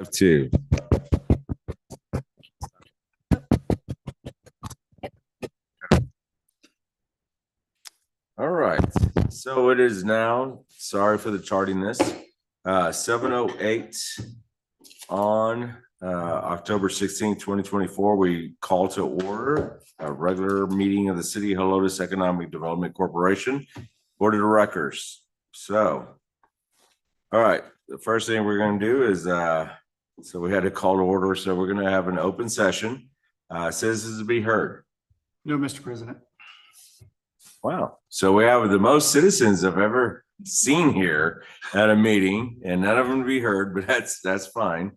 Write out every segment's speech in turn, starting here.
Two. All right, so it is now, sorry for the tardiness, 7:08 on October 16th, 2024. We call to order a regular meeting of the City of Helotes Economic Development Corporation Board of Directors. So, all right, the first thing we're going to do is, so we had to call to order, so we're going to have an open session. Citizens to be heard. No, Mr. President. Wow. So we have the most citizens I've ever seen here at a meeting, and none of them to be heard, but that's fine.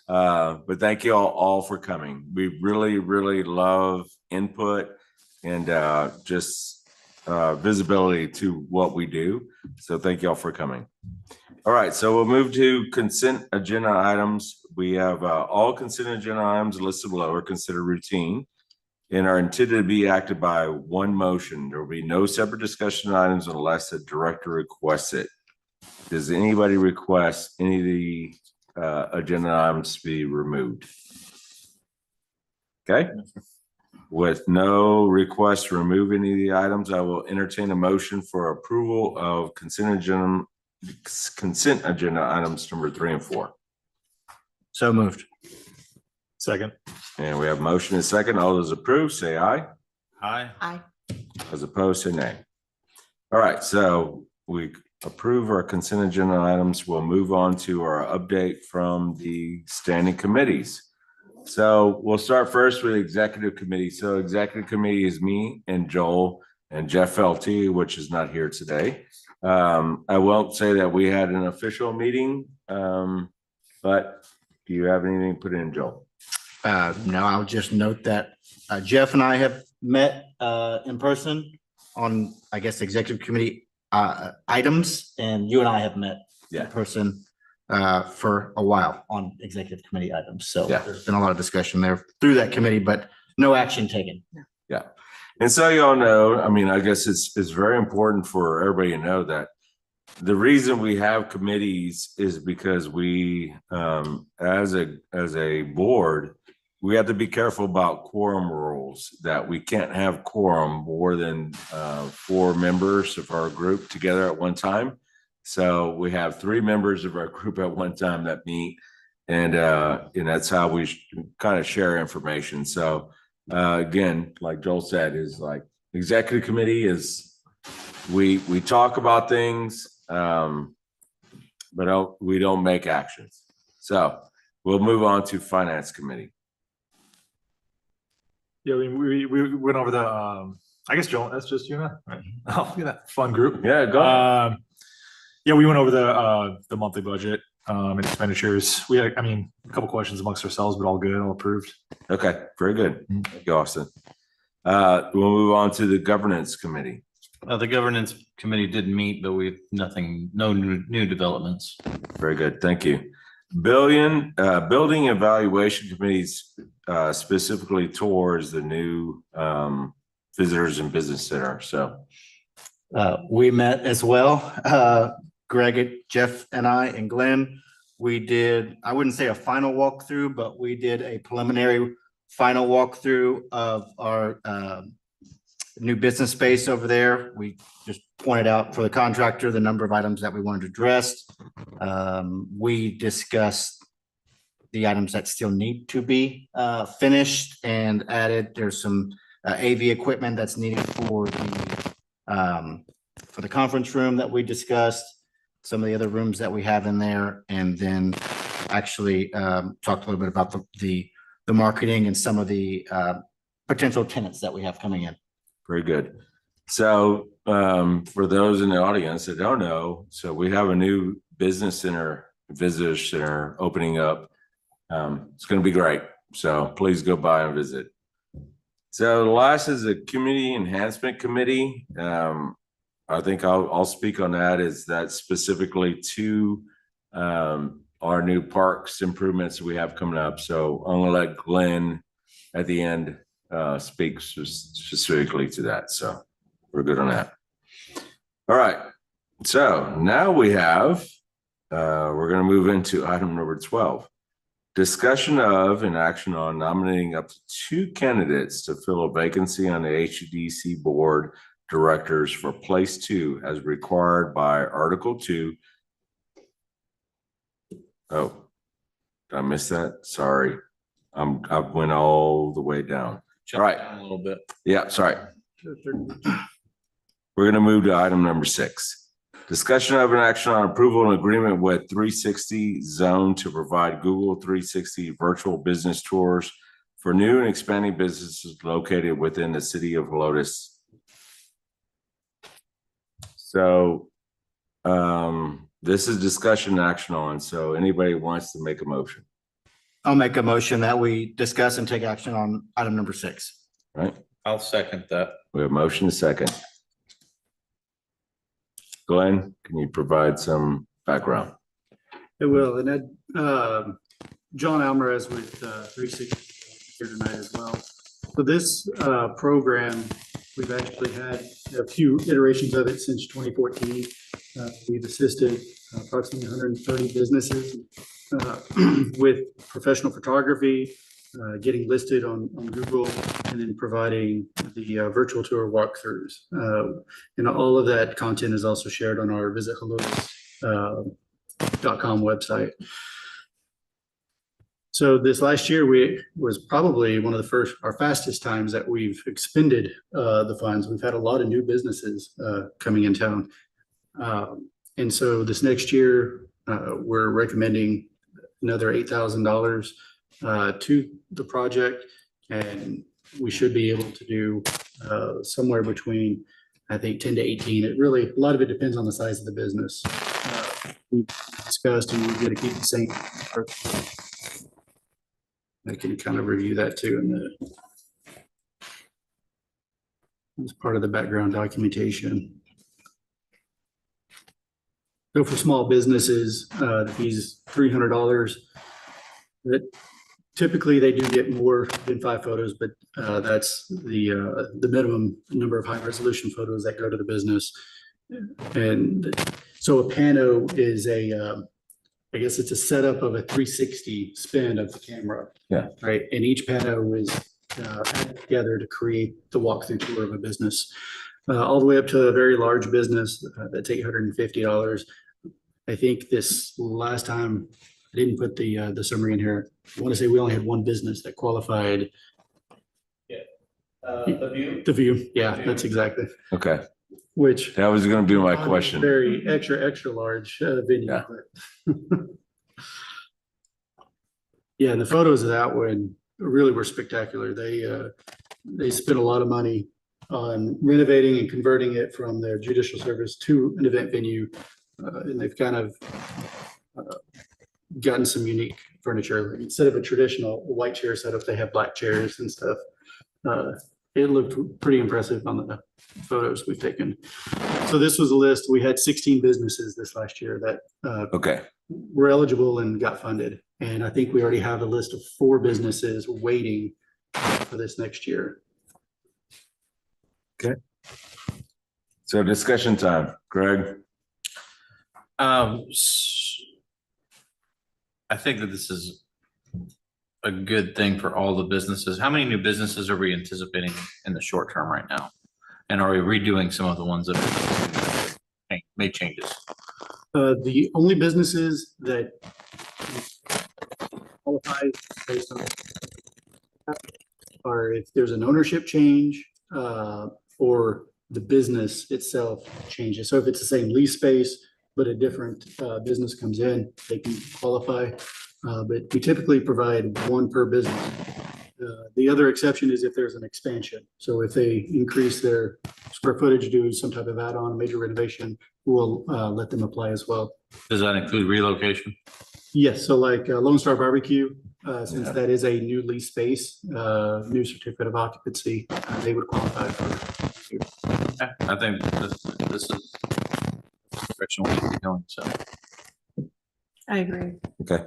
But thank you all for coming. We really love input and just visibility to what we do. So thank you all for coming. All right, so we'll move to consent agenda items. We have all consent agenda items listed below are considered routine and are intended to be acted by one motion. There will be no separate discussion items unless the director requests it. Does anybody request any of the agenda items to be removed? Okay. With no request to remove any of the items, I will entertain a motion for approval of consent agenda items number 3 and 4. So moved. Second. And we have motion and second. All those approved, say aye. Aye. Aye. As opposed, say nay. All right, so we approve our consent agenda items. We'll move on to our update from the standing committees. So we'll start first with executive committee. So executive committee is me and Joel and Jeff LT, which is not here today. I won't say that we had an official meeting, but do you have anything to put in, Joel? No, I'll just note that Jeff and I have met in person on, I guess, executive committee items, and you and I have met in person for a while on executive committee items. So there's been a lot of discussion there through that committee, but no action taken. Yeah. And so you all know, I mean, I guess it's very important for everybody to know that the reason we have committees is because we, as a board, we have to be careful about quorum rules, that we can't have quorum more than 4 members of our group together at one time. So we have 3 members of our group at one time that meet, and that's how we kind of share information. So again, like Joel said, is like executive committee is we talk about things, but we don't make actions. So we'll move on to finance committee. Yeah, I mean, we went over the I guess Joel, that's just you and I, right? Oh, look at that fun group. Yeah, go ahead. Yeah, we went over the monthly budget and expenditures. We had, I mean, a couple questions amongst ourselves, but all good, all approved. Okay, very good. Thank you, Austin. We'll move on to the governance committee. The governance committee didn't meet, but we've no new developments. Very good, thank you. Building evaluation committees, specifically towards the new visitors and business center. So we met as well. Greg, Jeff, and I, and Glenn. We did, I wouldn't say a final walkthrough, but we did a preliminary final walkthrough of our new business space over there. We just pointed out for the contractor the number of items that we wanted addressed. We discussed the items that still need to be finished and added. There's some AV equipment that's needed for the conference room that we discussed, some of the other rooms that we have in there, and then actually talked a little bit about the marketing and some of the potential tenants that we have coming in. very good. So for those in the audience that don't know, so we have a new business center, visitor center opening up. It's going to be great. So please go by and visit. So the last is a community enhancement committee. I think I'll speak on that. Is that specifically to our new parks improvements we have coming up. So I'm gonna let Glenn at the end speak specifically to that. So we're good on that. All right. So now we have, we're gonna move into item number 12. Discussion of and action on nominating up to 2 candidates to fill a vacancy on the HEDC Board Directors for Place 2 as required by Article 2. Oh, did I miss that? Sorry. I went all the way down. All right. A little bit. Yeah, sorry. We're going to move to item number 6. Discussion of an action on approval and agreement with 360 Zone to provide Google 360 virtual business tours for new and expanding businesses located within the city of Helotes. So this is discussion action on, so anybody wants to make a motion, I'll make a motion that we discuss and take action on item number 6. right? I'll second that. We have motion and second. Glenn, can you provide some background? It will, and then John Alvarez with 360 here tonight as well. So this program, we've actually had a few iterations of it since 2014. We've assisted approximately 130 businesses with professional photography, getting listed on Google, and then providing the virtual tour walkthroughs. And all of that content is also shared on our visitHelotes.com website. So this last year, was probably one of the our fastest times that we've expended the funds. We've had a lot of new businesses coming in town. And so this next year, we're recommending another $8,000 to the project, and we should be able to do somewhere between, I think, 10 to 18. It really, a lot of it depends on the size of the business. We've discussed, and we're going to keep the same. I can kind of review that too in as part of the background documentation. So for small businesses, the fees $300. That typically they do get more than 5 photos, but that's the minimum number of high resolution photos that go to the business. And so a pano is I guess it's a setup of a 360 spin of the camera. Yeah. Right. And each pano is added together to create the walkthrough tour of a business. All the way up to a very large business, that's $850. I think this last time, I didn't put the summary in here. I want to say we only had one business that qualified. Yeah. The View. Yeah, that's exactly. Okay, Which. that was going to be my question. Very extra large venue. Yeah. But yeah, and the photos of that one really were spectacular. They spent a lot of money on renovating and converting it from their judicial service to an event venue. And they've kind of gotten some unique furniture. Instead of a traditional white chair setup, they have black chairs and stuff. It looked pretty impressive on the photos we've taken. So this was a list. We had 16 businesses this last year that Okay, were eligible and got funded. And I think we already have a list of 4 businesses waiting for this next year. so discussion time. Greg? I think that this is a good thing for all the businesses. How many new businesses are we anticipating in the short term right now? And are we redoing some of the ones that are made changes? The only businesses that qualify based on are if there's an ownership change or the business itself changes. So if it's the same lease space, but a different business comes in, they can qualify. But we typically provide 1 per business. The other exception is if there's an expansion. So if they increase their square footage, do some type of add-on, major renovation, we'll let them apply as well. Does that include relocation? Yes, so like Lone Star Barbecue, since that is a new lease space, new certificate of occupancy, they would qualify for. Yeah, I think this is the direction we should be going, so. I agree. Okay.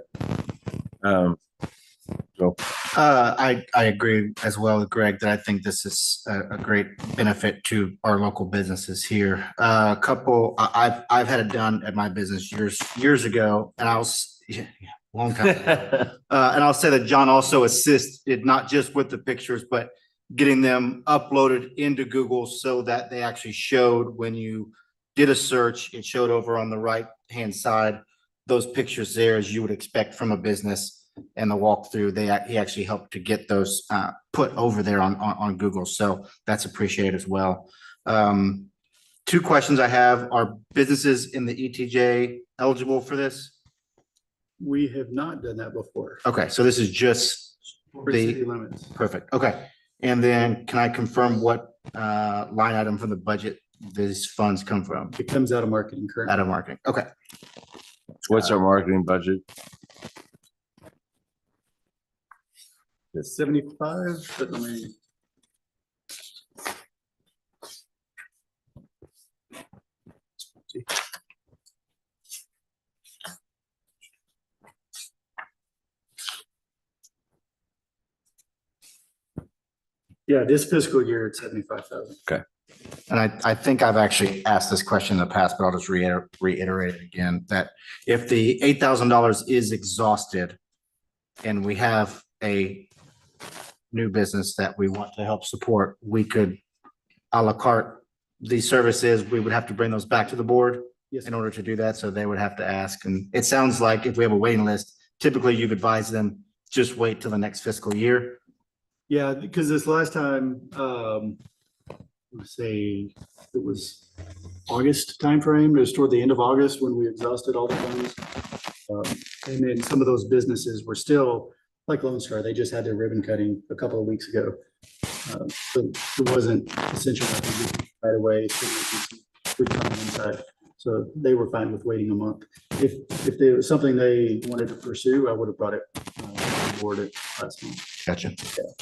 I agree as well with Greg that I think this is a great benefit to our local businesses here. I've had it done at my business years ago, and long time ago. And I'll say that John also assisted not just with the pictures, but getting them uploaded into Google so that they actually showed when you did a search, it showed over on the right-hand side, those pictures there as you would expect from a business and the walkthrough. He actually helped to get those put over there on Google. So that's appreciated as well. Two questions I have, are businesses in the ETJ eligible for this? We have not done that before. Okay, so this is just For city the, limits. perfect, okay. And then can I confirm what line item from the budget these funds come from? It comes out of marketing currently. Out of marketing, okay. What's our marketing budget? It's 75, but let me. Yeah, this fiscal year it's 75,000. And I think I've actually asked this question in the past, but I'll just reiterate it again, that if the $8,000 is exhausted and we have a new business that we want to help support, we could à la carte these services, we would have to bring those back to the board Yes. in order to do that. So they would have to ask. And it sounds like if we have a waiting list, typically you've advised them, just wait till the next fiscal year. Yeah, because this last time, let's say it was August timeframe, it was toward the end of August when we exhausted all the funds. And then some of those businesses were still, like Lone Star, they just had their ribbon cutting a couple of weeks ago. So it wasn't essential that we did right away. So we come inside. So they were fine with waiting a month. If there was something they wanted to pursue, I would have brought it to the board at last month. Gotcha.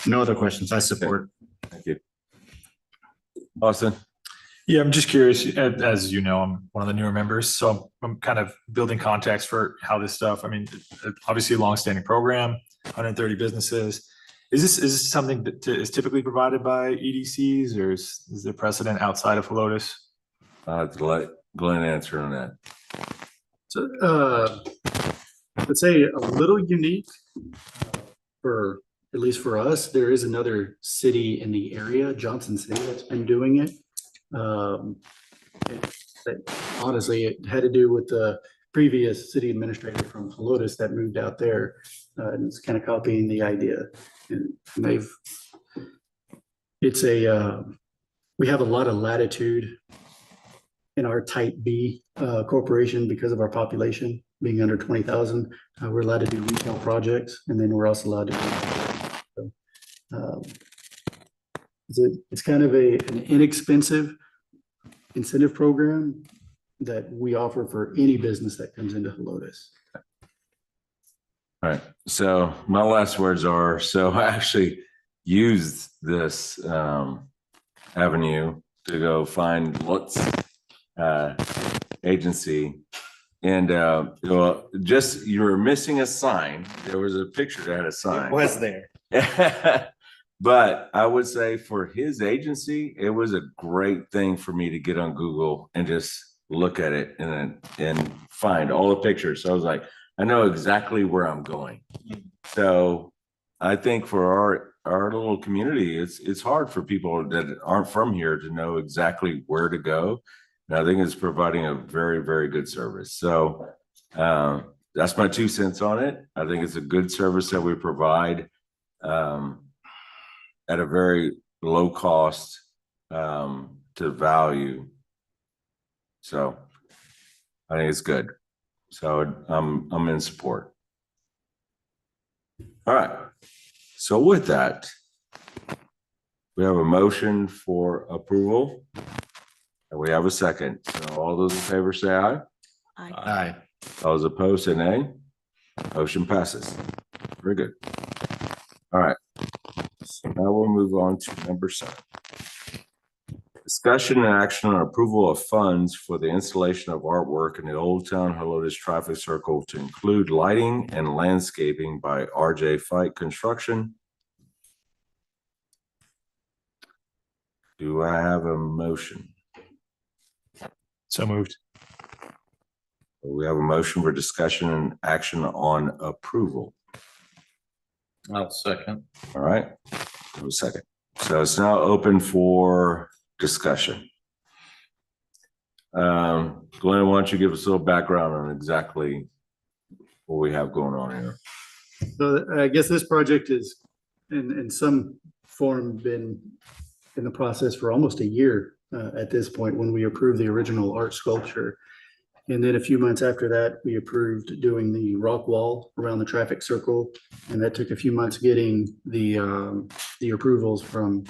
No other questions. I support. Thank you. Austin? Yeah, I'm just curious, as you know, I'm one of the newer members, so I'm kind of building context for how this stuff, I mean, obviously a longstanding program, 130 businesses. Is this something that is typically provided by EDCs, or is there precedent outside of Helotes? I'll have to let Glenn answer on that. So, I'd say a little unique for, at least for us. There is another city in the area, Johnson City, that's been doing it. Honestly, it had to do with the previous city administrator from Helotes that moved out there. And it's kind of copying the idea. And we have a lot of latitude in our type B corporation because of our population being under 20,000. We're allowed to do retail projects, and then we're also allowed to do it's kind of an inexpensive incentive program that we offer for any business that comes into Helotes. All right. So my last words are, so I actually used this avenue to go find what's agency. And just, you were missing a sign. There was a picture that had a sign. Was there? But I would say for his agency, it was a great thing for me to get on Google and just look at it and find all the pictures. So I was like, I know exactly where I'm going. So I think for our little community, it's hard for people that aren't from here to know exactly where to go. And I think it's providing a very, very good service. So that's my 2 cents on it. I think it's a good service that we provide at a very low cost to value. So I think it's good. So I'm in support. All right. So with that, we have a motion for approval. And we have a second. So all those in favor say aye. Aye. All those opposed say nay. Motion passes. Very good. All right. So now we'll move on to number 7. Discussion and action on approval of funds for the installation of artwork in the Old Town Helotes traffic circle to include lighting and landscaping by RJ Fite Construction. Do I have a motion? So moved. We have a motion for discussion and action on approval. I'll second. All right. Have a second. So it's now open for discussion. Glenn, why don't you give us a little background on exactly what we have going on here? So I guess this project is in some form been in the process for almost a year at this point when we approved the original art sculpture. And then a few months after that, we approved doing the rock wall around the traffic circle. And that took a few months getting the approvals from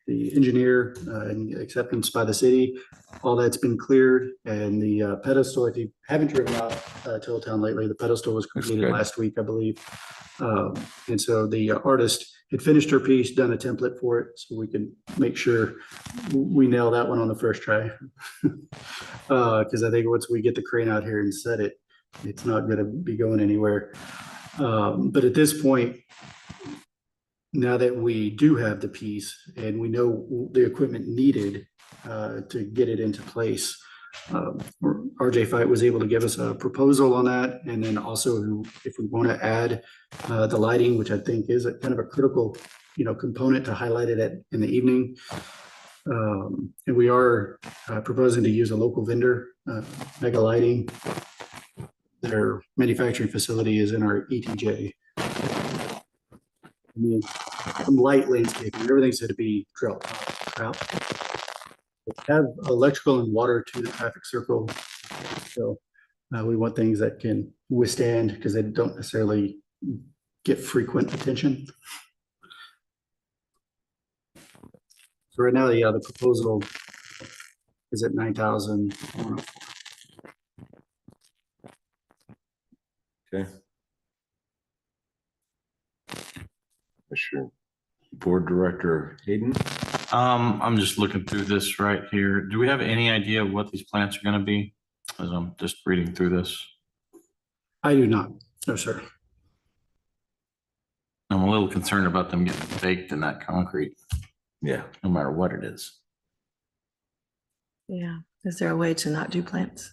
the engineer and acceptance by the city. All that's been cleared, and the pedestal, if you haven't driven out Town lately, the pedestal was completed good. last week, I believe. And so the artist had finished her piece, done a template for it, so we could make sure we nail that one on the first try. Because I think once we get the crane out here and set it, it's not going to be going anywhere. But at this point, now that we do have the piece and we know the equipment needed to get it into place, RJ Fight was able to give us a proposal on that. And then also if we want to add the lighting, which I think is a kind of a critical, component to highlight it in the evening. And we are proposing to use a local vendor, Mega Lighting. Their manufacturing facility is in our ETJ. I mean, some light landscaping, everything's going to be drought. Have electrical and water to the traffic circle. So we want things that can withstand because they don't necessarily get frequent attention. So right now, the proposal is at 9,000. Okay. Sure. Board Director Hayden. I'm just looking through this right here. Do we have any idea what these plants are gonna be? As I'm just reading through this. I do not. No, sir. I'm a little concerned about them getting baked in that concrete, Yeah. no matter what it is. Yeah. Is there a way to not do plants?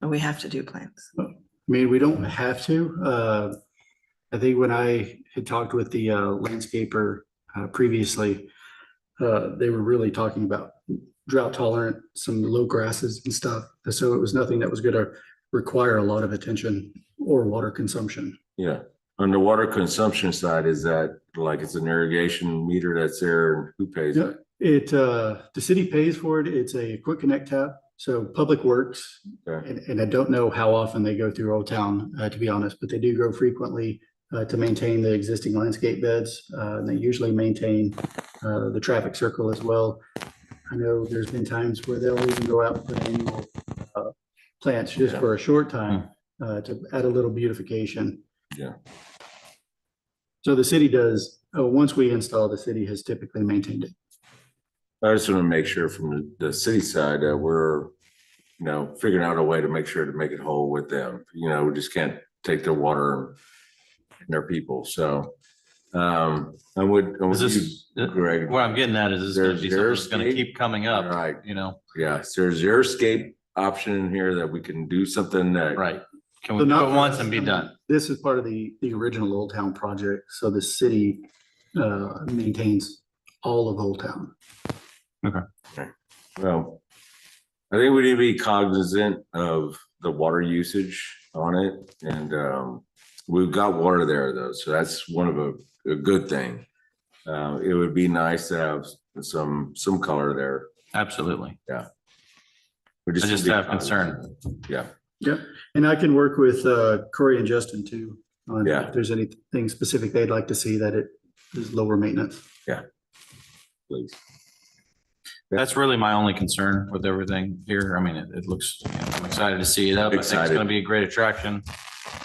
Or we have to do plants? I mean, we don't have to. I think when I had talked with the landscaper previously, they were really talking about drought tolerant, some low grasses and stuff. So it was nothing that was going to require a lot of attention or water consumption. Yeah. On the water consumption side, is that like it's an irrigation meter that's there and who pays Yeah, it? the city pays for it. It's a quick connect tap. So Public Works, Okay. and I don't know how often they go through Old Town, to be honest, but they do go frequently to maintain the existing landscape beds. And they usually maintain the traffic circle as well. I know there's been times where they'll even go out and put annual plants just for a short time to add a little beautification. Yeah. So the city does, once we install, the city has typically maintained it. I just want to make sure from the city side that we're, figuring out a way to make sure to make it whole with them. We just can't take their water and their people. So I would Is this, Greg. what I'm getting at is this gonna be something that's gonna There's- keep coming up, Right. Yeah, so there's your escape option in here that we can do something that. Right. Can So we do not- it once and be done? This is part of the original Old Town project, so the city maintains all of Old Town. Well, I think we need to be cognizant of the water usage on it, and we've got water there though, so that's one of a good thing. It would be nice to have some color there. Absolutely. We I just need to be have concern. cognizant. Yeah, Yeah, and I can work with Corey and Justin too, on Yeah. if there's anything specific they'd like to see that it is lower maintenance. please. That's really my only concern with everything here. I mean, it looks, I'm excited to see it up. I think it's Excited. gonna be a great attraction.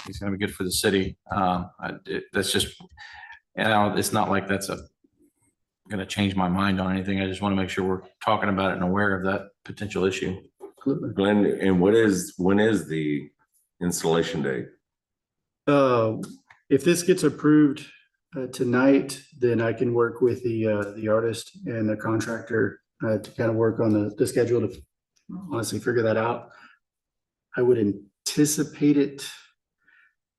It's gonna be good for the city. That's just, it's not like that's gonna change my mind on anything. I just want to make sure we're talking about it and aware of that potential issue. Absolutely. Glenn, and when is the installation date? If this gets approved tonight, then I can work with the artist and the contractor to kind of work on the schedule to honestly figure that out. I would anticipate it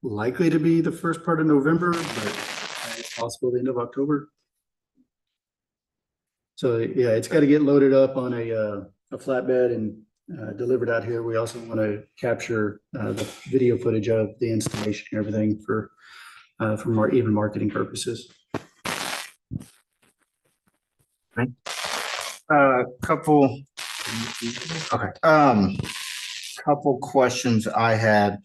likely to be the first part of November, but it's possible the end of October. So yeah, it's got to get loaded up on a flatbed and delivered out here. We also want to capture the video footage of the installation and everything for more even marketing purposes. Couple. Okay. Couple questions I had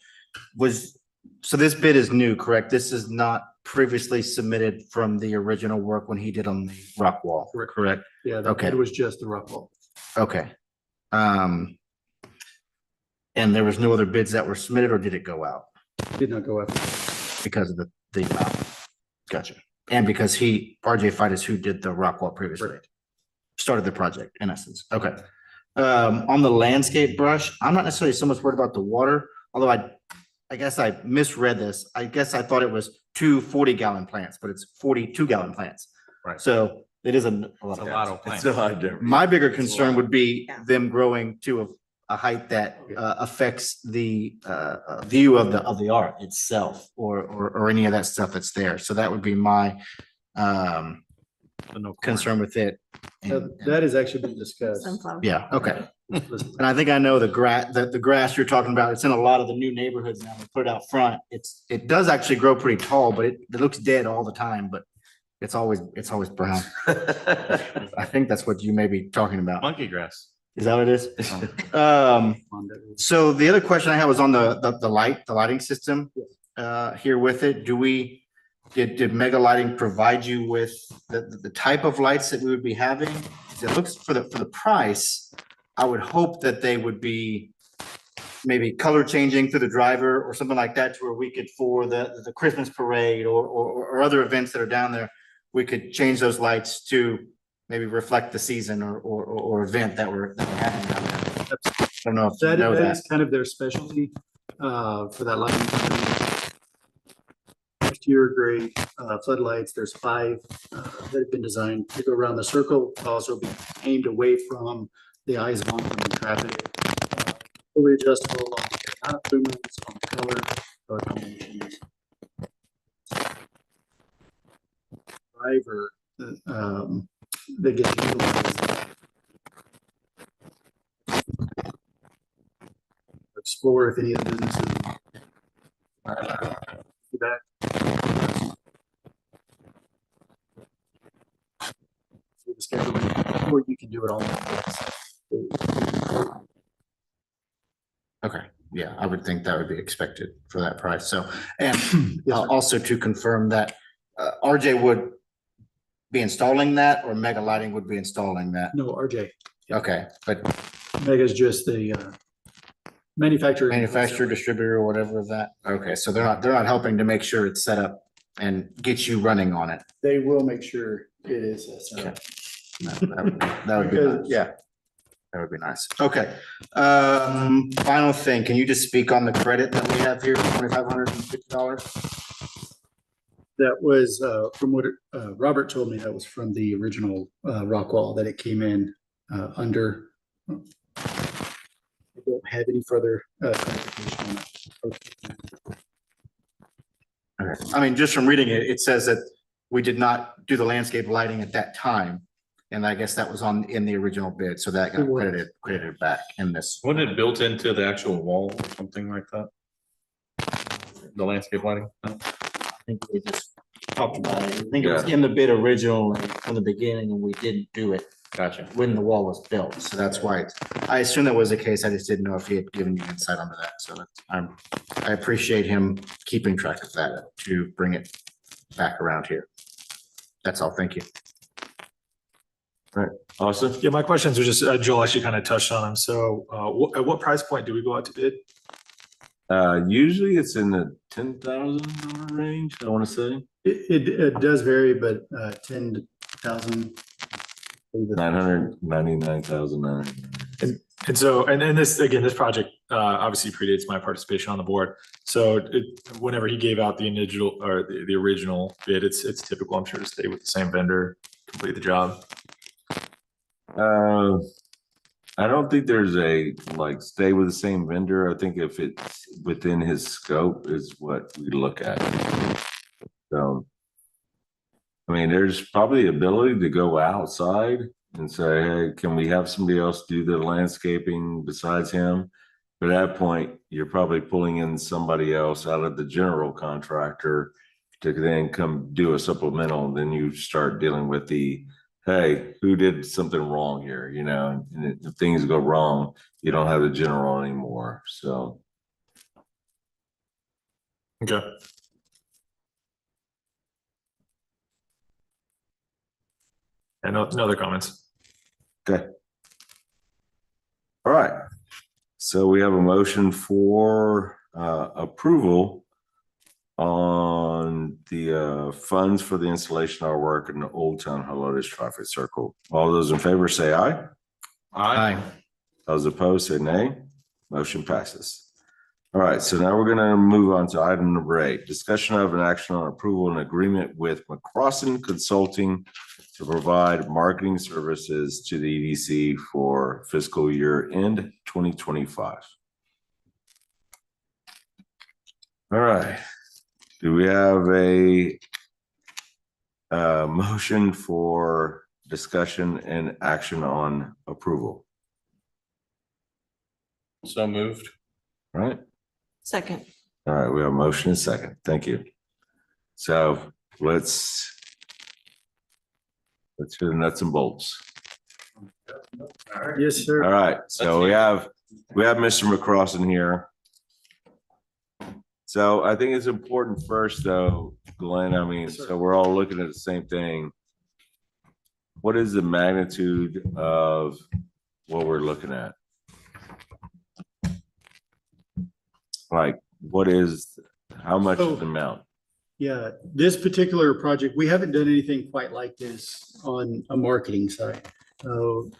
was, so this bid is new, correct? This is not previously submitted from the original work when he did on the rock wall, correct? Yeah, that Okay. bid was just the rock wall. Okay. And there was no other bids that were submitted, or did it go out Did not go after. because of the gotcha. And because RJ Fight is who did the rock wall previously. Right. Started the project in essence. Okay. On the landscape brush, I'm not necessarily so much worried about the water, although I guess I misread this. I guess I thought it was 2 40-gallon plants, but it's 42-gallon plants. Right. So it is a lot It's a of lot plants. of plants. It's a lot different. My bigger concern would be Yeah. them growing to a height that affects the view of the art itself or any of that stuff that's there. So that would be my concern with it. And- That has actually been discussed. Sunflower. Yeah, okay. And I think I know the grass you're talking about, it's in a lot of the new neighborhoods now. We put it out front. It does actually grow pretty tall, but it looks dead all the time, but it's always brown. I think that's what you may be talking about. Monkey grass. Is that what it is? So the other question I had was on the lighting system, here with it. Did Mega Lighting provide you with the type of lights that we would be having? It looks for the price, I would hope that they would be maybe color changing through the driver or something like that, to where we could, for the Christmas parade or other events that are down there, we could change those lights to maybe reflect the season or event that we're having down there. I don't know if you know That that. is kind of their specialty for that lighting company. Exterior grade floodlights, there's 5 that have been designed to go around the circle, also be aimed away from the eyes of oncoming traffic. Fully adjustable on the amount of lumens, on the color combinations. Driver that get utilized. Explore if any of the businesses. That. The scheduling, or you can do it all. Okay, yeah, I would think that would be expected for that price. So, and also to confirm that RJ would be installing that, or Mega Lighting would be installing that? No, RJ. Okay, but Mega's just the manufacturer. distributor or whatever of that? Okay, so they're not helping to make sure it's set up and get you running on it. They will make sure it is set up. That would be nice. Yeah. That would be nice. Okay. Final thing, can you just speak on the credit that we have here, $2,550? That was from what Robert told me, that was from the original rock wall, that it came in under. I don't have any further clarification on it. Okay. I mean, just from reading it, it says that we did not do the landscape lighting at that time. And I guess that was in the original bid, so that got credited back in this. Wasn't it built into the actual wall or something like that? The landscape lighting? No? I think we just talked about it. I think it was in the bid originally from the beginning, and we didn't do it Gotcha. when the wall was built. So that's why I assume that was the case. I just didn't know if he had given you insight onto that. So I appreciate him keeping track of that to bring it back around here. That's all. Thank you. Awesome. Yeah, my questions are just, Joel actually kind of touched on them. So at what price point do we go out to bid? Usually it's in the $10,000 range, I want to say. It does vary, but 10,000. 999,900. And so, and this, again, this project obviously predates my participation on the board. So whenever he gave out the initial or the original bid, it's typical, I'm sure, to stay with the same vendor, complete the job. I don't think there's a like stay with the same vendor. I think if it's within his scope is what we look at. So, I mean, there's probably the ability to go outside and say, hey, can we have somebody else do the landscaping besides him? But at that point, you're probably pulling in somebody else out of the general contractor to then come do a supplemental. And then you start dealing with the, hey, who did something wrong here? You know, and if things go wrong, you don't have the general anymore. So, Okay. And no other comments. okay. All right. So we have a motion for approval on the funds for the installation of our work in the Old Town Helotes traffic circle. All those in favor say aye. Aye. Those opposed say nay. Motion passes. All right, so now we're going to move on to item number 8, discussion of an action on approval and agreement with McCrossin Consulting to provide marketing services to the EDC for fiscal year end 2025. All right, do we have a motion for discussion and action on approval? So moved. All right. Second. All right, we have a motion and second. Thank you. So let's hear the nuts and bolts. Yes, sir. All right, so we have Mr. McCrossin here. So I think it's important first though, Glenn, I mean, so we're all looking at the same thing. What is the magnitude of what we're looking at? Like, how much is the amount? Yeah, this particular project, we haven't done anything quite like this on a marketing side.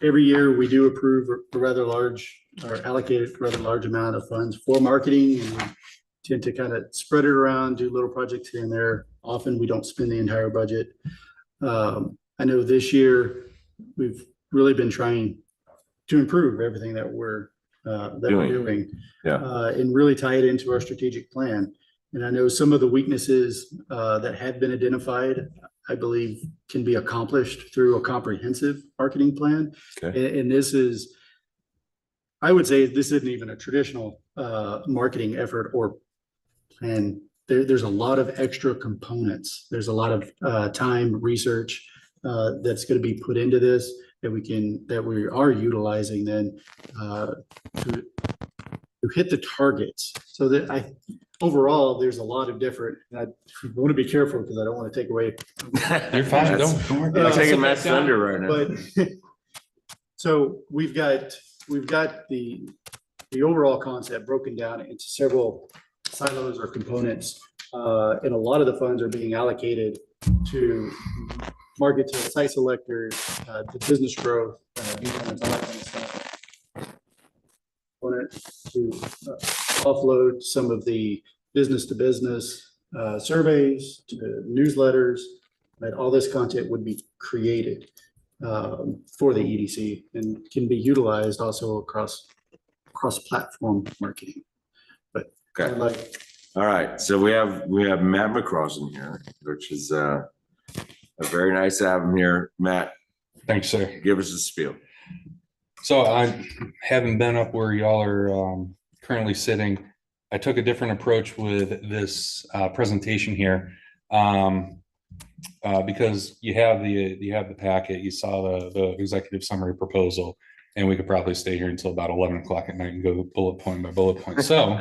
Every year we do approve a rather large or allocate a rather large amount of funds for marketing, and we tend to kind of spread it around, do little projects here and there. Often we don't spend the entire budget. I know this year we've really been trying to improve everything that we're doing. Yeah. And really tie it into our strategic plan. And I know some of the weaknesses that have been identified, I believe, can be accomplished through a comprehensive marketing plan. Okay. And this is, I would say this isn't even a traditional marketing effort or plan. There's a lot of extra components. There's a lot of time, research that's going to be put into this that we are utilizing then to hit the targets. So that overall, there's a lot of different, and I want to be careful because I don't want to take away. You're fine. Don't worry. You're taking Matt's thunder right now. But so we've got the overall concept broken down into several silos or components. And a lot of the funds are being allocated to market to site selectors, to business growth, new tenants, all that kind of stuff. Wanted to offload some of the business to business surveys to newsletters, that all this content would be created for the EDC and can be utilized also across platform marketing. But Okay. like, All right, so we have Matt McCrossin here, which is a very nice to have him here. Matt, Thanks, sir. give us a spiel. So I haven't been up where y'all are currently sitting. I took a different approach with this presentation here because you have the packet, you saw the executive summary proposal, and we could probably stay here until about 11 o'clock at night and go bullet point by bullet point. So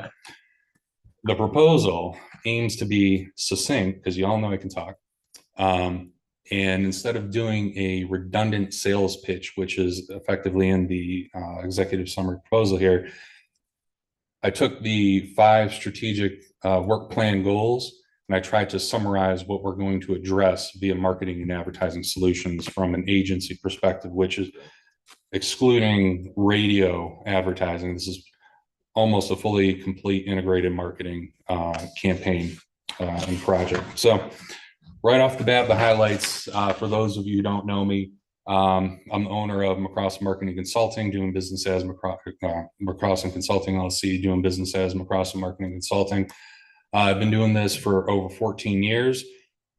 the proposal aims to be succinct, because you all know I can talk. And instead of doing a redundant sales pitch, which is effectively in the executive summary proposal here, I took the 5 strategic work plan goals and I tried to summarize what we're going to address via marketing and advertising solutions from an agency perspective, which is excluding radio advertising. This is almost a fully complete integrated marketing campaign and project. So right off the bat, the highlights, for those of you who don't know me, I'm the owner of McCross Marketing Consulting, doing business as McCross and Consulting LLC, doing business as McCross Marketing Consulting. I've been doing this for over 14 years.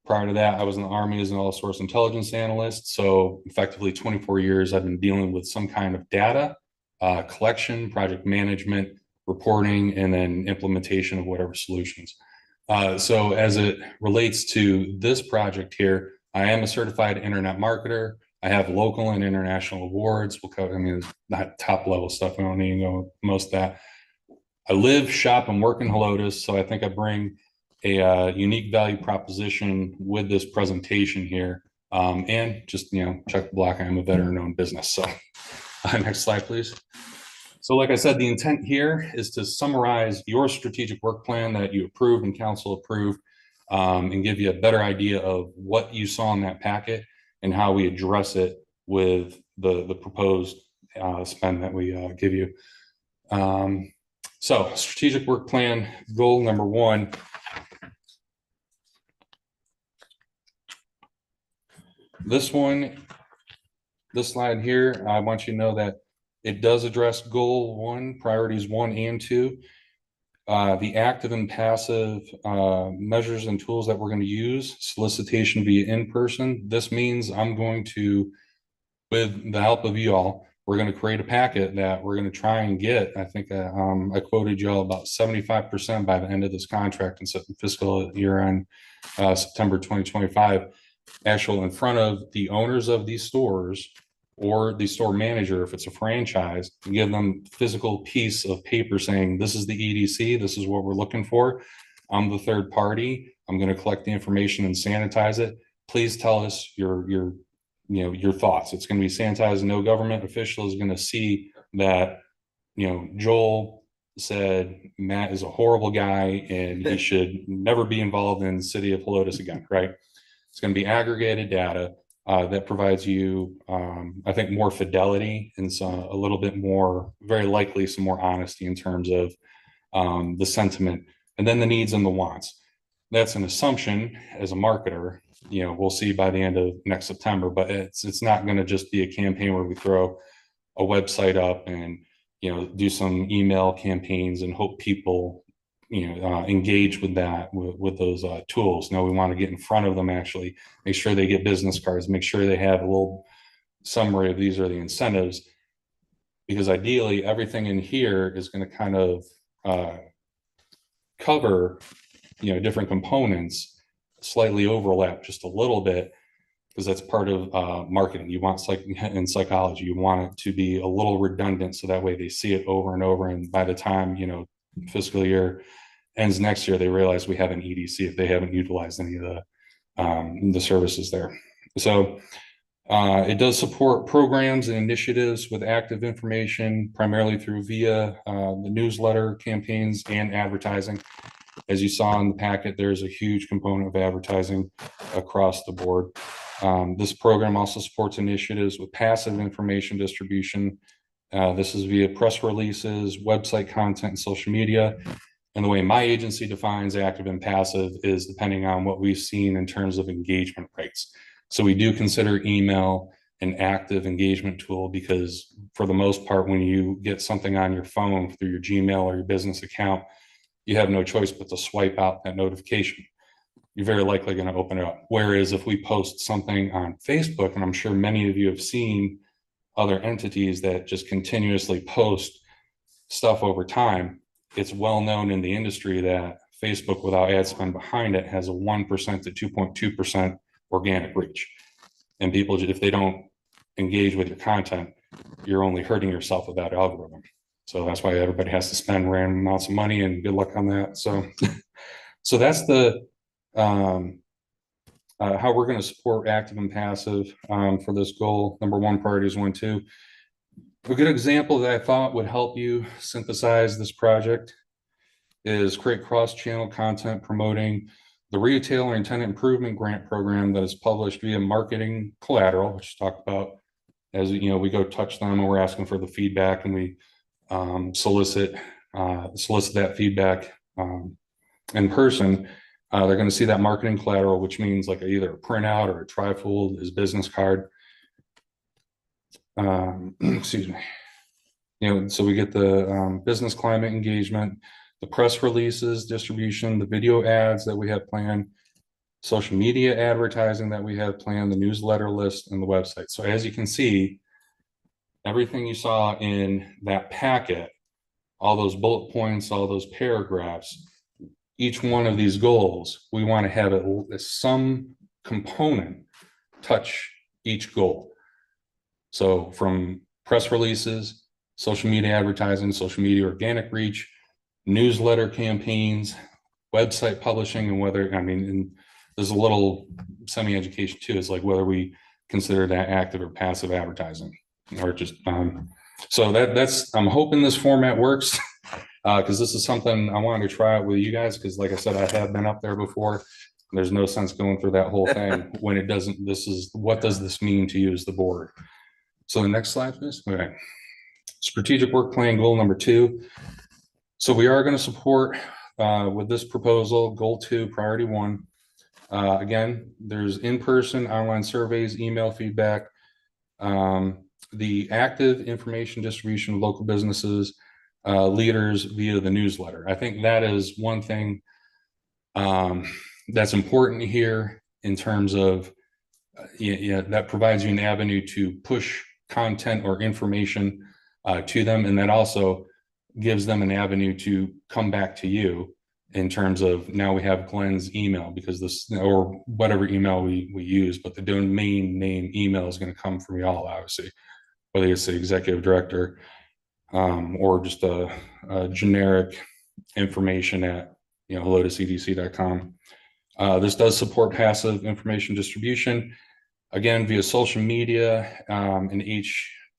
Prior to that, I was in the Army as an all-source intelligence analyst. So effectively 24 years, I've been dealing with some kind of data collection, project management, reporting, and then implementation of whatever solutions. So as it relates to this project here, I am a certified internet marketer. I have local and international awards. We'll cover, I mean, it's not top level stuff. We don't need to go most of that. I live, shop, and work in Helotes, so I think I bring a unique value proposition with this presentation here. And just, check the block, I am a veteran-owned business. So next slide, please. So like I said, the intent here is to summarize your strategic work plan that you approved and council approved, and give you a better idea of what you saw in that packet and how we address it with the proposed spend that we give you. So strategic work plan, goal number 1. This slide here, I want you to know that it does address goal 1, priorities 1 and 2. The active and passive measures and tools that we're going to use, solicitation via in-person. This means I'm going to, with the help of you all, we're going to create a packet that we're going to try and get. I think I quoted you all about 75% by the end of this contract and fiscal year end September 2025, actual in front of the owners of these stores or the store manager, if it's a franchise, and give them physical piece of paper saying, this is the EDC, this is what we're looking for. I'm the third party. I'm going to collect the information and sanitize it. Please tell us your thoughts. It's going to be sanitized. No government official is going to see that, Joel said Matt is a horrible guy and he should never be involved in the city of Helotes again, right? It's going to be aggregated data that provides you, I think, more fidelity and a little bit more, very likely some more honesty in terms of the sentiment, and then the needs and the wants. That's an assumption as a marketer. We'll see by the end of next September, but it's not going to just be a campaign where we throw a website up and do some email campaigns and hope people engage with that with those tools. No, we want to get in front of them, actually make sure they get business cards, make sure they have a little summary of these are the incentives, because ideally everything in here is going to kind of cover different components, slightly overlap just a little bit, because that's part of marketing. You want in psychology, you want it to be a little redundant, so that way they see it over and over, and by the time fiscal year ends next year, they realize we have an EDC if they haven't utilized any of the services there. So it does support programs and initiatives with active information, primarily through via the newsletter campaigns and advertising. As you saw in the packet, there's a huge component of advertising across the board. This program also supports initiatives with passive information distribution. This is via press releases, website content, and social media. And the way my agency defines active and passive is depending on what we've seen in terms of engagement rates. So we do consider email an active engagement tool, because for the most part, when you get something on your phone through your Gmail or your business account, you have no choice but to swipe out that notification. You're very likely going to open it up. Whereas if we post something on Facebook, and I'm sure many of you have seen other entities that just continuously post stuff over time, it's well known in the industry that Facebook, without ad spend behind it, has a 1% to 2.2% organic reach. And people, if they don't engage with your content, you're only hurting yourself with that algorithm. So that's why everybody has to spend random amounts of money, and good luck on that. So, so that's the how we're going to support active and passive for this goal. Number 1, priorities 1, 2. A good example that I thought would help you synthesize this project is create cross-channel content promoting the retailer and tenant improvement grant program that is published via marketing collateral, which is talked about as we go touch them, and we're asking for the feedback, and we solicit that feedback in person. They're going to see that marketing collateral, which means like either a printout or a trifold, his business card. excuse me. So we get the business climate engagement, the press releases, distribution, the video ads that we have planned, social media advertising that we have planned, the newsletter list, and the website. So as you can see, everything you saw in that packet, all those bullet points, all those paragraphs, each one of these goals, we want to have some component touch each goal. So from press releases, social media advertising, social media organic reach, newsletter campaigns, website publishing, and whether, and there's a little semi-education too, is like whether we consider that active or passive advertising, or just, so that's, I'm hoping this format works, because this is something I wanted to try out with you guys, because like I said, I have been up there before. There's no sense going through that whole thing when it doesn't, what does this mean to you as the board? So the next slide, please. Okay. Strategic work plan goal number 2. So we are going to support with this proposal, goal 2, priority 1. Again, there's in-person, online surveys, email feedback, the active information distribution of local businesses, leaders via the newsletter. I think that is one thing that's important here in terms of, that provides you an avenue to push content or information to them. And that also gives them an avenue to come back to you in terms of, now we have Glenn's email, because this, or whatever email we use, but the domain name email is going to come from y'all, obviously, whether it's the executive director or just a generic information at helotescdc.com. This does support passive information distribution, again, via social media and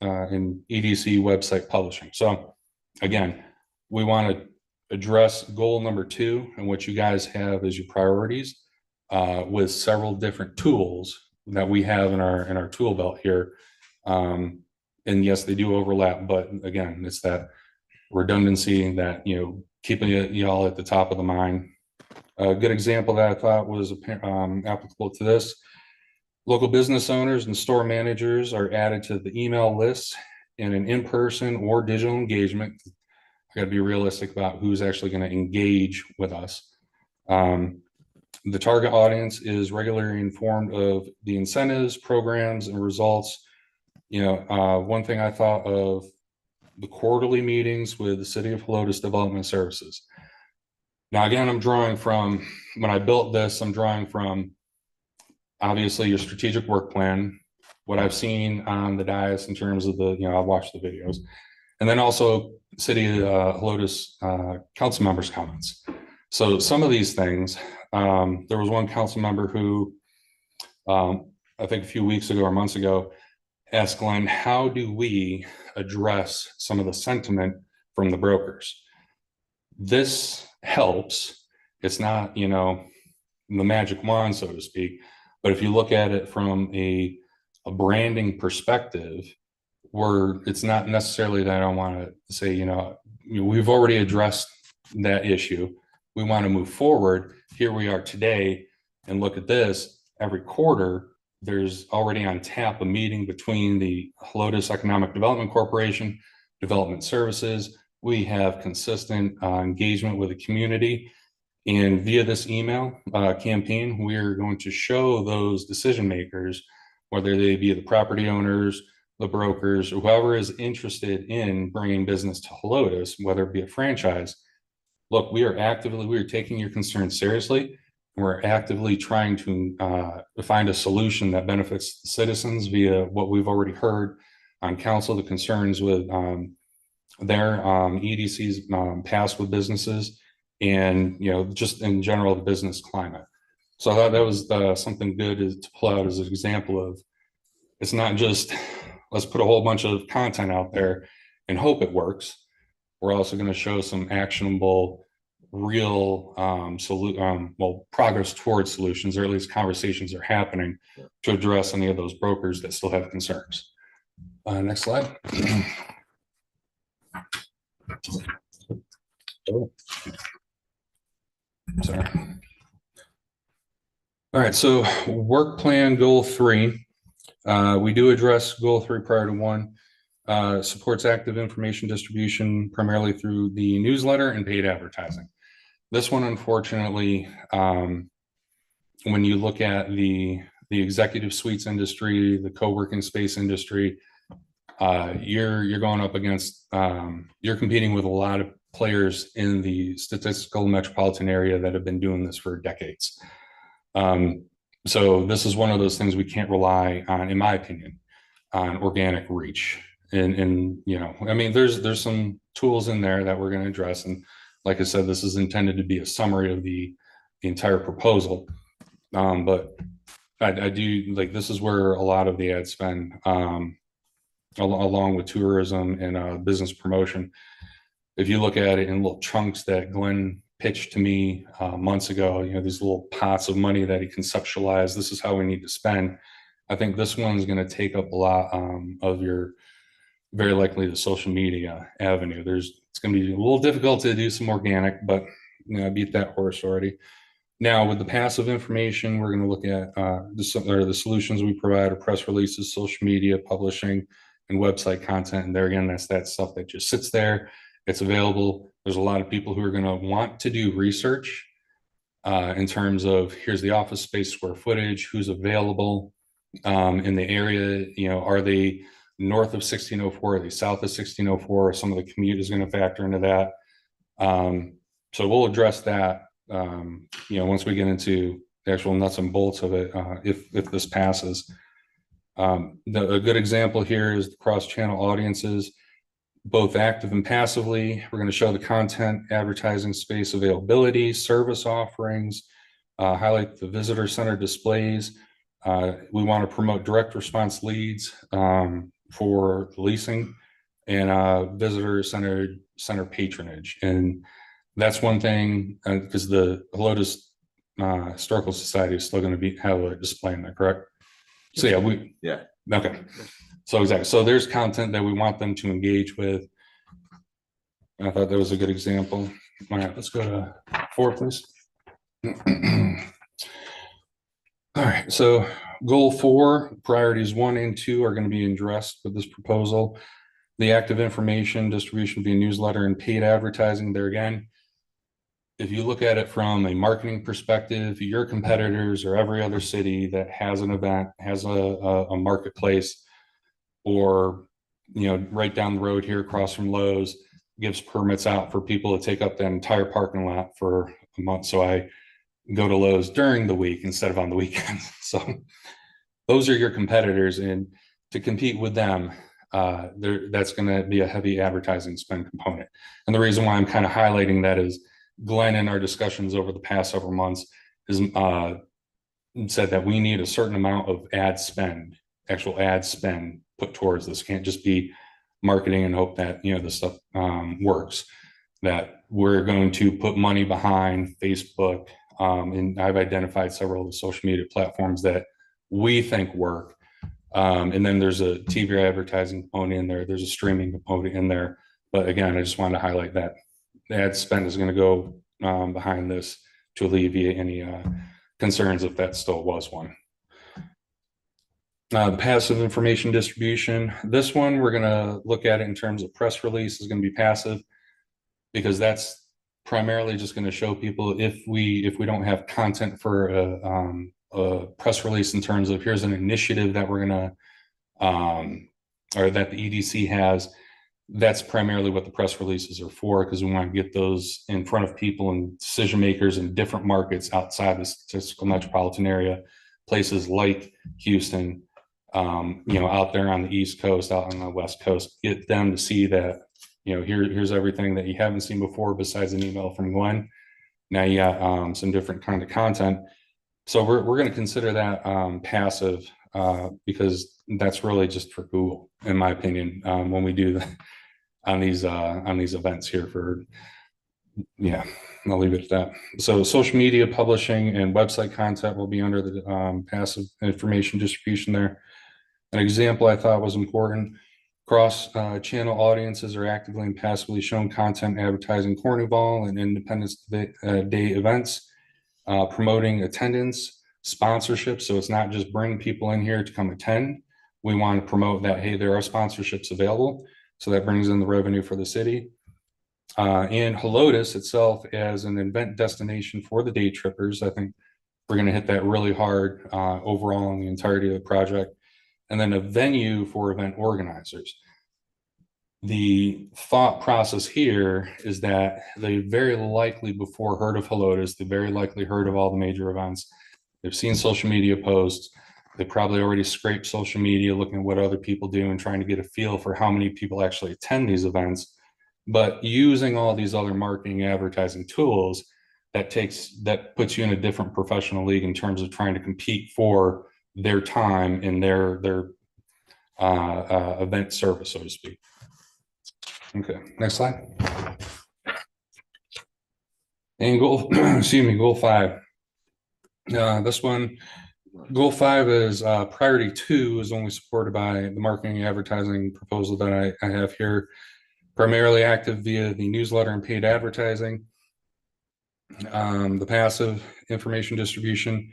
EDC website publishing. So again, we want to address goal number 2 and what you guys have as your priorities with several different tools that we have in our tool belt here. And yes, they do overlap, but again, it's that redundancy that, keeping y'all at the top of the mind. A good example that I thought was applicable to this: local business owners and store managers are added to the email list in an in-person or digital engagement. I got to be realistic about who's actually going to engage with us. The target audience is regularly informed of the incentives, programs, and results. One thing I thought of, the quarterly meetings with the City of Helotes Development Services. Now, again, I'm drawing from, when I built this, I'm drawing from obviously your strategic work plan, what I've seen on the dais in terms of the, I've watched the videos, and then also City Helotes council members' comments. So some of these things, there was one council member who, I think a few weeks ago or months ago, asked Glenn, how do we address some of the sentiment from the brokers? This helps. It's not, the magic wand, so to speak, but if you look at it from a branding perspective, it's not necessarily that I don't want to say, we've already addressed that issue. We want to move forward. Here we are today, and look at this. Every quarter, there's already on tap a meeting between the Helotes Economic Development Corporation, Development Services. We have consistent engagement with the community. And via this email campaign, we're going to show those decision makers, whether they be the property owners, the brokers, or whoever is interested in bringing business to Helotes, whether it be a franchise. Look, we are taking your concerns seriously. We're actively trying to find a solution that benefits the citizens via what we've already heard on council, the concerns with their EDCs passed with businesses, and just in general the business climate. So I thought that was something good to pull out as an example of, it's not just let's put a whole bunch of content out there and hope it works. We're also going to show some actionable, real progress towards solutions, or at least conversations are happening to address any of those brokers that still have concerns. Next slide. Oh. Sorry. All right, so work plan goal 3. We do address goal 3 prior to 1. Supports active information distribution primarily through the newsletter and paid advertising. This one, unfortunately, when you look at the executive suites industry, the co-working space industry, you're going up against, you're competing with a lot of players in the statistical metropolitan area that have been doing this for decades. So this is one of those things we can't rely on, in my opinion, on organic reach. And you know, I mean, there's some tools in there that we're going to address. And like I said, this is intended to be a summary of the entire proposal. But I do like, this is where a lot of the ad spend, along with tourism and business promotion. If you look at it in little chunks that Glenn pitched to me months ago, you know, these little pots of money that he conceptualized, this is how we need to spend. I think this one's going to take up a lot of your, very likely the social media avenue. It's going to be a little difficult to do some organic, but you know, I beat that horse already. Now with the passive information, we're going to look at the solutions we provide are press releases, social media, publishing, and website content. And there again, that's that stuff that just sits there. It's available. There's a lot of people who are going to want to do research in terms of here's the office space square footage, who's available in the area. You know, are they north of 1604? Are they south of 1604? Some of the commute is going to factor into that. So we'll address that, you know, once we get into the actual nuts and bolts of it, if this passes. A good example here is the cross-channel audiences, both active and passively. We're going to show the content, advertising space availability, service offerings, highlight the visitor center displays. We want to promote direct response leads for leasing and visitor center patronage. And that's one thing, because the Helotes Historical Society is still going to have a display in there, correct? So yeah, okay. So exactly. So there's content that we want them to engage with. I thought that was a good example. All right, let's go to 4, please. All right, so goal 4, priorities 1 and 2 are going to be addressed with this proposal. The active information distribution via newsletter and paid advertising. There again, if you look at it from a marketing perspective, your competitors or every other city that has an event, has a marketplace, or, you know, right down the road here across from Lowe's, gives permits out for people to take up that entire parking lot for a month. So I go to Lowe's during the week instead of on the weekends. So those are your competitors, and to compete with them, that's going to be a heavy advertising spend component. And the reason why I'm kind of highlighting that is Glenn, in our discussions over the past several months, has said that we need a certain amount of ad spend, actual ad spend put towards this. Can't just be marketing and hope that, you know, this stuff works. That we're going to put money behind Facebook, and I've identified several of the social media platforms that we think work. And then there's a TV advertising component in there. There's a streaming component in there. But again, I just wanted to highlight that the ad spend is going to go behind this to alleviate any concerns, if that still was one. Passive information distribution. This one, we're going to look at it in terms of press release is going to be passive, because that's primarily just going to show people if we don't have content for a press release in terms of here's an initiative that we're going to, or that the EDC has. That's primarily what the press releases are for, because we want to get those in front of people and decision makers in different markets outside the statistical metropolitan area, places like Houston, you know, out there on the East Coast, out on the West Coast, get them to see that, you know, here's everything that you haven't seen before besides an email from Glenn. Now you got some different kind of content. So we're going to consider that passive, because that's really just for Google, in my opinion, when we do on these events here for, yeah, I'll leave it at that. So social media publishing and website content will be under the passive information distribution there. An example I thought was important: cross channel audiences are actively and passively shown content advertising Carnival and Independence Day events, promoting attendance, sponsorship. So it's not just bringing people in here to come attend, we want to promote that, hey, there are sponsorships available. So that brings in the revenue for the city. And Helotes itself as an event destination for the day trippers, I think we're going to hit that really hard overall on the entirety of the project. And then a venue for event organizers. The thought process here is that they very likely before heard of Helotes, they very likely heard of all the major events. They've seen social media posts. They probably already scraped social media, looking at what other people do and trying to get a feel for how many people actually attend these events. But using all these other marketing advertising tools, that puts you in a different professional league in terms of trying to compete for their time in their event service, so to speak. Okay, next slide. And goal, excuse me, goal 5. This one, goal 5 is priority 2 is only supported by the marketing and advertising proposal that I have here, primarily active via the newsletter and paid advertising, the passive information distribution,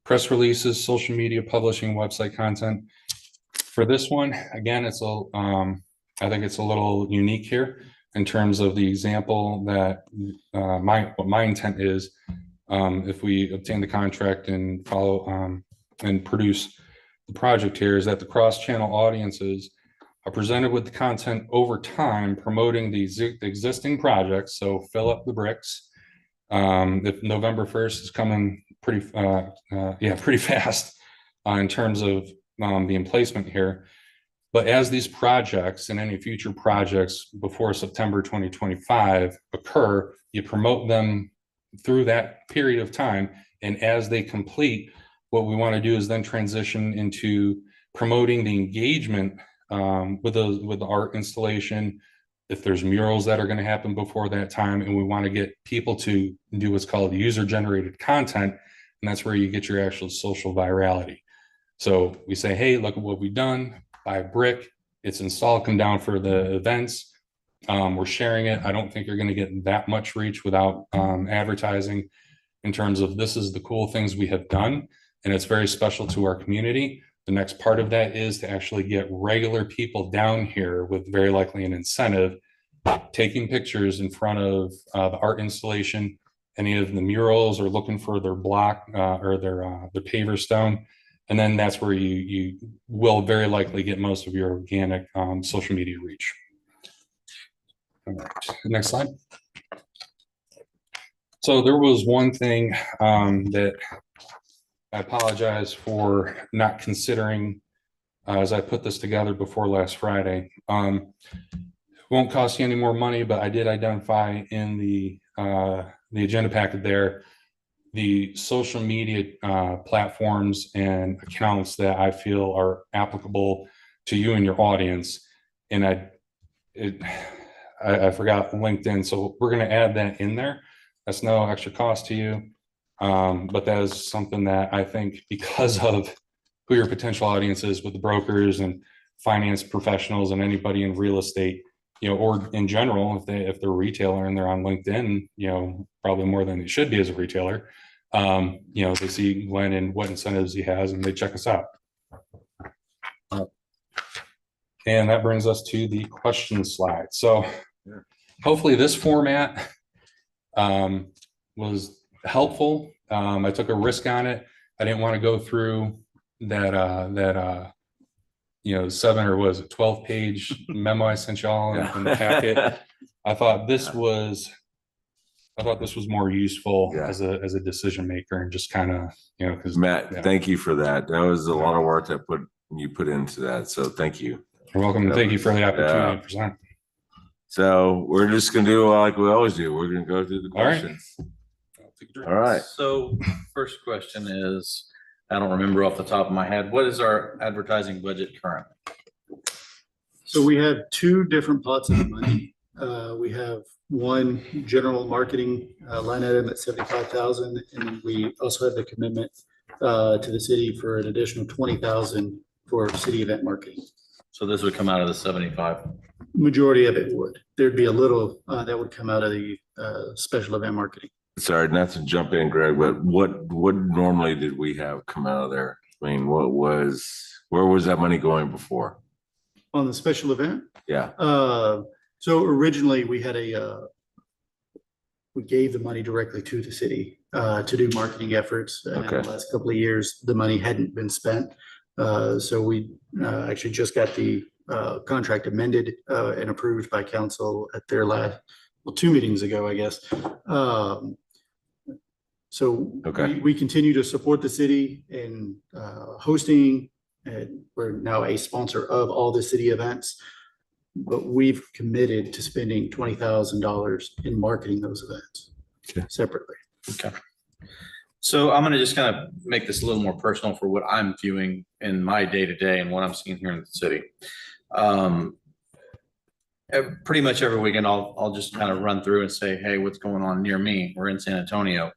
press releases, social media publishing, website content. For this one, again, I think it's a little unique here in terms of the example that what my intent is, if we obtain the contract and follow and produce the project here, is that the cross-channel audiences are presented with the content over time, promoting the existing projects. So fill up the bricks. If November 1st is coming pretty fast in terms of the emplacement here. But as these projects and any future projects before September 2025 occur, you promote them through that period of time. And as they complete, what we want to do is then transition into promoting the engagement with the art installation. If there's murals that are going to happen before that time, and we want to get people to do what's called user-generated content, and that's where you get your actual social virality. So we say, hey, look at what we've done. Buy a brick, it's installed, come down for the events. We're sharing it. I don't think you're going to get that much reach without advertising in terms of this is the cool things we have done, and it's very special to our community. The next part of that is to actually get regular people down here with very likely an incentive, taking pictures in front of the art installation, any of the murals, or looking for their block or their paver stone. And then that's where you will very likely get most of your organic social media reach. All right, next slide. So there was one thing that I apologize for not considering as I put this together before last Friday. Won't cost you any more money, but I did identify in the agenda packet there the social media platforms and accounts that I feel are applicable to you and your audience. And I forgot LinkedIn, so we're going to add that in there. That's no extra cost to you, but that is something that I think, because of who your potential audience is with the brokers and finance professionals and anybody in real estate, or in general, if they're a retailer and they're on LinkedIn, probably more than they should be as a retailer. They see Glenn and what incentives he has, and they check us out. And that brings us to the question slide. So hopefully this format was helpful. I took a risk on it. I didn't want to go through that 12-page memo I sent y'all in the packet. I thought this was more useful as a decision maker, and just kind of, because Matt, thank you for that. That was a lot of work that you put into that. So thank you. You're welcome. Thank you for the opportunity to present. So we're just going to do like we always do. We're going to go through the questions. All right. So first question is, I don't remember off the top of my head, what is our advertising budget currently? So we have two different pots of money. We have one general marketing line item at 75,000, and then we also have the commitment to the city for an additional 20,000 for city event marketing. So this would come out of the 75. Majority of it would. There'd be a little that would come out of the special event marketing. Sorry, not to jump in, Greg, but what normally did we have come out of there? I mean, where was that money going before? On the special event, Yeah, so originally we had we gave the money directly to the city to do marketing efforts. And in Okay. the last couple of years, the money hadn't been spent. So we actually just got the contract amended and approved by council at their last, well, 2 meetings ago, I guess. So Okay. we continue to support the city in hosting, and we're now a sponsor of all the city events. But we've committed to spending $20,000 in marketing those events Okay. separately. Okay. So I'm gonna just kind of make this a little more personal for what I'm viewing in my day-to-day and what I'm seeing here in the city. Pretty much every weekend, I'll just kind of run through and say, hey, what's going on near me? We're in San Antonio,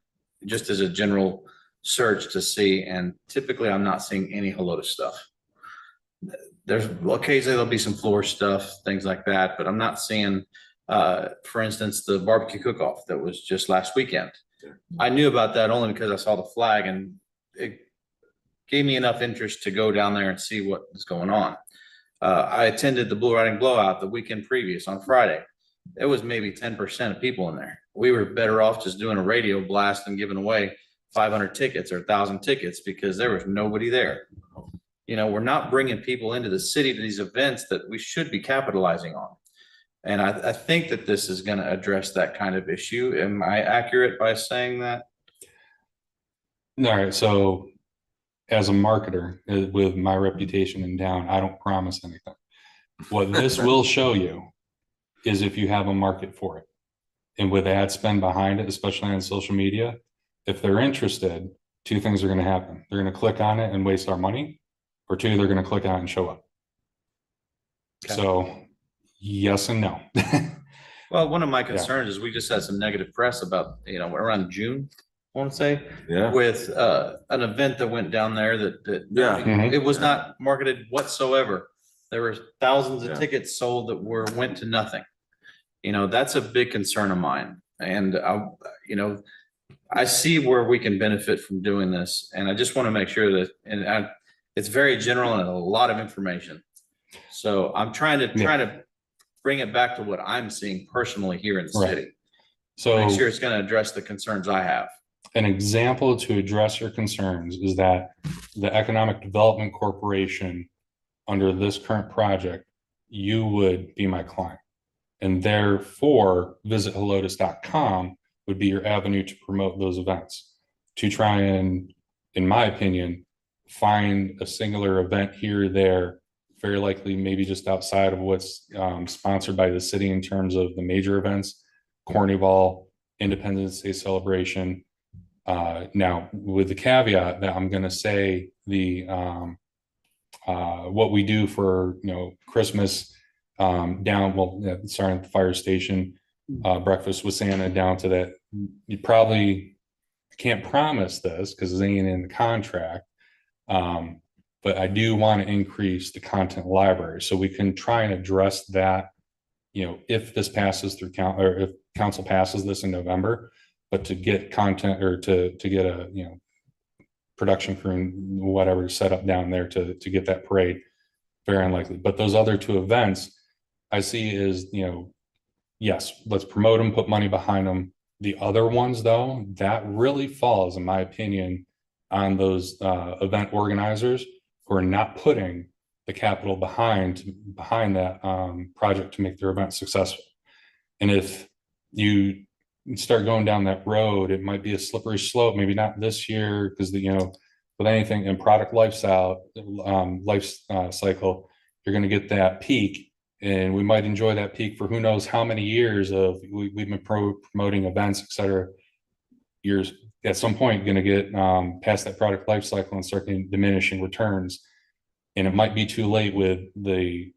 just as a general search to see, and typically I'm not seeing any Helotes stuff. There's occasionally there'll be some floor stuff, things like that, but I'm not seeing, for instance, the barbecue cook-off that was just last weekend. I knew about that only because I saw the flag, and it gave me enough interest to go down there and see what is going on. I attended the Bull Riding Blowout the weekend previous on Friday. There was maybe 10% of people in there. We were better off just doing a radio blast and giving away 500 tickets or 1,000 tickets because there was nobody there. You know, we're not bringing people into the city to these events that we should be capitalizing on. And I think that this is going to address that kind of issue. Am I accurate by saying that? All right, so as a marketer with my reputation in town, I don't promise anything. What this will show you is if you have a market for it. And with ad spend behind it, especially on social media, if they're interested, 2 things are going to happen. They're going to click on it and waste our money, or 2, they're going to click on it and show up. Okay. So yes and no. Well, one of my concerns is we just had some negative press about, you know, around June, I want to say, yeah, with an event that went down there that Yeah. Mhm. it was not marketed whatsoever. There were thousands Yeah. of tickets sold that went to nothing. You know, that's a big concern of mine. And you know, I see where we can benefit from doing this. And I just want to make sure that, it's very general and a lot of information. So I'm trying to bring it back to what I'm seeing personally here in the Right. city. So Make sure it's going to address the concerns I have. an example to address your concerns is that the Economic Development Corporation, under this current project, you would be my client. And therefore, visit Helotes.com would be your avenue to promote those events, to try and, in my opinion, find a singular event here or there, very likely maybe just outside of what's sponsored by the city in terms of the major events, Carnival, Independence Day celebration. Now, with the caveat that I'm going to say what we do for, you know, Christmas at the fire station, breakfast with Santa down to that. You probably can't promise this because it ain't in the contract. But I do want to increase the content library so we can try and address that, you know, if this passes through or if council passes this in November, but to get content or to get a, you know, production crew and whatever set up down there to get that parade, very unlikely. But those other 2 events I see is, you know, yes, let's promote them, put money behind them. The other ones though, that really falls, in my opinion, on those event organizers who are not putting the capital behind that project to make their event successful. And if you start going down that road, it might be a slippery slope, maybe not this year, because you know, with anything in product cycle, you're going to get that peak. And we might enjoy that peak for who knows how many years of we've been promoting events, et cetera. You're at some point going to get past that product life cycle and start getting diminishing returns. And it might be too late with the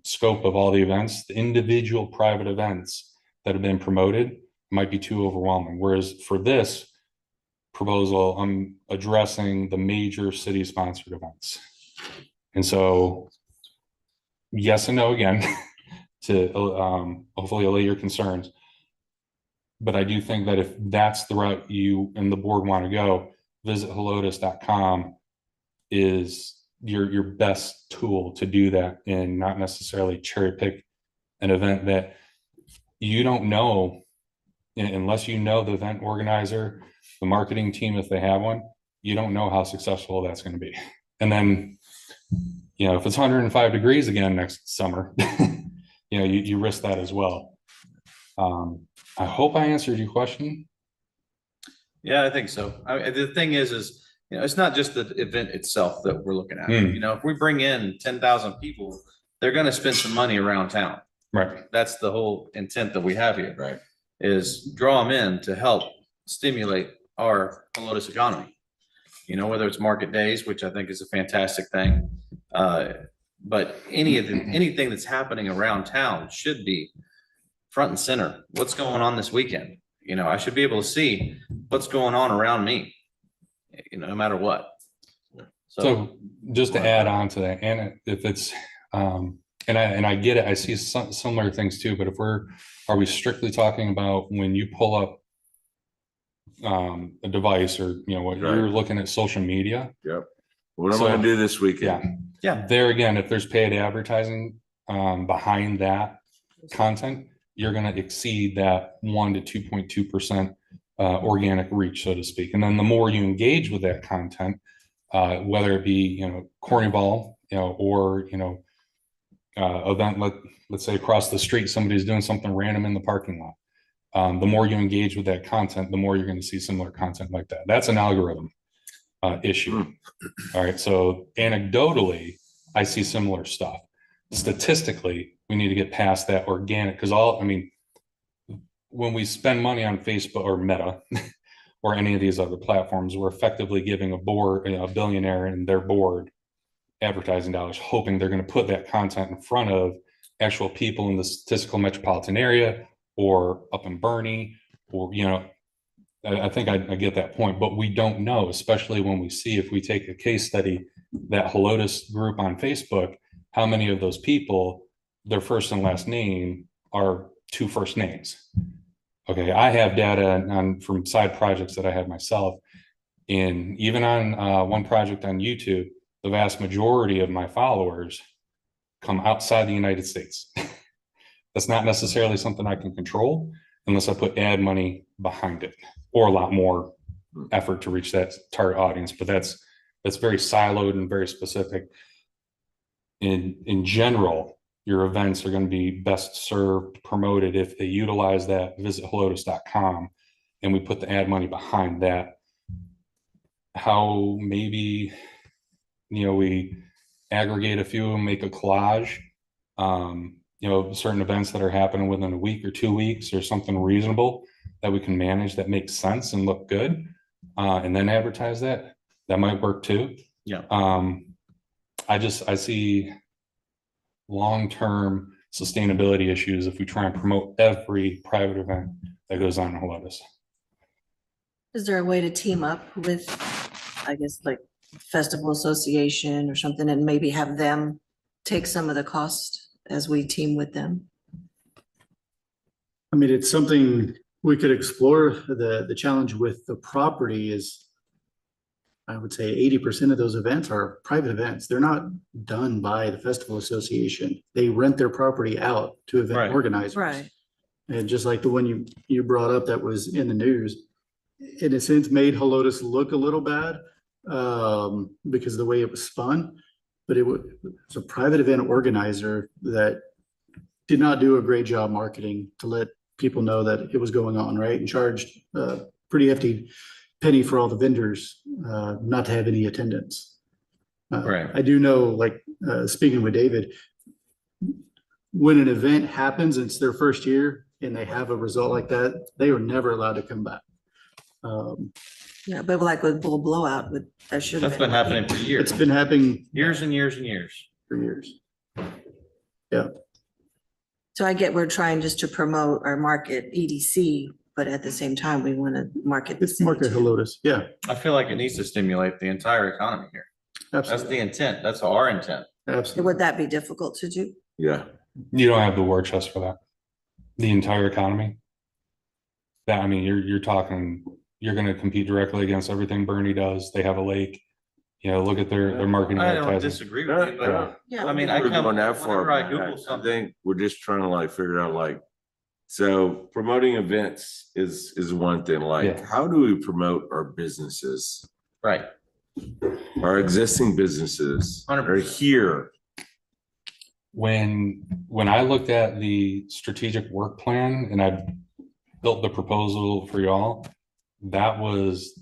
scope of all the events. The individual private events that have been promoted might be too overwhelming. Whereas for this proposal, I'm addressing the major city sponsored events. And so yes and no again to hopefully allay your concerns. But I do think that if that's the route you and the board want to go, visit Helotes.com, is your best tool to do that, and not necessarily cherry pick an event that you don't know, unless you know the event organizer, the marketing team, if they have one, you don't know how successful that's going to be. And then, if it's 105 degrees again next summer, you risk that as well. I hope I answered your question. Yeah, I think so. The thing is, it's not just the event itself that we're looking at. Hmm. If we bring in 10,000 people, they're going to spend some money around town. Right. That's the whole intent that we have here. Right. Is draw them in to help stimulate our Helotes economy. Whether it's market days, which I think is a fantastic thing. But anything that's happening around town should be front and center. What's going on this weekend? I should be able to see what's going on around me, no matter what. So just to add on to that, and if it's, and I get it, I see some similar things too, but are we strictly talking about when you pull up a device, or, what Right. you're looking at social media? Yep. What am I gonna do this weekend? Yeah. There again, if there's paid advertising behind that content, you're going to exceed that 1 to 2.2% organic reach, so to speak. And then the more you engage with that content, whether it be, Cornball, or, event, let's say across the street, somebody's doing something random in the parking lot. The more you engage with that content, the more you're going to see similar content like that. That's an algorithm issue. All right. So anecdotally, I see similar stuff. Statistically, we need to get past that organic, because when we spend money on Facebook or Meta or any of these other platforms, we're effectively giving a billionaire and their board advertising dollars, hoping they're going to put that content in front of actual people in the statistical metropolitan area or up in Bernie, or, I think I get that point, but we don't know, especially when we see, if we take a case study, that Helotes group on Facebook, how many of those people, their first and last name are 2 first names. Okay, I have data from side projects that I had myself, and even on one project on YouTube, the vast majority of my followers come outside the United States. That's not necessarily something I can control unless I put ad money behind it, or a lot more effort to reach that target audience. But that's very siloed and very specific. In general, your events are going to be best served, promoted, if they utilize that visit helotes.com and we put the ad money behind that. How maybe, we aggregate a few and make a collage, certain events that are happening within a week or 2 weeks, or something reasonable that we can manage that makes sense and look good, and then advertise that. That might work too. Yeah. I see long-term sustainability issues if we try and promote every private event that goes on in Helotes. Is there a way to team up with, I guess, like Festival Association or something, and maybe have them take some of the cost as we team with them? It's something we could explore. The challenge with the property is, I would say 80% of those events are private events. They're not done by the Festival Association. They rent their property out to event Right. organizers. Right. And just like the one you brought up that was in the news, in a sense made Helotes look a little bad because of the way it was spun. But it was a private event organizer that did not do a great job marketing to let people know that it was going on, right? And charged a pretty hefty penny for all the vendors not to have any attendance. Right. I do know, speaking with David, when an event happens, it's their first year and they have a result like that, they are never allowed to come back. Yeah, but like with Bull Blowout, that should have That's been happening for years. It's been happening Years and years and years. for years. So I get we're trying just to promote or market EDC, but at the same time, we want to market. the It's city market too. Helotes. Yeah, I feel like it needs to stimulate the entire economy here. That's absolutely. the intent. That's our intent. Absolutely. Would that be difficult to do? Yeah. You don't have the war chest for that. The entire economy. You're talking, you're going to compete directly against everything Bernie does. They have a lake. You know, look at their marketing I don't advertising. disagree with you, but Yeah. I mean, I We're come, going that far whenever I back. Google I something, think we're just trying to like figure out like, so promoting events is one thing. Like, Yeah. how do we promote our businesses, right, our existing businesses that are 100%. here? When I looked at the strategic work plan and I built the proposal for y'all, that was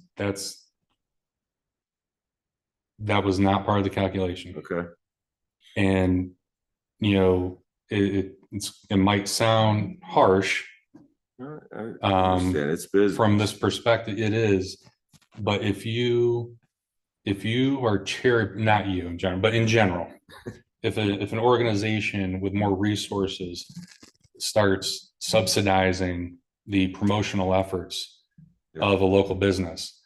not part of the calculation. Okay. And you know, it might sound harsh I understand. It's business. from this perspective, it is. But if you are not you in general, but in general, if an organization with more resources starts subsidizing the promotional efforts of a local business,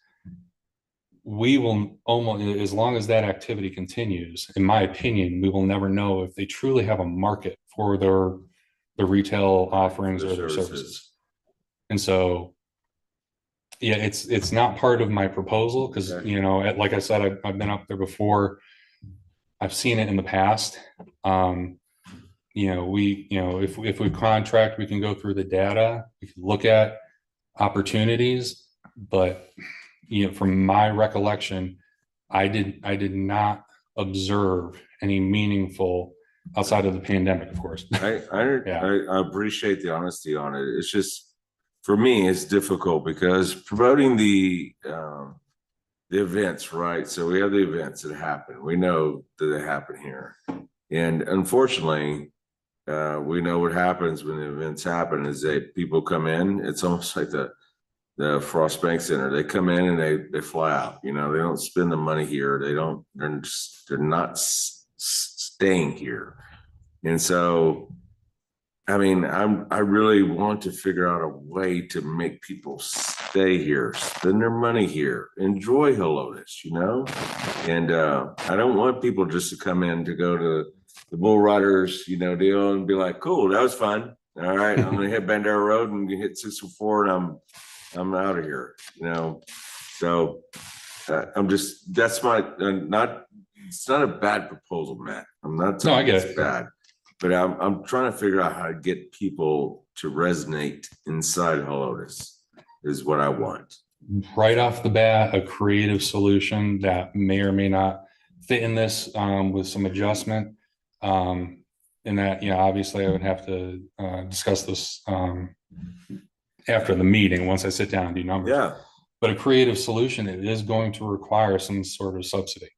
we will almost, as long as that activity continues, in my opinion, we will never know if they truly have a market for their retail offerings or their services. And so, yeah, it's not part of my proposal because, Okay. you know, like I said, I've been up there before. I've seen it in the past. You know, if we contract, we can go through the data, we can look at opportunities, but you know, from my recollection, I did not observe any meaningful outside of the pandemic, of course. I appreciate the honesty on it. It's just, for me, it's difficult because promoting the events, right? So we have the events that happen. We know that they happen here. And unfortunately, we know what happens when the events happen is that people come in. It's almost like the Frost Bank Center. They come in and they fly out. You know, they don't spend the money here. They're not staying here. And so, I mean, I really want to figure out a way to make people stay here, spend their money here, enjoy Helotes, you know? And I don't want people just to come in to go to the Bull Riders, you know, deal and be like, cool, that was fun. All right, I'm gonna hit Bandera Road and hit 604 and I'm out of here, you know? So I'm just, that's my, it's not a bad proposal, Matt. I'm not No, I saying get it's it. bad, but I'm trying to figure out how to get people to resonate inside Helotes is what I want. Right off the bat, a creative solution that may or may not fit in this with some adjustment. And that, you know, obviously I would have to discuss this after the meeting, once I sit down and do numbers. Yeah. But a creative solution, it is going to require some sort of subsidy.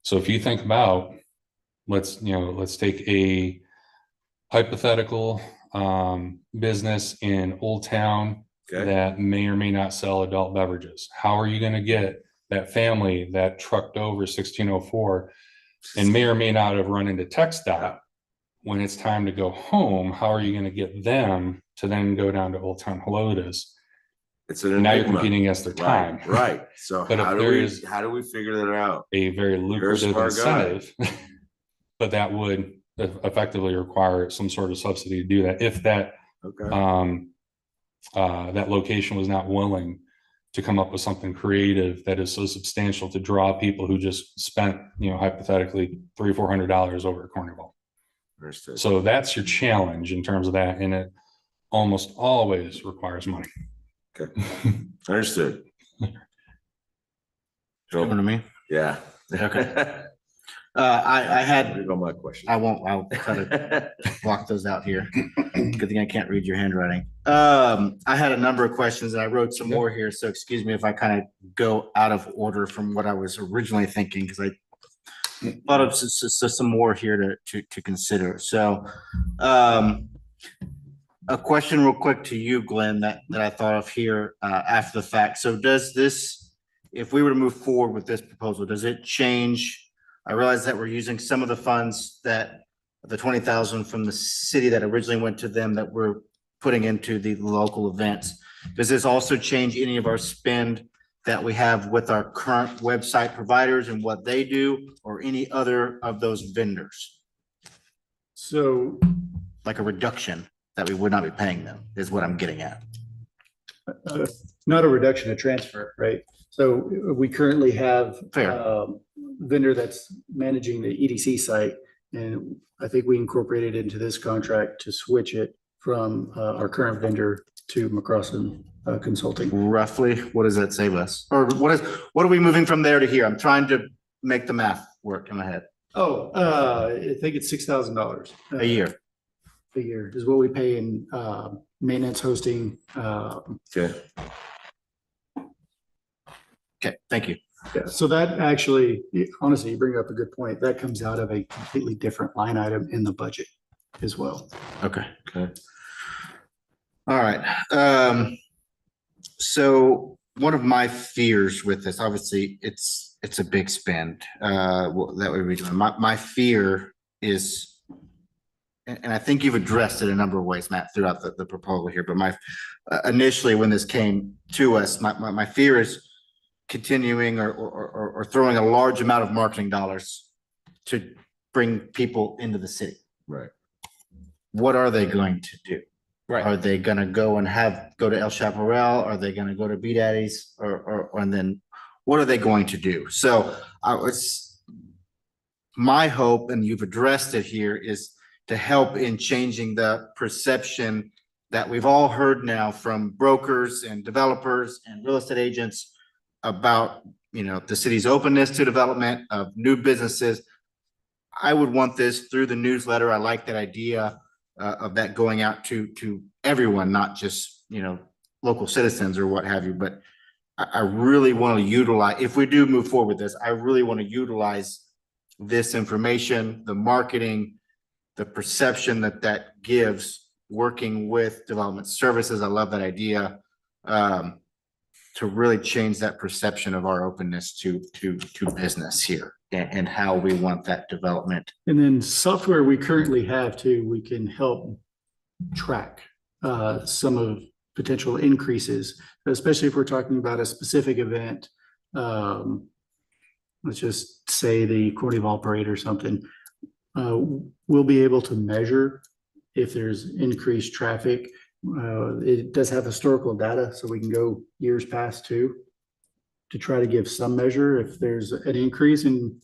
So if you think about, let's take a hypothetical business in Old Town that may or may not sell adult beverages. How are you going to get that family that trucked over 1604 and may or may not have run into TxDOT when it's time to go home? How are you going to get them to then go down to Old Town Helotes? It's an now enigma. You're competing against their time. Right. So but how do we figure that out? A very lucrative incentive, but that would effectively require some sort of subsidy to do that. If that that location was not willing to come up with something creative that is so substantial to draw people who just spent, you know, hypothetically $300-400 over at Carnival. Understood. So that's your challenge in terms of that, and it almost always requires money. Okay. Understood. Coming to me? Yeah. Okay. I had, Go my question. I'll try to block those out here. Good thing I can't read your handwriting. I had a number of questions and I wrote some more here, so excuse me if I kind of go out of order from what I was originally thinking, because I thought of some more here to consider. So a question real quick to you, Glenn, that I thought of here after the fact. So does this, if we were to move forward with this proposal, does it change? I realize that we're using some of the funds that the 20,000 from the city that originally went to them that we're putting into the local events. Does this also change any of our spend that we have with our current website providers and what they do, or any other of those vendors? So Like a reduction that we would not be paying them is what I'm getting at. not a reduction, a transfer, right? So we currently have Fair. vendor that's managing the EDC site. And I think we incorporated into this contract to switch it from our current vendor to McCrossin Consulting. Roughly, what does that save us? Or what are we moving from there to here? I'm trying to make the math work in my head. Oh, I think it's $6,000 A year. A year is what we pay in maintenance, hosting. Okay. Okay, thank you. Yeah, so that actually, honestly, you bring up a good point. That comes out of a completely different line item in the budget as well. Okay. Okay. All right. So one of my fears with this, obviously, it's a big spend. That would be doing. My fear is, and I think you've addressed it a number of ways, Matt, throughout the proposal here. But initially when this came to us, my fear is continuing or throwing a large amount of marketing dollars to bring people into the city. Right. What are they going to do? Right. Are they gonna go to El Chaparral? Are they gonna go to B Daddy's and then what are they going to do? So my hope, and you've addressed it here, is to help in changing the perception that we've all heard now from brokers and developers and real estate agents about, the city's openness to development of new businesses. I would want this through the newsletter. I like that idea of that going out to everyone, not just, local citizens or what have you. But I really want to utilize, if we do move forward with this, I really want to utilize this information, the marketing, the perception that gives working with development services. I love that idea. To really change that perception of our openness to business here and how we want that development. And then software we currently have too, we can help track some of potential increases, especially if we're talking about a specific event. Let's just say the Carnival Parade or something. We'll be able to measure if there's increased traffic. It does have historical data, so we can go years past too, to try to give some measure. If there's an increase in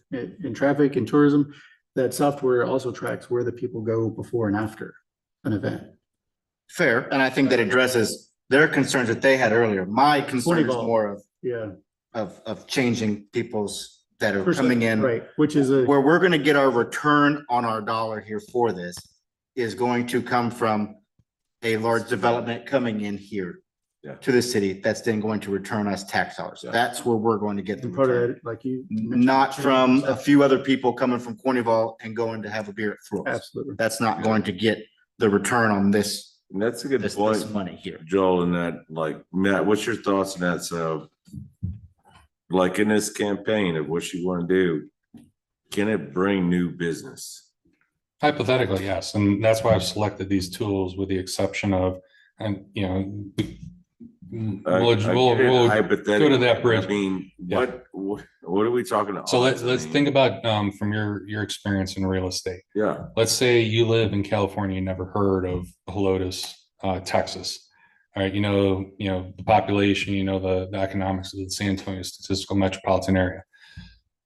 traffic and tourism, that software also tracks where the people go before and after an event. Fair, and I think that addresses their concerns that they had earlier. My concern is Carnival. more Yeah. of changing people's that are coming in. Right, which is Where we're gonna get our return on our dollar here for this is going to come from a large development coming in here to the city that's then going to return us tax dollars. Yeah. That's where we're going to get the part of return. that, like you. Not from a few other people coming from Carnival and going to have a beer at Floors. Absolutely. That's not going to get the return on this, And that's a good this point, money here. Joel, in that, like, Matt, what's your thoughts on that? So, like in this campaign of what you want to do, can it bring new business? Hypothetically, yes, and that's why I've selected these tools with the exception of, and we'll go to Hypothetically, that bridge. I mean, Yeah. what are we talking about? So let's think about from your experience in real estate. Yeah, Let's say you live in California, you never heard of Helotes, Texas. All right, the population, the economics of the San Antonio statistical metropolitan area.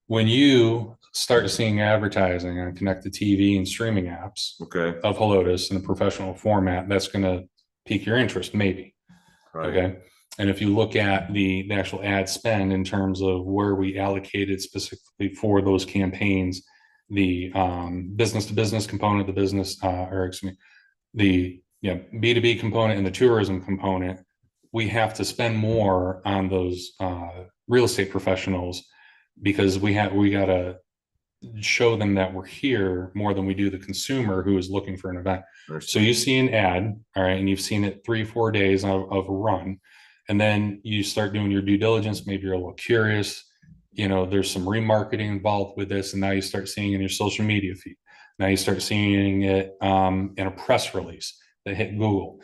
When you start seeing advertising on connected TV and streaming apps okay, of Helotes in a professional format, that's going to pique your interest, maybe. right. Okay. And if you look at the actual ad spend in terms of where we allocated specifically for those campaigns, the business to business component, the B2B component and the tourism component, we have to spend more on those real estate professionals because we got to show them that we're here more than we do the consumer who is looking for an event. So you see an ad, all right, and you've seen it 3-4 days of a run, and then you start doing your due diligence. Maybe you're a little curious, there's some remarketing involved with this, and now you start seeing in your social media feed. Now you start seeing it in a press release that hit Google.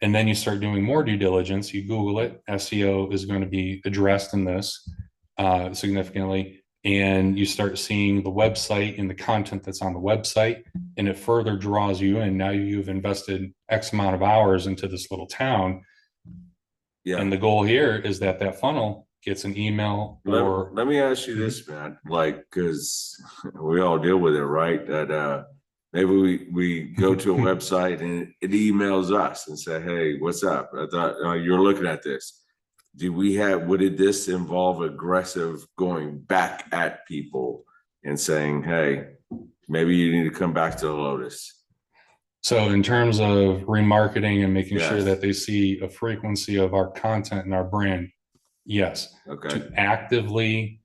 And then you start doing more due diligence. You Google it. SEO is going to be addressed in this significantly. And you start seeing the website and the content that's on the website, and it further draws you in. Now you've invested X amount of hours into this little town. Yeah. And the goal here is that funnel gets an email Let, or let me ask you this, man, like, cause we all deal with it, right? That, maybe we go to a website and it emails us and say, hey, what's up? I thought you're looking at this. Would this involve aggressive going back at people and saying, hey, maybe you need to come back to the Lotus? so in terms of remarketing and making sure Yes. that they see a frequency of our content and our brand, yes. Okay, To actively,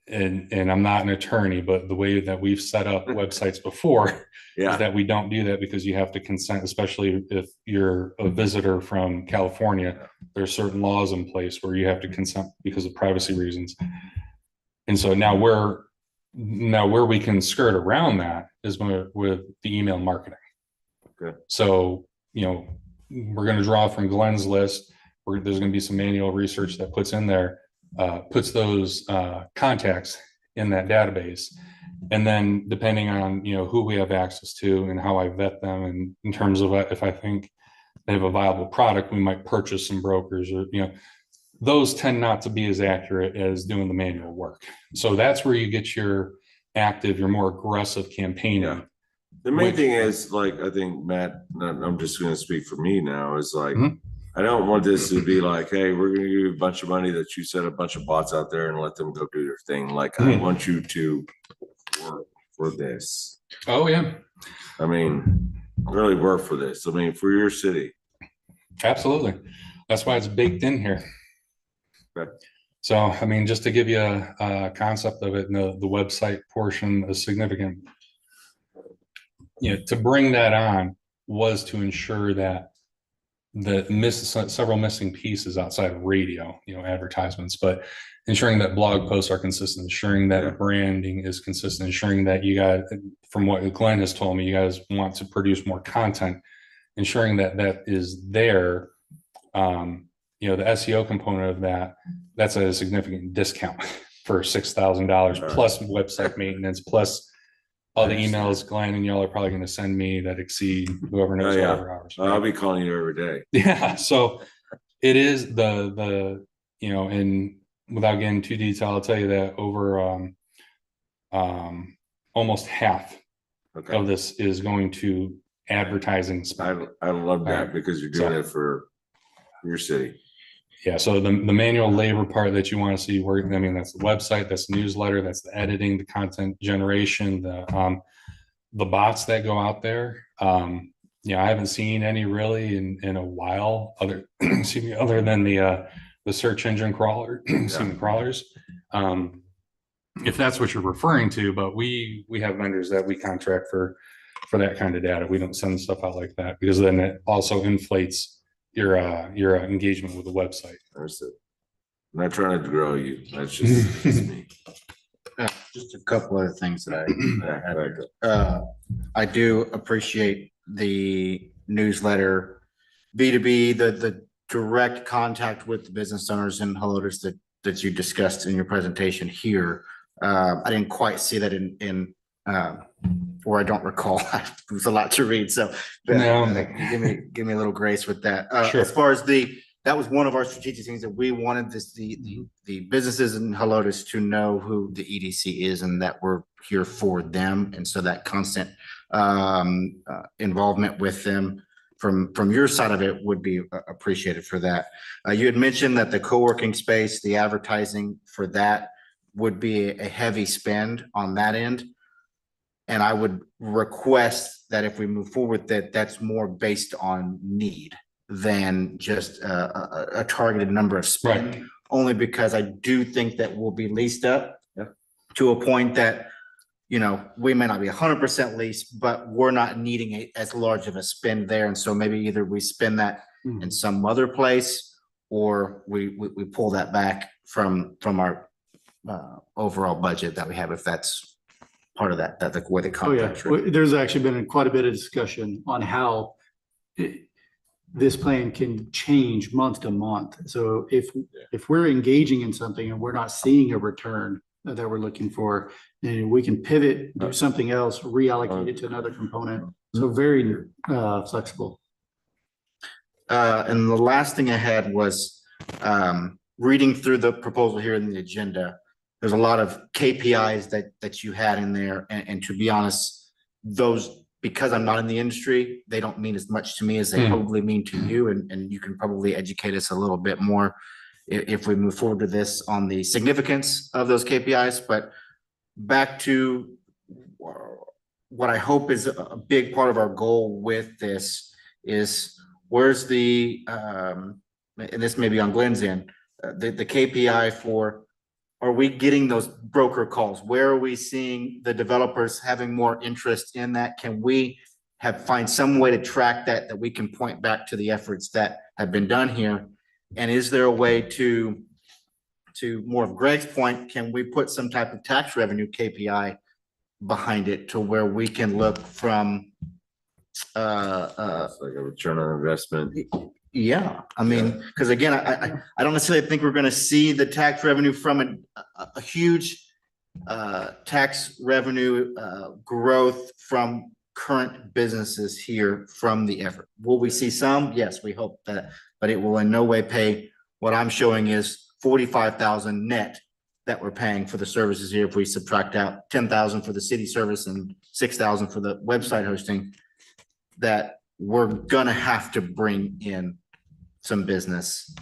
and I'm not an attorney, but the way that we've set up websites before is yeah, that we don't do that because you have to consent, especially if you're a visitor from California. There's certain laws in place where you have to consent because of privacy reasons. And so now where we can skirt around that is with the email marketing. Okay. So, you know, we're going to draw from Glenn's list. There's going to be some manual research that puts those contacts in that database. And then depending on, you know, who we have access to and how I vet them, and in terms of if I think they have a viable product, we might purchase some brokers, or, you know, those tend not to be as accurate as doing the manual work. So that's where you get your more aggressive campaigning. Yeah. The main thing is, like, I think, Matt, I'm just going to speak for me now, is like, I don't want this to be like, hey, we're going to give you a bunch of money that you set a bunch of bots out there and let them go do their thing. Like, I want you to work for this. Oh, yeah. I mean, really work for this. I mean, for your city. Absolutely. That's why it's baked in here. Okay. So, I mean, just to give you a concept of it, the website portion is significant. You know, to bring that on was to ensure that several missing pieces outside of radio, you know, advertisements, but ensuring that blog posts are consistent, ensuring that branding is consistent, ensuring that you guys, from what Glenn has told me, you guys want to produce more content, ensuring that that is there. You know, the SEO component of that's a significant discount for $6,000 plus website maintenance, plus all the emails Glenn and y'all are probably going to send me that exceed whoever knows whatever hours. Right? I'll be calling you every day. Yeah. So it is the, you know, and without getting too detailed, I'll tell you that over almost half of this is going to advertising spend. I love that because you're doing it for your city. Yeah, so the manual labor part that you want to see working, I mean, that's the website, that's the newsletter, that's the editing, the content generation, the bots that go out there. Yeah, I haven't seen any really in a while, other than the search engine crawlers. If that's what you're referring to, but we have vendors that we contract for that kind of data. We don't send stuff out like that because then it also inflates your engagement with the website. Understood. I'm not trying to grow you. That's just me. Just a couple other things that I had. I do appreciate the newsletter, B2B, the direct contact with the business owners in Helotes that you discussed in your presentation here. I didn't quite see that in or I don't recall. It was a lot to read, so give me a little grace with that. Sure. As far as that was one of our strategic things that we wanted the businesses in Helotes to know who the EDC is and that we're here for them, and so that constant involvement with them from your side of it would be appreciated for that. You had mentioned that the co-working space, the advertising for that would be a heavy spend on that end. And I would request that if we move forward, that's more based on need than just a targeted number of spend. Right. Only because I do think that we'll be leased up to a point that, you know, we may not be 100% leased, but we're not needing as large of a spend there. And so maybe either we spend that in some other place, or we pull that back from our overall budget that we have, if that's part of that the way the contract. Oh yeah, there's actually been quite a bit of discussion on how this plan can change month to month. So if we're engaging in something and we're not seeing a return that we're looking for, then we can pivot, do something else, reallocate it to another component. So very flexible. And the last thing I had was reading through the proposal here in the agenda, there's a lot of KPIs that you had in there. And to be honest, those, because I'm not in the industry, they don't mean as much to me as they probably mean to you. And you can probably educate us a little bit more if we move forward to this on the significance of those KPIs. But back to what I hope is a big part of our goal with this is where's the, and this may be on Glenn's end, the KPI for, are we getting those broker calls? Where are we seeing the developers having more interest in that? Can we find some way to track that we can point back to the efforts that have been done here? And is there a way to more of Greg's point, can we put some type of tax revenue KPI behind it to where we can look from It's like a return on investment. yeah, I mean, because again, I don't necessarily think we're gonna see the tax revenue from a huge tax revenue growth from current businesses here from the effort. Will we see some? Yes, we hope that, but it will in no way pay. What I'm showing is 45,000 net that we're paying for the services here. If we subtract out 10,000 for the city service and 6,000 for the website hosting, that we're gonna have to bring in some business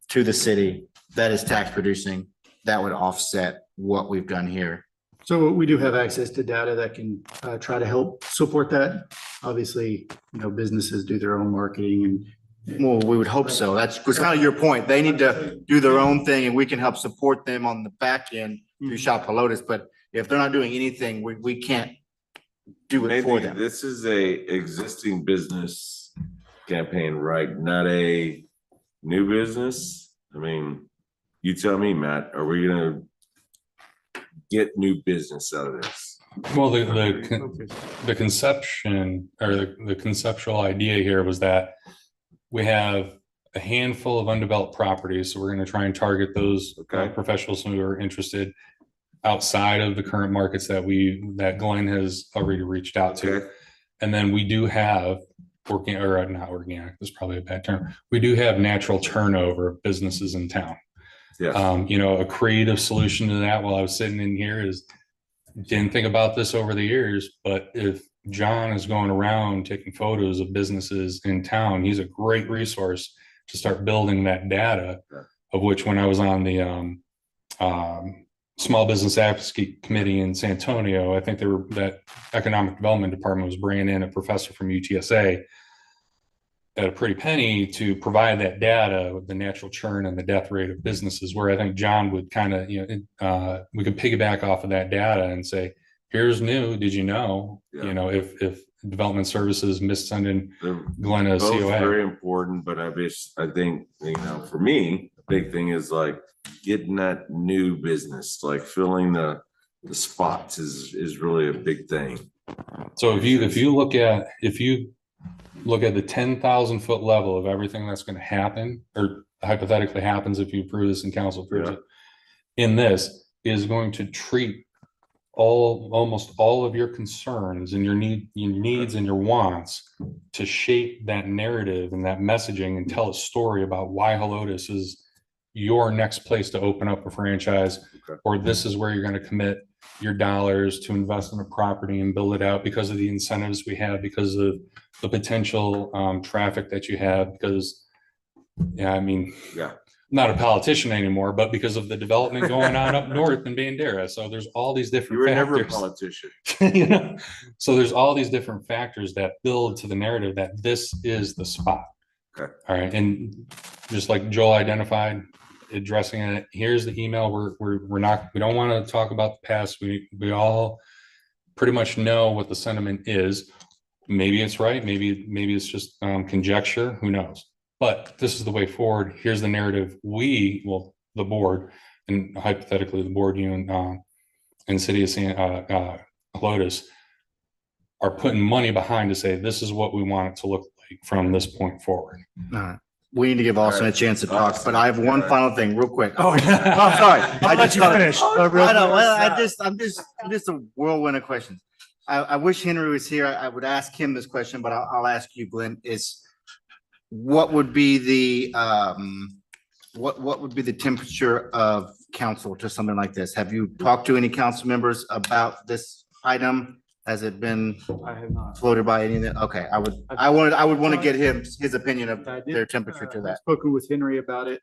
to the city that is tax producing, that would offset what we've done here. So we do have access to data that can try to help support that. Obviously, businesses do their own marketing and Well, we would hope so. That's kind of your point. They need to do their own thing and we can help support them on the back end through Shop Helotes. But if they're not doing anything, we can't do it for Maybe them. this is a existing business campaign, right? Not a new business. I mean, you tell me, Matt, are we gonna get new business out of this? Well, the conception or the conceptual idea here was that we have a handful of undeveloped properties. So we're going to try and target those professionals who are interested outside of the current markets that Glenn has already reached out to. Okay. And then we do have not organic, that's probably a bad term. We do have natural turnover of businesses in town. Yes. A creative solution to that while I was sitting in here is, didn't think about this over the years, but if John is going around taking photos of businesses in town, he's a great resource to start building that data, of which when I was on the Small Business Advocacy Committee in San Antonio, I think that Economic Development Department was bringing in a professor from UTSA at a pretty penny to provide that data with the natural churn and the death rate of businesses, where I think John would kind of, we could piggyback off of that data and say, here's new, did you know, if development services missed sending Glenn a Both COA. very important, but I think, for me, the big thing is like getting that new business, like filling the spots is really a big thing. So if you look at the 10,000 foot level of everything that's going to happen, or hypothetically happens if you approve this and council approves it, in this is going to treat almost all of your concerns and your needs and your wants to shape that narrative and that messaging and tell a story about why Helotes is your next place to open up a franchise, or this is where you're going to commit your dollars to invest in a property and build it out because of the incentives we have, because of the potential traffic that you have, because not a politician anymore, but because of the development going on up north in Bandera. So there's all these different You were factors. never a politician. So there's all these different factors that build to the narrative that this is the spot. Okay. All right. And just like Joel identified, addressing it, here's the email. We don't want to talk about the past. We all pretty much know what the sentiment is. Maybe it's right. Maybe it's just conjecture. Who knows? But this is the way forward. Here's the narrative. The board, and hypothetically the board, you and City of Helotes are putting money behind to say, this is what we want it to look like from this point forward. All right. We need to give Austin a chance to talk, Austin. but I have one All right. final thing real quick. Oh, I'm sorry. I'll let you finish. I know. Well, I'm just a whirlwind of questions. I wish Henry was here. I would ask him this question, but I'll ask you, Glenn, is what would be the what would be the temperature of council to something like this? Have you talked to any council members about this item? Has it been I have not. floated by any of them? Okay, I would want to get his opinion of I did, their temperature to I've that. spoken with Henry about it.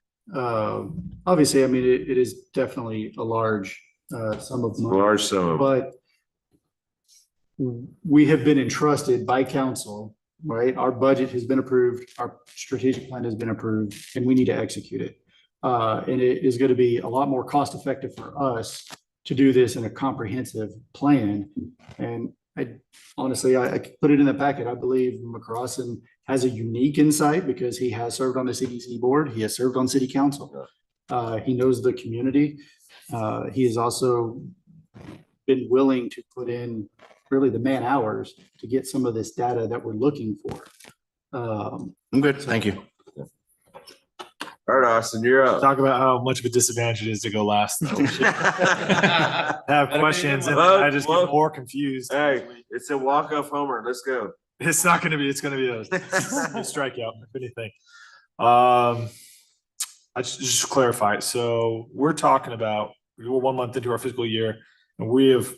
Obviously, I mean, it is definitely a large sum of money, Large sum. but we have been entrusted by council, right? Our budget has been approved, our strategic plan has been approved, and we need to execute it. And it is going to be a lot more cost effective for us to do this in a comprehensive plan. And I honestly, I put it in the packet. I believe McCrossin has a unique insight because he has served on the CDC board. He has served on city council. He knows the community. He has also been willing to put in really the man hours to get some of this data that we're looking for. I'm good. Thank you. All right, Austin, you're up. Talk about how much of a disadvantage it is to go last. Have questions and I just get more confused. Hey, it's a walk-off homer. Let's go. It's not gonna be, it's gonna be a strikeout, if anything. I just clarify. So we're talking about, we're 1 month into our fiscal year and we have,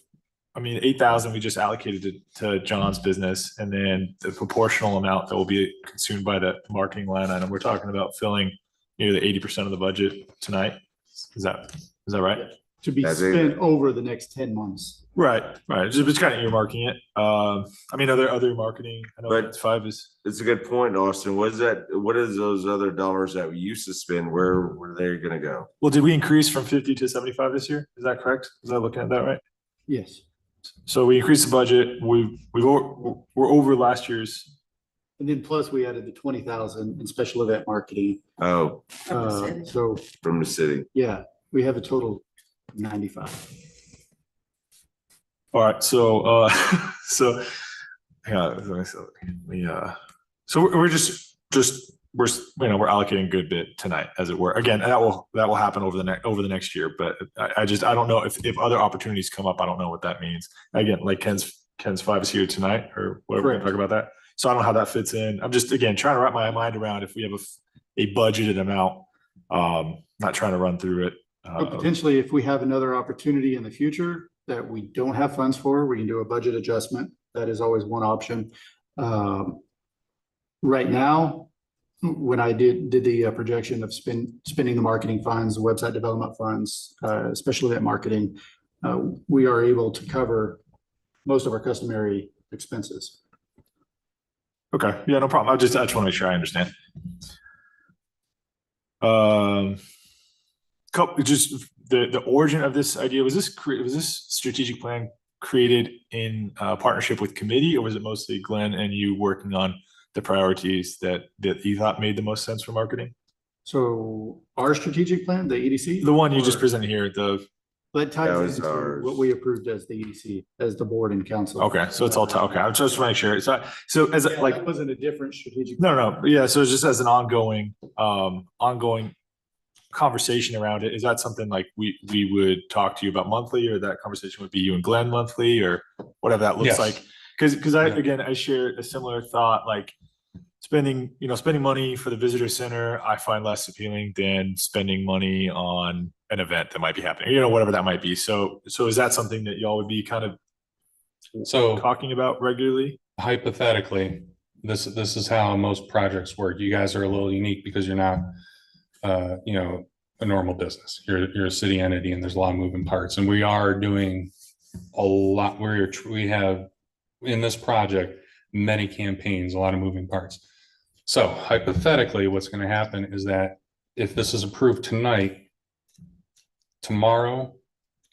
I mean, 8,000 we just allocated to John's business, and then the proportional amount that will be consumed by the marketing line item. We're talking about filling nearly 80% of the budget tonight. Is that right? To be That's it. spent over the next 10 months. Right. Just kind of earmarking it. I mean, other marketing, I know But- it's 5 is. It's a good point, Austin. What is those other dollars that we used to spend? Where were they gonna go? Well, did we increase from 50 to 75 this year? Is that correct? Is I looking at that right? Yes. So we increased the budget. We're over last year's. And then plus we added the 20,000 in special event marketing. Oh, So from the city. yeah, we have a total of 95. All right. So, so we're just we're allocating a good bit tonight, as it were. Again, that will happen over the next year. But I don't know if other opportunities come up. I don't know what that means. Again, like Ken's 5 is here tonight or whatever. We can talk about that. So I don't know how that fits in. I'm just, again, trying to wrap my mind around if we have a budgeted amount, not trying to run through it. But potentially, if we have another opportunity in the future that we don't have funds for, we can do a budget adjustment. That is always one option. Right now, when I did the projection of spending the marketing funds, the website development funds, especially that marketing, we are able to cover most of our customary expenses. Okay. Yeah, no problem. I just want to make sure I understand. Just the origin of this idea, was this strategic plan created in partnership with committee, or was it mostly Glenn and you working on the priorities that you thought made the most sense for marketing? So our strategic plan, the EDC? The one you just presented here, That ties That was into ours. what we approved as the EDC, as the board and council. okay, so it's all, okay, I just want to make sure. So as Yeah, like, that wasn't a different strategic. no, yeah, so it's just as an ongoing conversation around it, is that something like we would talk to you about monthly, or that conversation would be you and Glenn monthly, or whatever that looks Yes. like? Because I share a similar thought, like spending money for the visitor center, I find less appealing than spending money on an event that might be happening, whatever that might be. So is that something that y'all would be kind of So talking about regularly? hypothetically, this is how most projects work. You guys are a little unique because you're not, a normal business. You're a city entity, and there's a lot of moving parts. And we are doing a lot. We have in this project many campaigns, a lot of moving parts. So hypothetically, what's going to happen is that if this is approved tonight, tomorrow,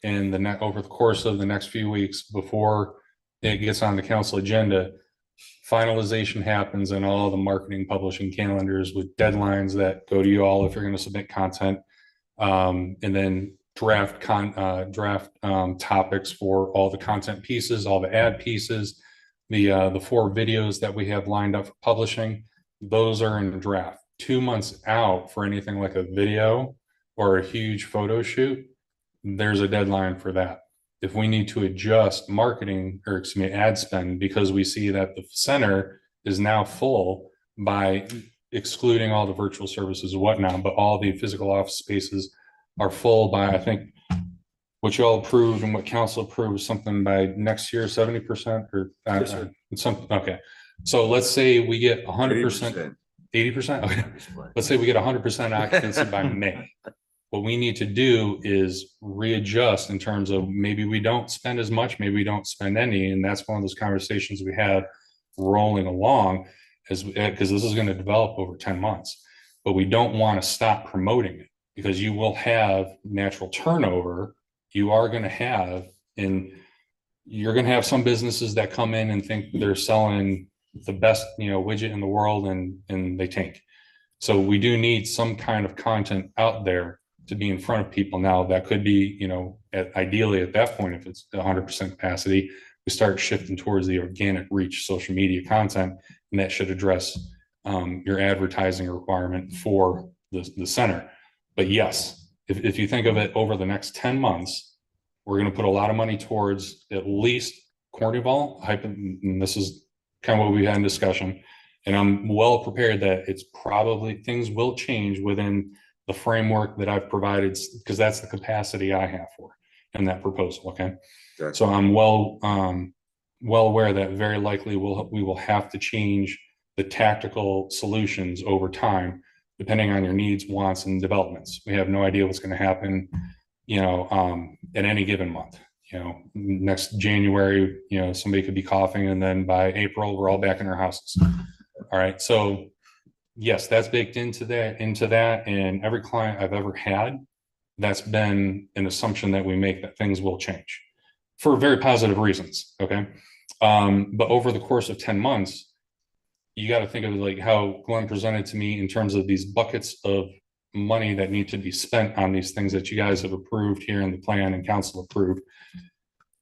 and over the course of the next few weeks before it gets on the council agenda, finalization happens and all the marketing publishing calendars with deadlines that go to you all if you're going to submit content, and then draft topics for all the content pieces, all the ad pieces, the 4 videos that we have lined up for publishing. Those are in draft. 2 months out for anything like a video or a huge photo shoot, there's a deadline for that. If we need to adjust marketing, or excuse me, ad spend, because we see that the center is now full by excluding all the virtual services and whatnot, but all the physical office spaces are full by, I think, what y'all approved and what council approved, something by next year, 70% or something. Okay. So let's say we get 100%, 80%. Okay. Let's say we get 100% occupancy by May. What we need to do is readjust in terms of maybe we don't spend as much, maybe we don't spend any. And that's one of those conversations we have rolling along because this is going to develop over 10 months, but we don't want to stop promoting it because you will have natural turnover. You are going to have, and you're going to have some businesses that come in and think they're selling the best, widget in the world and they tank. So we do need some kind of content out there to be in front of people. Now that could be, ideally at that point, if it's 100% capacity, we start shifting towards the organic reach social media content, and that should address your advertising requirement for the center. But yes, if you think of it over the next 10 months, we're going to put a lot of money towards at least Cornwall, and this is kind of what we had in discussion. And I'm well prepared that it's probably things will change within the framework that I've provided, because that's the capacity I have for in that proposal. Okay. So I'm well aware that very likely we will have to change the tactical solutions over time, depending on your needs, wants, and developments. We have no idea what's going to happen, at any given month. Next January, somebody could be coughing, and then by April, we're all back in our houses. All right. So yes, that's baked into that. And every client I've ever had, that's been an assumption that we make that things will change for very positive reasons. Okay. But over the course of 10 months, you got to think of it like how Glenn presented to me in terms of these buckets of money that need to be spent on these things that you guys have approved here in the plan and council approved.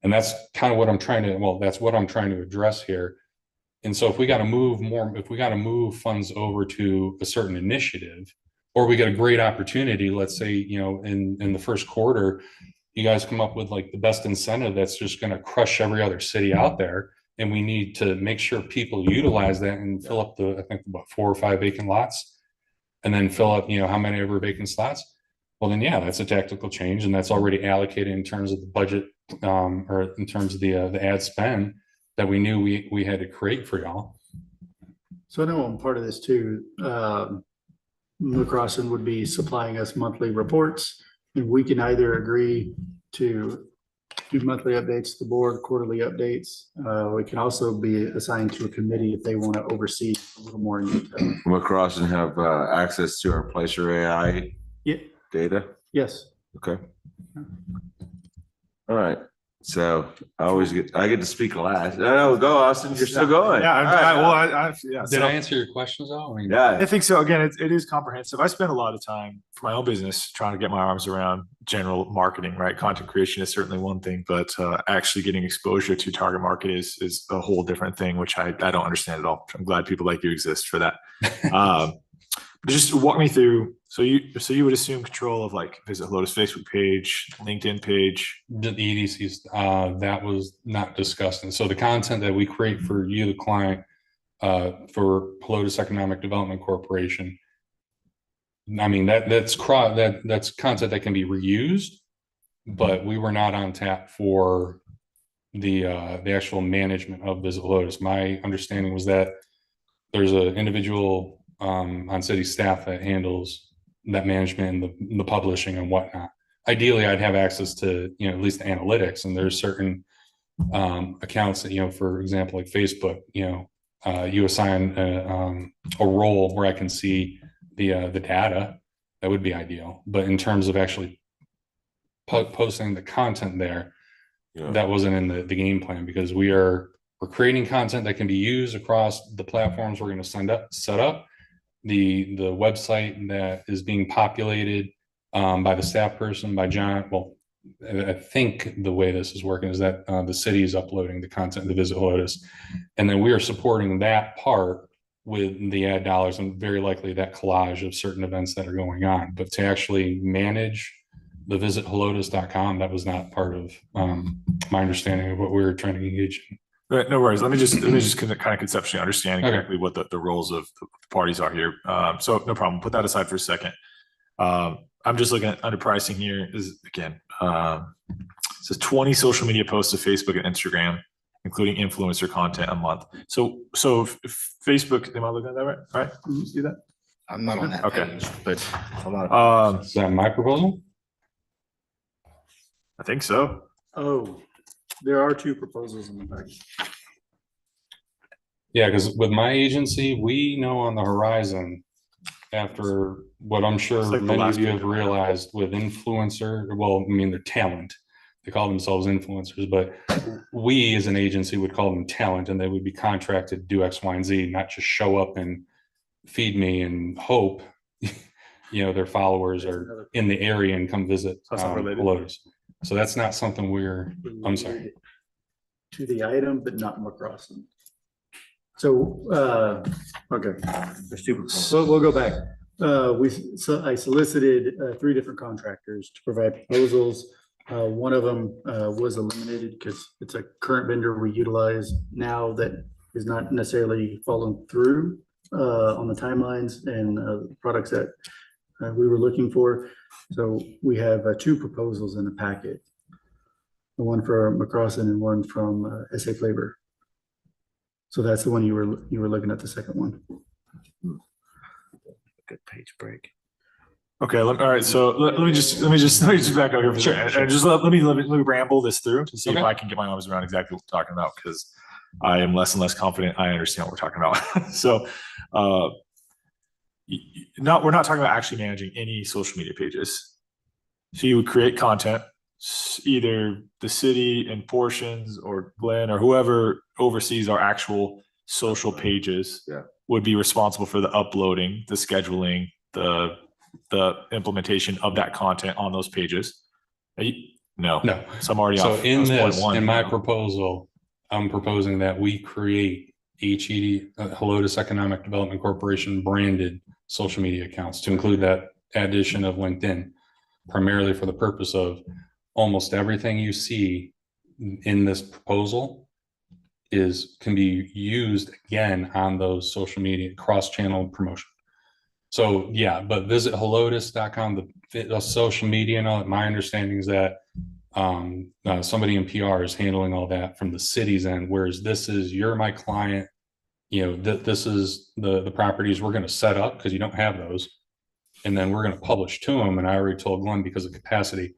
And that's kind of what I'm trying to address here. And so if we got to move funds over to a certain initiative, or we get a great opportunity, let's say, in the first quarter, you guys come up with like the best incentive that's just going to crush every other city out there. And we need to make sure people utilize that and fill up I think 4 or 5 vacant lots, and then fill up, how many ever vacant slots. Well, then, yeah, that's a tactical change, and that's already allocated in terms of the budget, or in terms of the ad spend that we knew we had to create for y'all. So I know I'm part of this too. McCrossin would be supplying us monthly reports, and we can either agree to do monthly updates to the board, quarterly updates. We can also be assigned to a committee if they want to oversee a little more in detail. Across and have access to our Placer AI data. Yes. Okay. All right. So I get to speak last. No, go, Austin. You're still going. Yeah. Did I answer your questions though? Yeah. I think so. Again, it is comprehensive. I spend a lot of time for my own business trying to get my arms around general marketing, right? Content creation is certainly one thing, but actually getting exposure to target market is a whole different thing, which I don't understand at all. I'm glad people like you exist for that. Just walk me through. So you would assume control of like Visit Helotes Facebook page, LinkedIn page. The EDCs, that was not discussed. And so the content that we create for you, the client, for Helotes Economic Development Corporation, I mean, that's content that can be reused, but we were not on tap for the actual management of Visit Helotes. My understanding was that there's an individual on city staff that handles that management and the publishing and whatnot. Ideally, I'd have access to, at least the analytics, and there's certain accounts that, for example, like Facebook, you assign a role where I can see the data. That would be ideal. But in terms of actually posting the content there, that wasn't in the game plan, because we're creating content that can be used across the platforms we're going to set up. The website that is being populated by the staff person, by John. Well, I think the way this is working is that the city is uploading the content to Visit Helotes, and then we are supporting that part with the ad dollars, and very likely that collage of certain events that are going on. But to actually manage the visithelotes.com, that was not part of my understanding of what we were trying to engage in. Right, no worries. Let me just kind of conceptually understand Okay. exactly what the roles of the parties are here. So no problem. Put that aside for a second. I'm just looking at under pricing here is again, it says 20 social media posts to Facebook and Instagram, including influencer content a month. So if Facebook, am I looking at that right? Right? You see that? I'm not on that Okay. page, but a lot of. Is that my proposal? I think so. Oh, there are two proposals in the package. Yeah, because with my agency, we know on the horizon, after what I'm sure It's like the many last of you page have of that. realized with influencer, well, I mean, they're talent. They call themselves influencers, but we as an agency would call them talent, and they would be contracted to do X, Y, and Z, not just show up and feed me and hope, their followers are in the area and come visit That's not related. Helotes. So that's not something I'm sorry. To the item, but not McCrossin. So, okay, There's two proposals. so we'll go back. I solicited 3 different contractors to provide proposals. One of them was eliminated because it's a current vendor we utilize now that is not necessarily following through on the timelines and products that we were looking for. So we have 2 proposals in the packet. The one for McCrossin and one from SA Flavor. So that's the one you were looking at, the second one. Good page break. Okay. All right. So let me just back up here for a Sure, second. sure. And just let me ramble this through to see if Okay. I can get my arms around exactly what we're talking about, because I am less and less confident I understand what we're talking about. So we're not talking about actually managing any social media pages. So you would create content, either the city in portions or Glenn or whoever oversees our actual social pages would be responsible for the uploading, the scheduling, the implementation of that content on those pages. No. So I'm already So off. in That was this, point 1. in my proposal, I'm proposing that we create Helotes Economic Development Corporation branded social media accounts to include that addition of LinkedIn, primarily for the purpose of almost everything you see in this proposal can be used again on those social media cross-channel promotion. So yeah, but visit helotes.com, the social media and all that. My understanding is that somebody in PR is handling all that from the city's end, whereas this is, you're my client, this is the properties we're going to set up because you don't have those. And then we're going to publish to them. And I already told Glenn, because of capacity,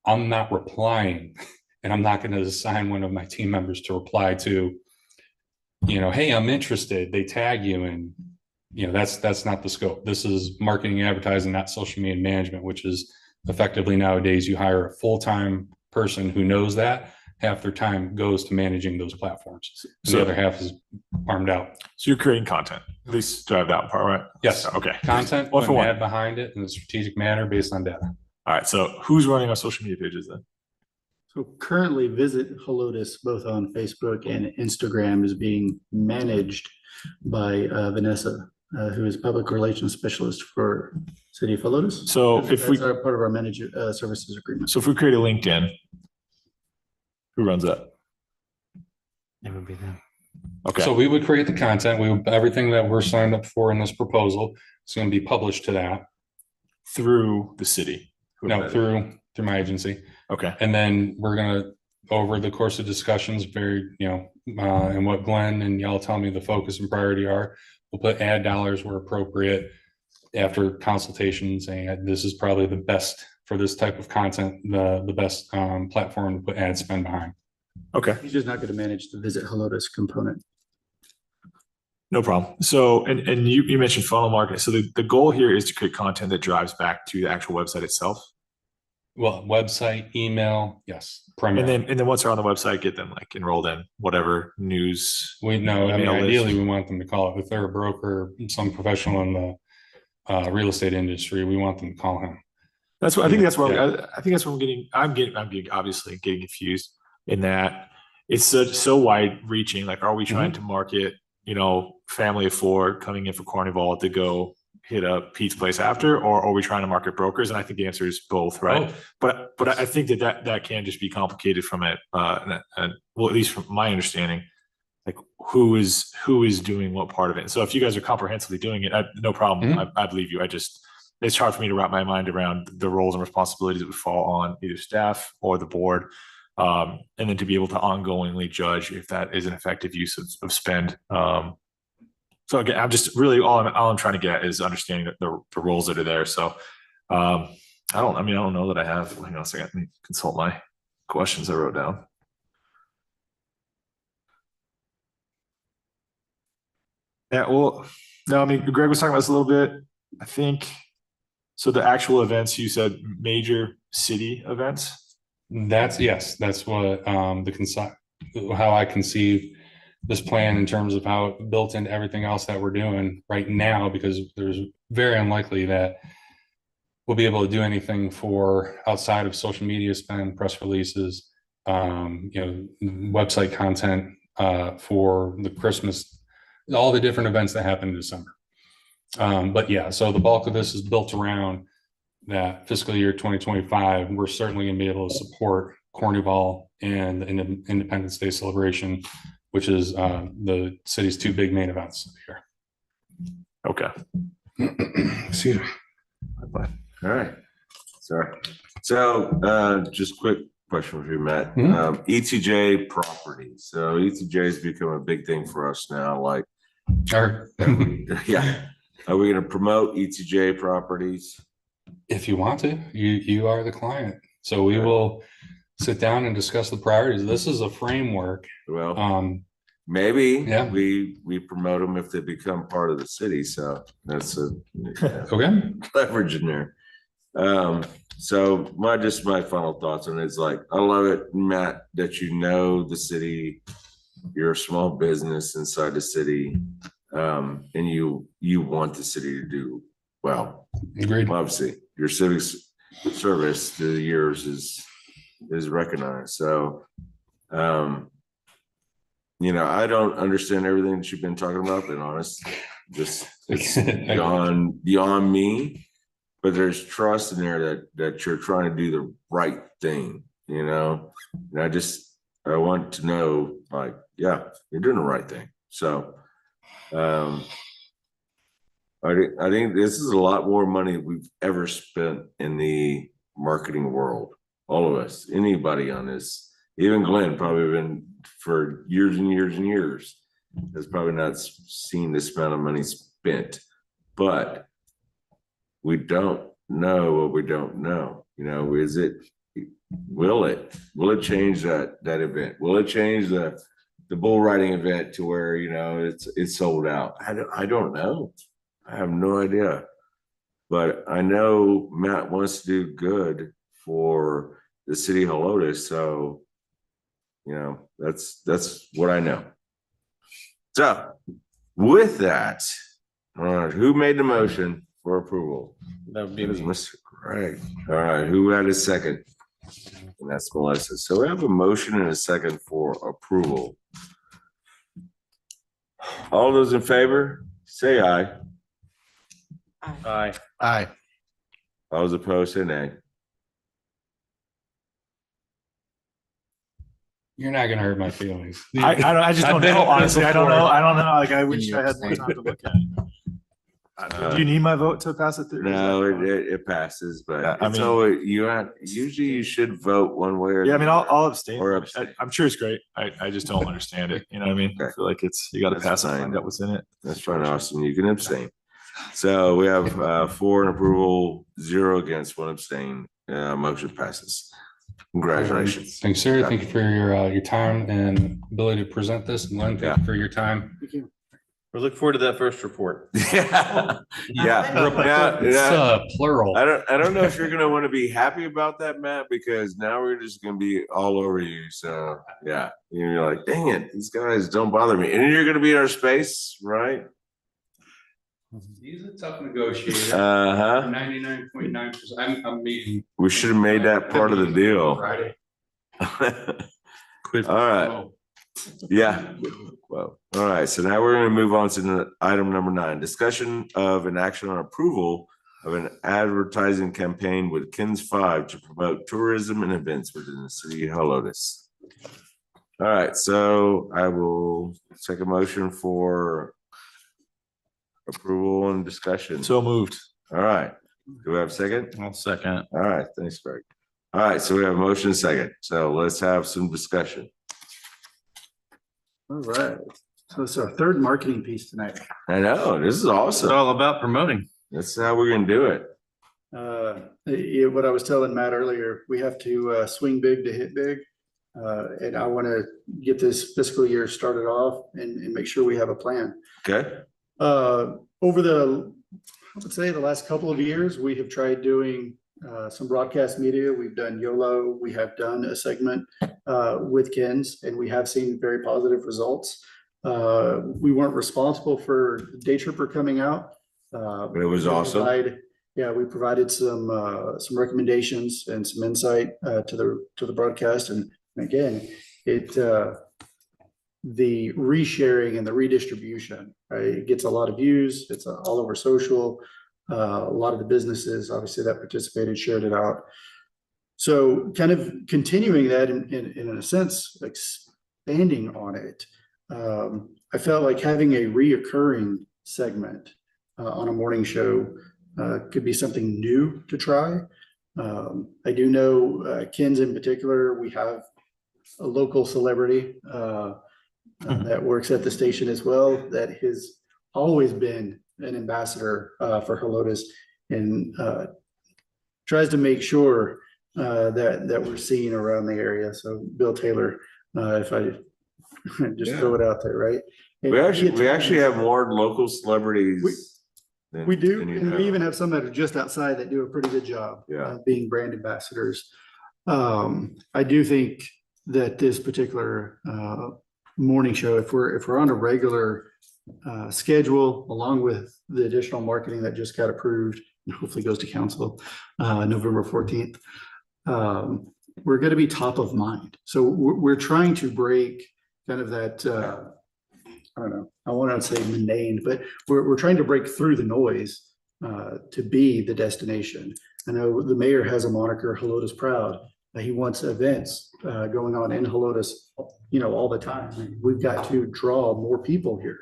I'm not replying and I'm not going to assign one of my team members to reply to, hey, I'm interested. They tag you and, that's not the scope. This is marketing and advertising, not social media management, which is effectively nowadays you hire a full-time person who knows that. Half their time goes to managing those platforms. And the other half is armed out. So you're creating content. At least drive that part, right? Yes. Okay. Content, One for put an one. ad behind it in a strategic manner based on data. All right. So who's running our social media pages then? So currently Visit Helotes, both on Facebook and Instagram, is being managed by Vanessa, who is public relations specialist for City of Helotes. So if we, That's part of our managed services agreement. so if we create a LinkedIn, who runs that? It would be them. Okay. So we would create the content. Everything that we're signed up for in this proposal is going to be published to that. Through the city. No, through my agency. Okay. And then we're gonna, over the course of discussions, and what Glenn and y'all tell me the focus and priority are, we'll put ad dollars where appropriate after consultations, and this is probably the best for this type of content, the best platform to put ad spend behind. Okay. He's just not going to manage the Visit Helotes component. No problem. So, and you mentioned funnel marketing. So the goal here is to create content that drives back to the actual website itself. Well, website, email, yes, And primarily. then once they're on the website, get them like enrolled in whatever news. I mean, email list. ideally, we want them to call it, if they're a broker, some professional in the real estate industry, we want them to call him. That's what I think. That's where Yeah. I think that's where I'm getting obviously getting confused in that it's so wide reaching. Like, are we trying to market, family of 4 coming in for Carnival to go hit a pizza place after, or are we trying to market brokers? And I think the answer is both, right? But I think that can just be complicated from it. Well, at least from my understanding, who is doing what part of it. So if you guys are comprehensively doing it, no problem. I believe you. It's hard for me to wrap my mind around the roles and responsibilities that would fall on either staff or the board. And then to be able to ongoingly judge if that is an effective use of spend. So again, I'm just really all I'm trying to get is understanding that the roles that are there. So I don't know that I have. Hang on a second. Let me consult my questions I wrote down. Yeah, well, no, I mean, Greg was talking about this a little bit. I think so. The actual events you said major city events. That's what how I conceive this plan in terms of how it built into everything else that we're doing right now, because there's very unlikely that we'll be able to do anything for outside of social media spend, press releases, website content for the Christmas, all the different events that happen in December. But yeah, so the bulk of this is built around that fiscal year 2025. We're certainly going to be able to support Carnival and the Independence Day celebration, which is the city's two big main events here. Okay. Excuse me. All right. Sorry. So just quick question for you, Matt. ETJ properties. So ETJ has become a big thing for us now. Like, yeah. Are we going to promote ETJ properties? If you want to, you are the client. So we will sit down and discuss the priorities. This is a framework. Well, maybe yeah. we promote them if they become part of the city. So that's okay. Leverage in there. So my final thoughts on it is like, I love it, Matt, that you know the city, you're a small business inside the city, and you want the city to do well. Agreed. Obviously, your civic service through the years is recognized. So, I don't understand everything that you've been talking about, being honest. Just it's beyond me. But there's trust in there that you're trying to do the right thing, and I want to know, like, yeah, you're doing the right thing. So I think this is a lot more money we've ever spent in the marketing world. All of us, anybody on this, even Glenn, probably been for years and years and years, has probably not seen this amount of money spent. But we don't know what we don't know. Will it change that event? Will it change the bull riding event to where, it's sold out? I don't know. I have no idea. But I know Matt wants to do good for the city of Helotes. So, that's what I know. So with that, who made the motion for approval? That would be Mr. Greg. All right, who had a second? And that's Melissa. So we have a motion and a second for approval. All those in favor, say aye. Aye. Aye. All those opposed, say nay. You're not gonna hurt my feelings. I just I've don't been know. up there Honestly, I don't before. know. I don't know. Like, I wish you I had more abstain? time to look at it. Do you need my vote to pass it through? No, it passes, but Yeah, I it's mean- always usually you should vote one way or Yeah, I mean, the other. I'll abstain. Or abstain. I'm sure it's great. I just don't understand it. You know what I mean? I Okay. feel like you got to That's pass it, fine. find out what's in it. That's fine, Austin. You can abstain. So we have 4 in approval, 0 against, 1 abstain. Motion passes. Congratulations. Thanks, sir. Thank you for your time and ability to present this. And Len, thank you for your time. We look forward to that first report. Yeah. It's plural. I don't know if you're gonna want to be happy about that, Matt, because now we're just gonna be all over you. So yeah, you're like, dang it, these guys don't bother me. And you're gonna be in our space, right? He's a tough negotiator. 99.9%. I'm meeting. We should have made that part of the deal. Friday. All right. Yeah. Well, all right. So now we're going to move on to item number 9, discussion of an action on approval of an advertising campaign with KINS 5 to promote tourism and events within the city of Helotes. All right, so I will take a motion for approval and discussion. So moved. All right, do we have a second? I'll second. All right, thanks, Greg. All right, so we have a motion and second. So let's have some discussion. All right. So it's our third marketing piece tonight. I know, this is It's awesome. all about promoting. That's how we're gonna do it. What I was telling Matt earlier, we have to swing big to hit big. And I want to get this fiscal year started off and make sure we have a plan. Okay, Over the, I would say the last couple of years, we have tried doing some broadcast media. We've done YOLO. We have done a segment with Ken's, and we have seen very positive results. We weren't responsible for Day Tripper coming out. but it was we awesome. we provided some recommendations and some insight to the broadcast, and again, the resharing and the redistribution, right? It gets a lot of views. It's all over social. A lot of the businesses, obviously, that participated shared it out. So, kind of continuing that in a sense, expanding on it. I felt like having a reoccurring segment on a morning show could be something new to try. I do know Ken's in particular, we have a local celebrity that works at the station as well, that has always been an ambassador for Helotes, and tries to make sure that we're seen around the area. So Bill Taylor, if I just throw it out there, right? We actually have more local celebrities. We do, than you and know. we even have some that are just outside that do a pretty good job being brand ambassadors. I do think that this particular morning show, if we're on a regular schedule, along with the additional marketing that just got approved, and hopefully goes to council November 14th, we're going to be top of mind. So we're trying to break kind of that, I don't know, I want to say mundane, but we're trying to break through the noise to be the destination. I know the mayor has a moniker, Helotes Proud. He wants events going on in Helotes, all the time. And we've got to draw more people here.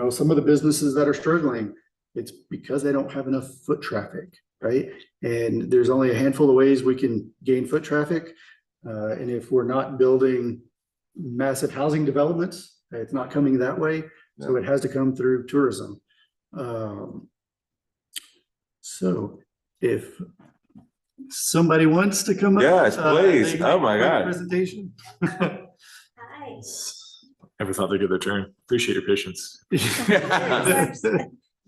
Some of the businesses that are struggling, it's because they don't have enough foot traffic, right? And there's only a handful of ways we can gain foot traffic. And if we're not building massive housing developments, it's not coming that way. So it has to come through tourism. So if somebody wants to come up. Yes, please. they Oh my make a God. Presentation. Hi. Never thought they'd get their turn. Appreciate your patience.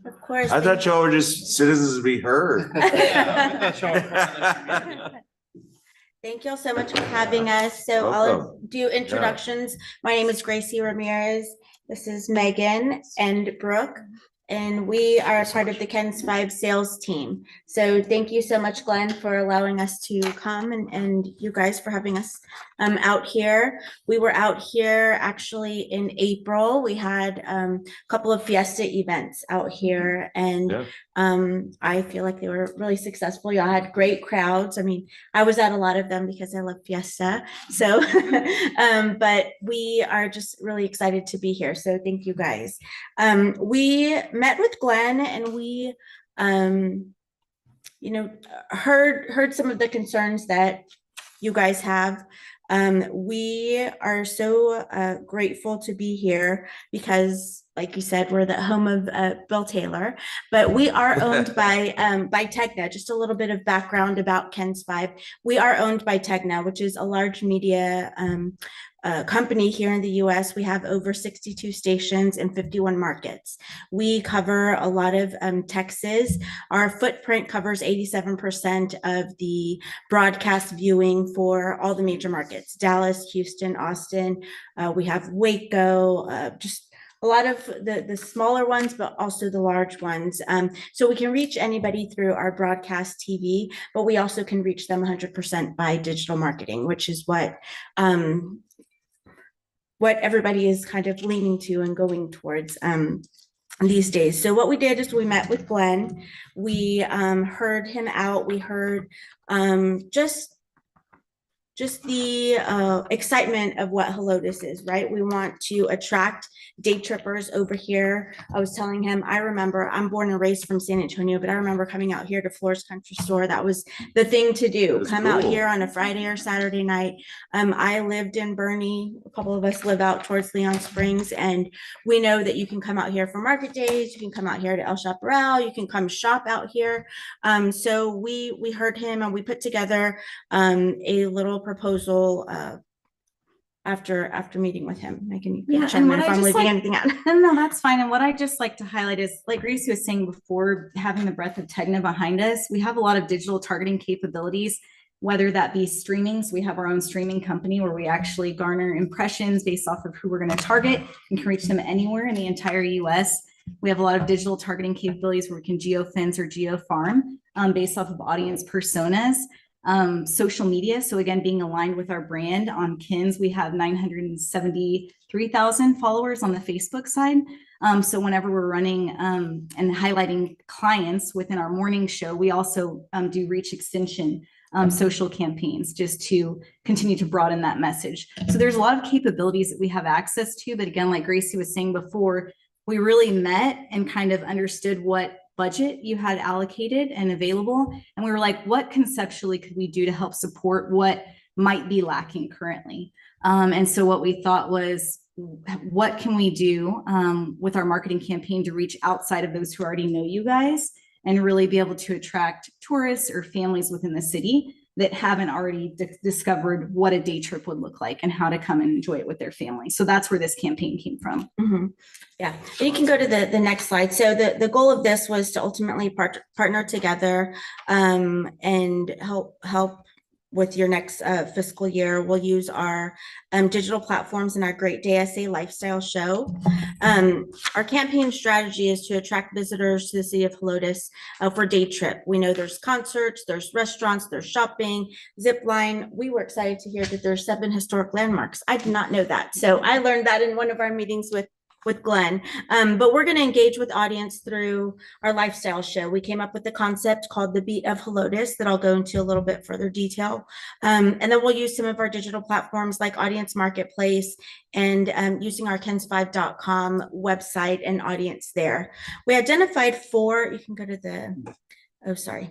Of course. I thought y'all were just citizens to be heard. Thank you all so much for having us. So I'll Welcome. do introductions. My name is Gracie Ramirez. This is Megan and Brooke, and we are part of the Ken's 5 sales team. So thank you so much, Glenn, for allowing us to come, and you guys for having us out here. We were out here actually in April. We had a couple of Fiesta events out here, and I feel like they were really successful. Y'all had great crowds. I mean, I was at a lot of them because I love Fiesta. So, but we are just really excited to be here. So thank you guys. We met with Glenn, and we, heard some of the concerns that you guys have. We are so grateful to be here because, like you said, we're the home of Bill Taylor, but we are owned by Tegna. Just a little bit of background about Ken's 5. We are owned by Tegna, which is a large media company here in the US. We have over 62 stations in 51 markets. We cover a lot of Texas. Our footprint covers 87% of the broadcast viewing for all the major markets: Dallas, Houston, Austin. We have Waco, just a lot of the smaller ones, but also the large ones. So we can reach anybody through our broadcast TV, but we also can reach them 100% by digital marketing, which is what everybody is kind of leaning to and going towards these days. So what we did is we met with Glenn. We heard him out. We heard just just the excitement of what Helotes is, right? We want to attract day trippers over here. I was telling him, I remember, I'm born and raised from San Antonio, but I remember coming out here to Flores Country Store. That was the thing to do. That's Come out cool. here on a Friday or Saturday night. I lived in Bernie. A couple of us live out towards Leon Springs, and we know that you can come out here for market days. You can come out here to El Chaparral. You can come shop out here. So we heard him, and we put together a little proposal after meeting with him. I can Yeah, chime and in what if I I'm just leaving like- anything out. No, that's fine. And what I just like to highlight is, like Gracie was saying before, having the breadth of Tegna behind us, we have a lot of digital targeting capabilities, whether that be streaming. So we have our own streaming company where we actually garner impressions based off of who we're going to target and can reach them anywhere in the entire US. We have a lot of digital targeting capabilities where we can geofence or geofarm based off of audience personas. Social media. So again, being aligned with our brand on KINS, we have 973,000 followers on the Facebook side. So whenever we're running and highlighting clients within our morning show, we also do reach extension social campaigns just to continue to broaden that message. So there's a lot of capabilities that we have access to. But again, like Gracie was saying before, we really met and kind of understood what budget you had allocated and available. And we were like, what conceptually could we do to help support what might be lacking currently? And so what we thought was, what can we do with our marketing campaign to reach outside of those who already know you guys and really be able to attract tourists or families within the city that haven't already discovered what a day trip would look like and how to come and enjoy it with their family. So that's where this campaign came from. Mm-hmm. Yeah, and you can go to the next slide. So the goal of this was to ultimately partner together and help with your next fiscal year. We'll use our digital platforms and our Great Day SA lifestyle show. Our campaign strategy is to attract visitors to the city of Helotes for day trip. We know there's concerts, there's restaurants, there's shopping, zip line. We were excited to hear that there's 7 historic landmarks. I did not know that. So I learned that in one of our meetings with Glenn, but we're going to engage with audience through our lifestyle show. We came up with a concept called the Beat of Helotes that I'll go into a little bit further detail. And then we'll use some of our digital platforms like Audience Marketplace and using our kens5.com website and audience there. We identified 4, you can go to the, oh, sorry.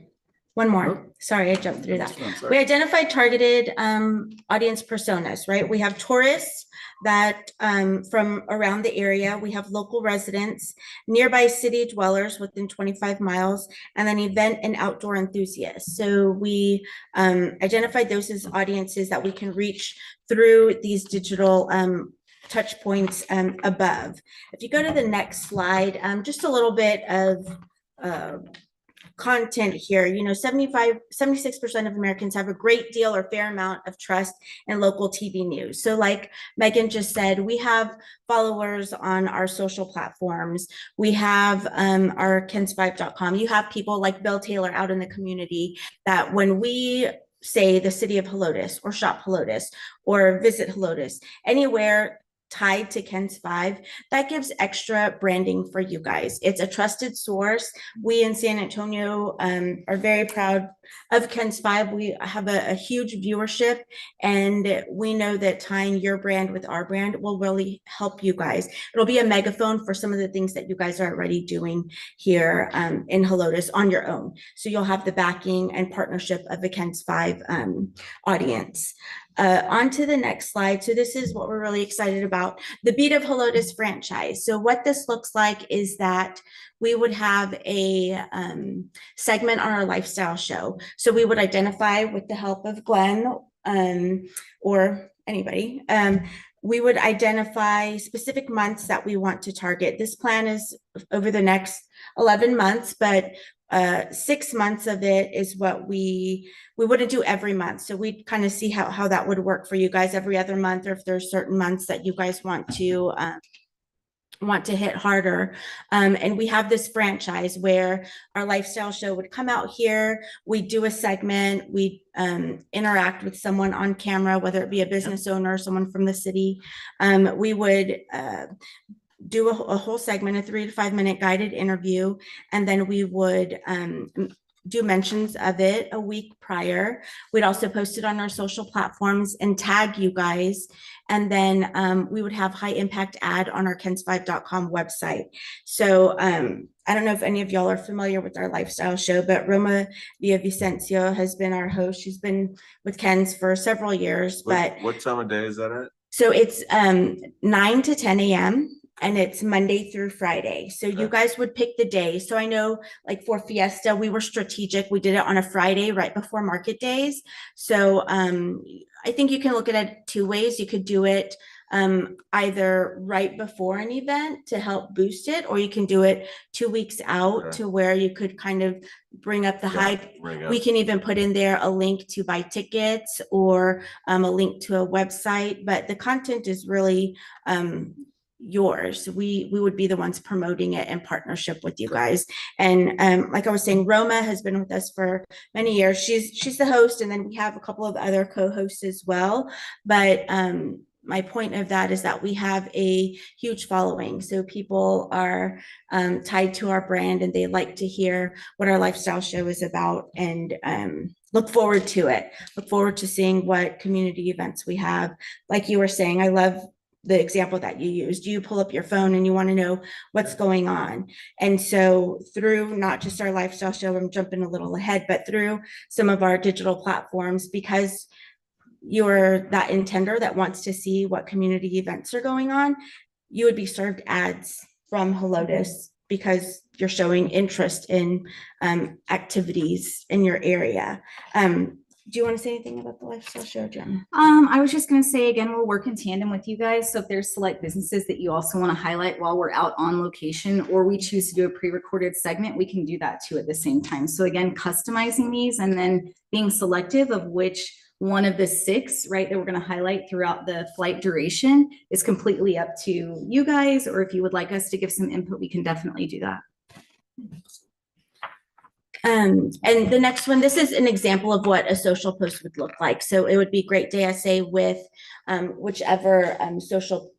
One more. Sorry, I jumped through that. We identified targeted audience personas, right? We have tourists that from around the area. We have local residents, nearby city dwellers within 25 miles, and then event and outdoor enthusiasts. So we identified those as audiences that we can reach through these digital touch points above. If you go to the next slide, just a little bit of content here. You know, 76% of Americans have a great deal or fair amount of trust in local TV news. So like Megan just said, we have followers on our social platforms. We have our kens5.com. You have people like Bill Taylor out in the community that when we say the city of Helotes or shop Helotes or visit Helotes, anywhere tied to KENS5, that gives extra branding for you guys. It's a trusted source. We in San Antonio are very proud of KENS5. We have a huge viewership, and we know that tying your brand with our brand will really help you guys. It'll be a megaphone for some of the things that you guys are already doing here in Helotes on your own. So you'll have the backing and partnership of the KENS5 audience. On to the next slide. So this is what we're really excited about, the Beat of Helotes franchise. So what this looks like is that we would have a segment on our lifestyle show. So we would identify with the help of Glenn or anybody, we would identify specific months that we want to target. This plan is over the next 11 months, but 6 months of it is what we wouldn't do every month. So we'd kind of see how that would work for you guys every other month, or if there's certain months that you guys want to hit harder. And we have this franchise where our lifestyle show would come out here, we do a segment, we interact with someone on camera, whether it be a business owner or someone from the city. We would do a whole segment, a 3 to 5 minute guided interview, and then we would do mentions of it a week prior. We'd also post it on our social platforms and tag you guys. And then we would have high impact ad on our kens5.com website. So I don't know if any of y'all are familiar with our lifestyle show, but Roma Villavicencio has been our host. She's been with Ken's for several years, but What time of day is that at? so it's 9 to 10 a.m. and it's Monday through Friday. So you guys would pick the day. So I know like for Fiesta, we were strategic. We did it on a Friday right before market days. So I think you can look at it two ways. You could do it either right before an event to help boost it, or you can do it 2 weeks out to where you could kind of bring up the hype. We can even put in there a link to buy tickets or a link to a website, but the content is really yours. We would be the ones promoting it in partnership with you guys. And like I was saying, Roma has been with us for many years. She's the host, and then we have a couple of other co-hosts as well. But my point of that is that we have a huge following. So people are tied to our brand, and they like to hear what our lifestyle show is about, and look forward to it. Look forward to seeing what community events we have. Like you were saying, I love the example that you used. You pull up your phone and you want to know what's going on. And so through not just our lifestyle show, I'm jumping a little ahead, but through some of our digital platforms, because you're that intender that wants to see what community events are going on, you would be served ads from Helotes because you're showing interest in activities in your area. Do you want to say anything about the lifestyle show, Jen? I was just going to say, again, we'll work in tandem with you guys. So if there's select businesses that you also want to highlight while we're out on location, or we choose to do a pre-recorded segment, we can do that too at the same time. So again, customizing these and then being selective of which one of the 6, right, that we're going to highlight throughout the flight duration is completely up to you guys. Or if you would like us to give some input, we can definitely do that. And the next one, this is an example of what a social post would look like. So it would be Great Day SA with whichever social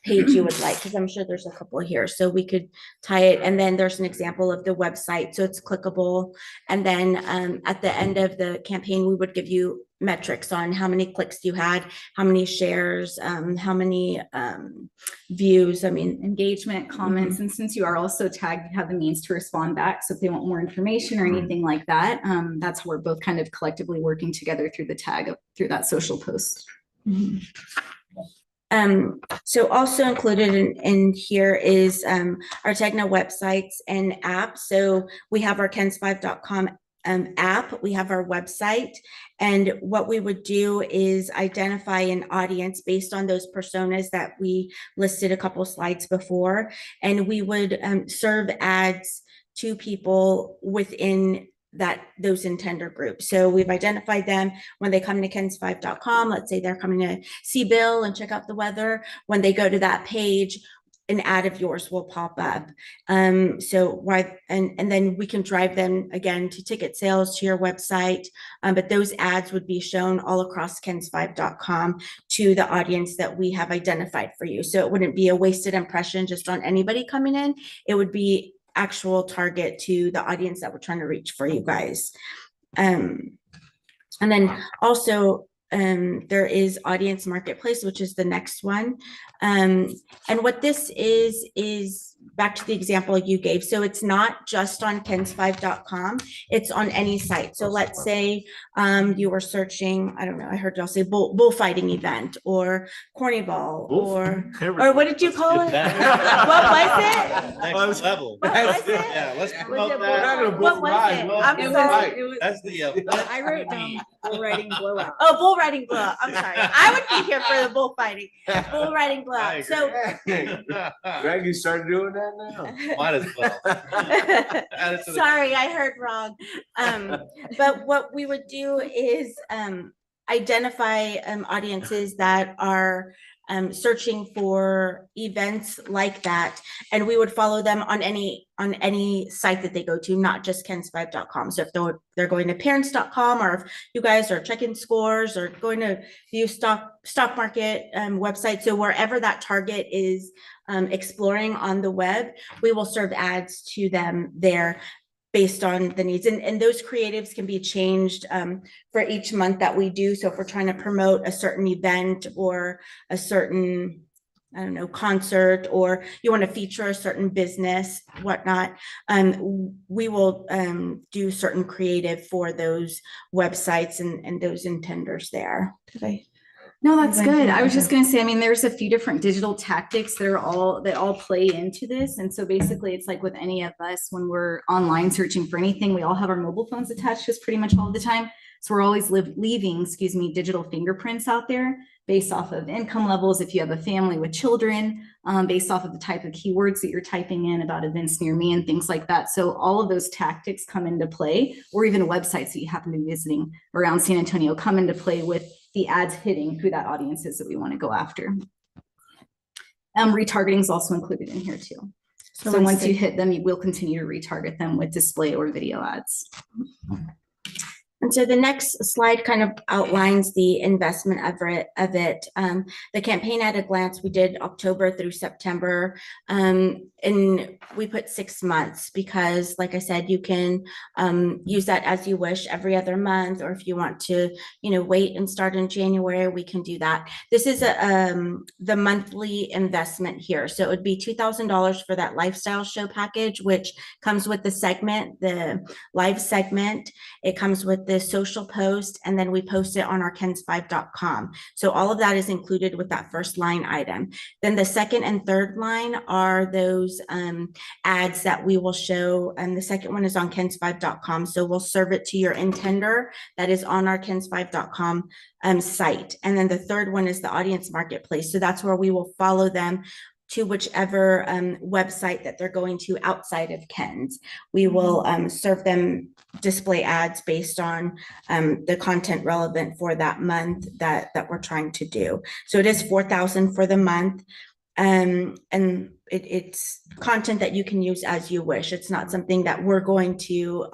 page you would like, because I'm sure there's a couple here. So we could tie it, and then there's an example of the website, so it's clickable. And then at the end of the campaign, we would give you metrics on how many clicks you had, how many shares, how many views, engagement, comments. And since you are also tagged, you have the means to respond back. So if they want more information or anything like that, that's how we're both kind of collectively working together through the tag through that social post. So also included in here is our Tegna websites and apps. So we have our kens5.com app, we have our website, and what we would do is identify an audience based on those personas that we listed a couple slides before, and we would serve ads to people within those intender groups. So we've identified them when they come to kens5.com. Let's say they're coming to see Bill and check out the weather. When they go to that page, an ad of yours will pop up. And then we can drive them again to ticket sales, to your website. But those ads would be shown all across kens5.com to the audience that we have identified for you. So it wouldn't be a wasted impression just on anybody coming in. It would be actual target to the audience that we're trying to reach for you guys. And then also there is Audience Marketplace, which is the next one. And what this is back to the example you gave. So it's not just on kens5.com, it's on any site. So let's say you were searching, I don't know, I heard y'all say bullfighting event or corny ball or what did you call it? What was it? Next level. What was it? Yeah, let's promote it that. What was it? I'm sorry. That's the I wrote down bull riding blowout. Oh, bull riding blowout. I'm sorry. I would be here for the bullfighting. Bull riding blowout. So Greg, you started doing that now? Might as well. Add it to the- sorry, I heard wrong. But what we would do is identify audiences that are searching for events like that, and we would follow them on any site that they go to, not just kens5.com. So if they're going to parents.com, or if you guys are checking scores or going to view stock market website, so wherever that target is exploring on the web, we will serve ads to them there. based on the needs. And those creatives can be changed for each month that we do. So if we're trying to promote a certain event or a certain, I don't know, concert, or you want to feature a certain business, whatnot, we will do certain creative for those websites and those intenders there. Did I? No, that's Anybody good. think I was of just that? gonna say, I mean, there's a few different digital tactics that all play into this. And so basically it's like with any of us, when we're online searching for anything, we all have our mobile phones attached just pretty much all the time. So we're always leaving, digital fingerprints out there based off of income levels. If you have a family with children, based off of the type of keywords that you're typing in about events near me and things like that. So all of those tactics come into play, or even websites that you happen to be visiting around San Antonio come into play with the ads hitting who that audience is that we want to go after. Retargeting is also included in here too. So once you hit them, you will continue to retarget them with display or video ads. And so the next slide kind of outlines the investment of it. The campaign at a glance, we did October through September. And we put 6 months because, like I said, you can use that as you wish every other month, or if you want to, wait and start in January, we can do that. This is the monthly investment here. So it would be $2,000 for that lifestyle show package, which comes with the segment, the live segment. It comes with the social post, and then we post it on our kens5.com. So all of that is included with that first line item. Then the second and third line are those ads that we will show. And the second one is on kens5.com. So we'll serve it to your intender that is on our kens5.com site. And then the third one is the audience marketplace. So that's where we will follow them to whichever website that they're going to outside of Ken's. We will serve them display ads based on the content relevant for that month that we're trying to do. So it is $4,000 for the month. And it's content that you can use as you wish. It's not something that we're going to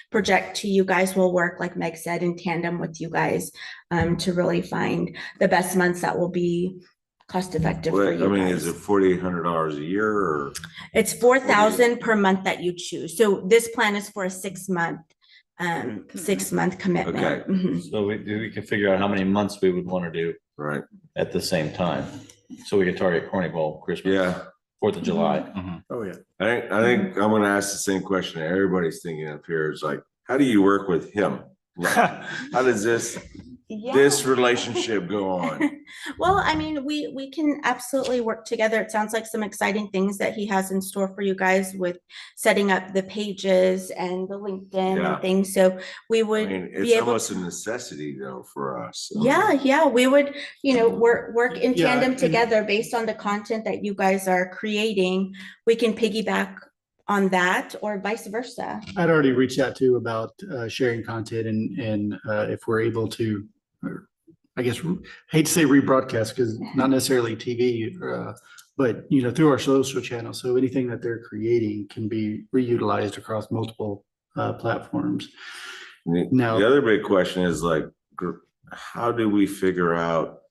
project to you guys. Will work, like Meg said, in tandem with you guys to really find the best months that will be cost effective for you guys. Is it $4,800 a year, or? It's $4,000 per month that you choose. So this plan is for a 6-month commitment. Okay. Mhm. So we can figure out how many months we would want to do Right. at the same time. So we can target Carnival, Christmas, Yeah. 4th of July. Oh, yeah. I think I'm gonna ask the same question that everybody's thinking up here is like, how do you work with him? How does this relationship go on? Well, I mean, we can absolutely work together. It sounds like some exciting things that he has in store for you guys with setting up the pages and the LinkedIn Yeah. and things. So we would be It's able almost a necessity though for us. Yeah, we would, work in Yeah, tandem and- together based on the content that you guys are creating. We can piggyback on that or vice versa. I'd already reached out to about sharing content and if we're able to, or I guess, hate to say rebroadcast because not necessarily TV, but through our social channel. So anything that they're creating can be reutilized across multiple platforms. Now- The other big question is like, how do we figure out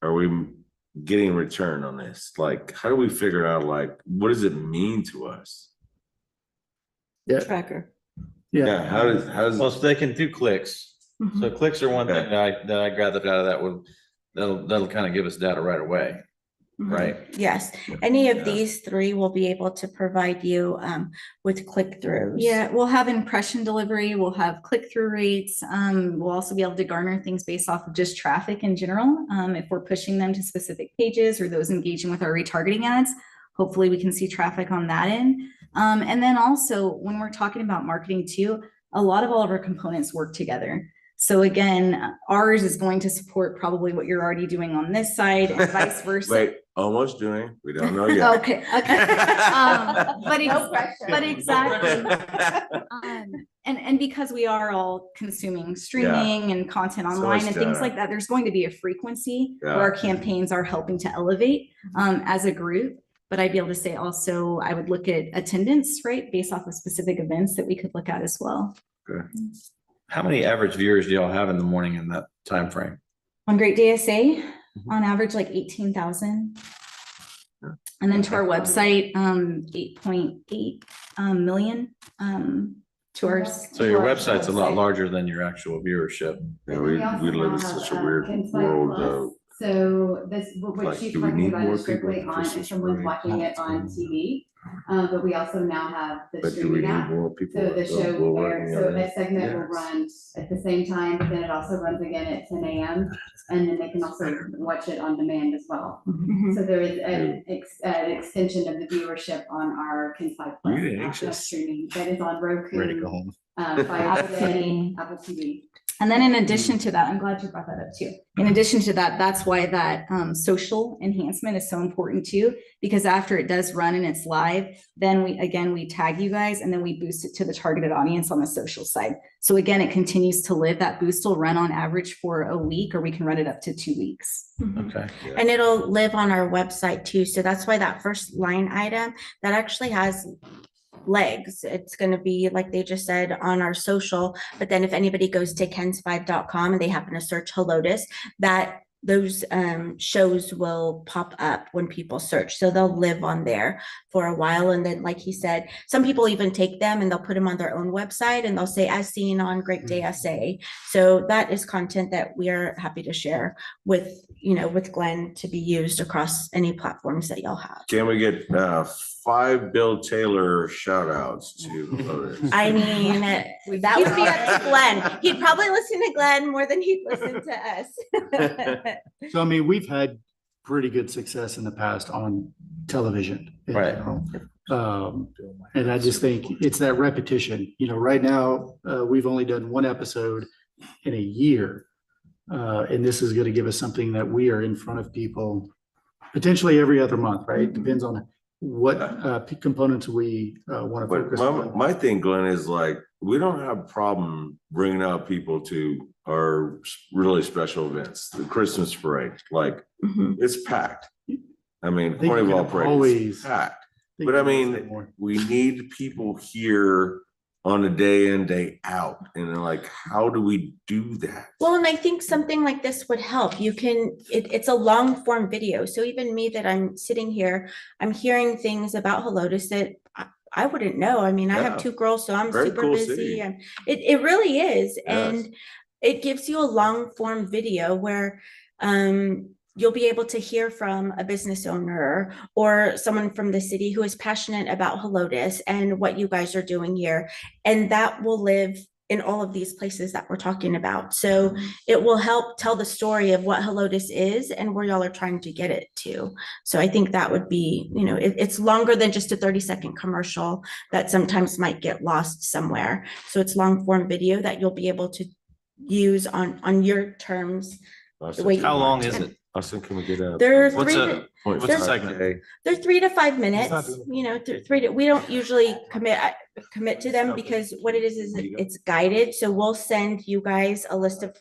are we getting return on this? Like, how do we figure out, like, what does it mean to us? Yeah, Tracker. Yeah, how does Well, so they can do clicks. Mhm. So clicks are one thing Okay. that I gathered out of that. That'll kind of give us data right away, Mhm. right? Yes, any of Yeah. these three will be able to provide you with click-throughs. Yeah, we'll have impression delivery, we'll have click-through rates. We'll also be able to garner things based off of just traffic in general. If we're pushing them to specific pages or those engaging with our retargeting ads, hopefully we can see traffic on that end. And then also when we're talking about marketing too, a lot of all of our components work together. So again, ours is going to support probably what you're already doing on this side and vice versa. Wait, almost doing, we don't know yet. Okay. But exactly. And because we are all consuming streaming and content online it's and things gotta- like that, there's going to be a frequency Yeah. where our campaigns are helping to elevate as a group. But I'd be able to say also, I would look at attendance, right, based off of specific events that we could look at as well. How many average viewers do y'all have in the morning in that time frame? On Great DSA, on average, like 18,000. And then to our website, 8.8 million to our. So your website's a lot larger than your actual viewership. Yeah, we live in such a weird world though. So this, what Like, she's do we talking need about more is strictly people for on if Christmas someone's parade? watching it on TV. But we also now have the But do we streaming need app. more people? So the that show will airs, run, so you know, a segment will yes. run at the same time, but then it also runs again at 10 a.m. And then they can also watch it on demand as well. Mhm. So there is an extension of the viewership on our Kin 5 Plus You're app anxious. that's streaming that is on Roku, Ready to go home. Fire Apple Stick, TV. Apple TV. And then in addition to that, I'm glad you brought that up too. In addition to that, that's why that social enhancement is so important too, because after it does run and it's live, then we tag you guys and then we boost it to the targeted audience on the social side. So again, it continues to live. That boost will run on average for a week, or we can run it up to 2 weeks. Okay. And it'll live on our website too. So that's why that first line item that actually has legs. It's going to be like they just said on our social, but then if anybody goes to kens5.com and they happen to search Helotes, that those shows will pop up when people search. So they'll live on there for a while. And then, like he said, some people even take them and they'll put them on their own website and they'll say, as seen on Great Day SA. So that is content that we are happy to share with, with Glenn to be used across any platforms that y'all have. Can we get 5 Bill Taylor shout outs to Helotes? I mean, that would be up to Glenn. He'd probably listen to Glenn more than he'd listen to us. So, I mean, we've had pretty good success in the past on television. in Right. general. And I just think it's that repetition, right now, we've only done one episode in a year. And this is going to give us something that we are in front of people potentially every other month, right? Depends on what components we want to But focus on. my thing, Glenn, is like, we don't have a problem bringing out people to our really special events, the Christmas parade, like Mhm. it's packed. I mean, I think you Carnival can parade always- is packed. Think But I about mean, that more. we need people here on a day in, day out. And then like, how do we do that? Well, and I think something like this would help. It's a long form video. So even me that I'm sitting here, I'm hearing things about Helotes that I wouldn't know. I mean, I have Yeah. 2 girls, so I'm Very super cool busy city. and it really is. Yes. And it gives you a long form video where, you'll be able to hear from a business owner or someone from the city who is passionate about Helotes and what you guys are doing here. And that will live in all of these places that we're talking about. So it will help tell the story of what Helotes is and where y'all are trying to get it to. So I think that would be, it's longer than just a 30-second commercial that sometimes might get lost somewhere. So it's long form video that you'll be able to use on your terms. Austin, way you How long want. is it? Austin, can we get a? They're What's three a- to- What's the segment? They're 3 to 5 not minutes, doing we don't usually commit to them because what it is it's guided. So we'll send you guys a list of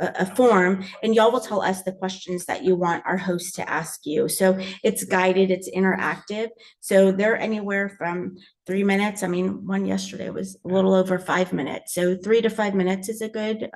a form and y'all will tell us the questions that you want our host to ask you. So it's guided, it's interactive. So they're anywhere from 3 minutes. I mean, one yesterday was a little over 5 minutes. So 3 to 5 minutes is a good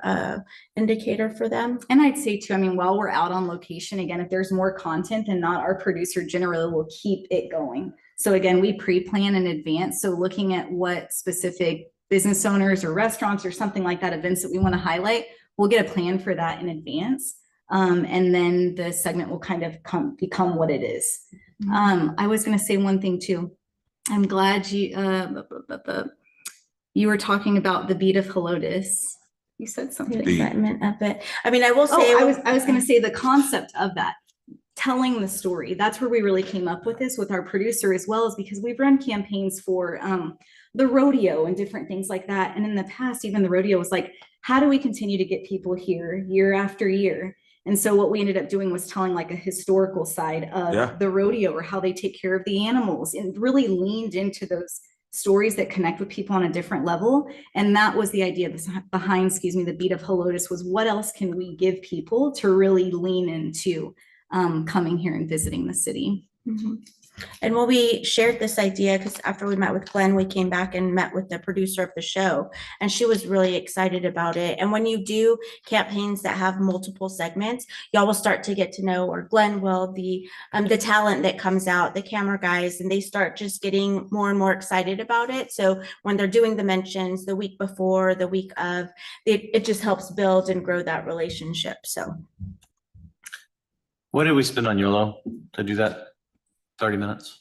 indicator for them. And I'd say too, I mean, while we're out on location, again, if there's more content than not, our producer generally will keep it going. So again, we pre-plan in advance. So looking at what specific business owners or restaurants or something like that, events that we want to highlight, we'll get a plan for that in advance. And then the segment will kind of become what it is. I was going to say one thing too. I'm glad you were talking about the beat of Helotes. You said something. The excitement of it. I mean, I will say. I was going to say the concept of that, telling the story. That's where we really came up with this with our producer, as well as because we've run campaigns for the rodeo and different things like that. And in the past, even the rodeo was like, how do we continue to get people here year after year? And so what we ended up doing was telling like a historical side of the rodeo or how they take care of the animals, and really leaned into those stories that connect with people on a different level. And that was the idea behind, the beat of Helotes, was what else can we give people to really lean into coming here and visiting the city. And when we shared this idea, because after we met with Glenn, we came back and met with the producer of the show, and she was really excited about it. And when you do campaigns that have multiple segments, y'all will start to get to know, or Glenn will, the talent that comes out, the camera guys, and they start just getting more and more excited about it. So when they're doing the mentions the week before, the week of, it just helps build and grow that relationship. So. What did we spend on YOLO to do that? 30 minutes?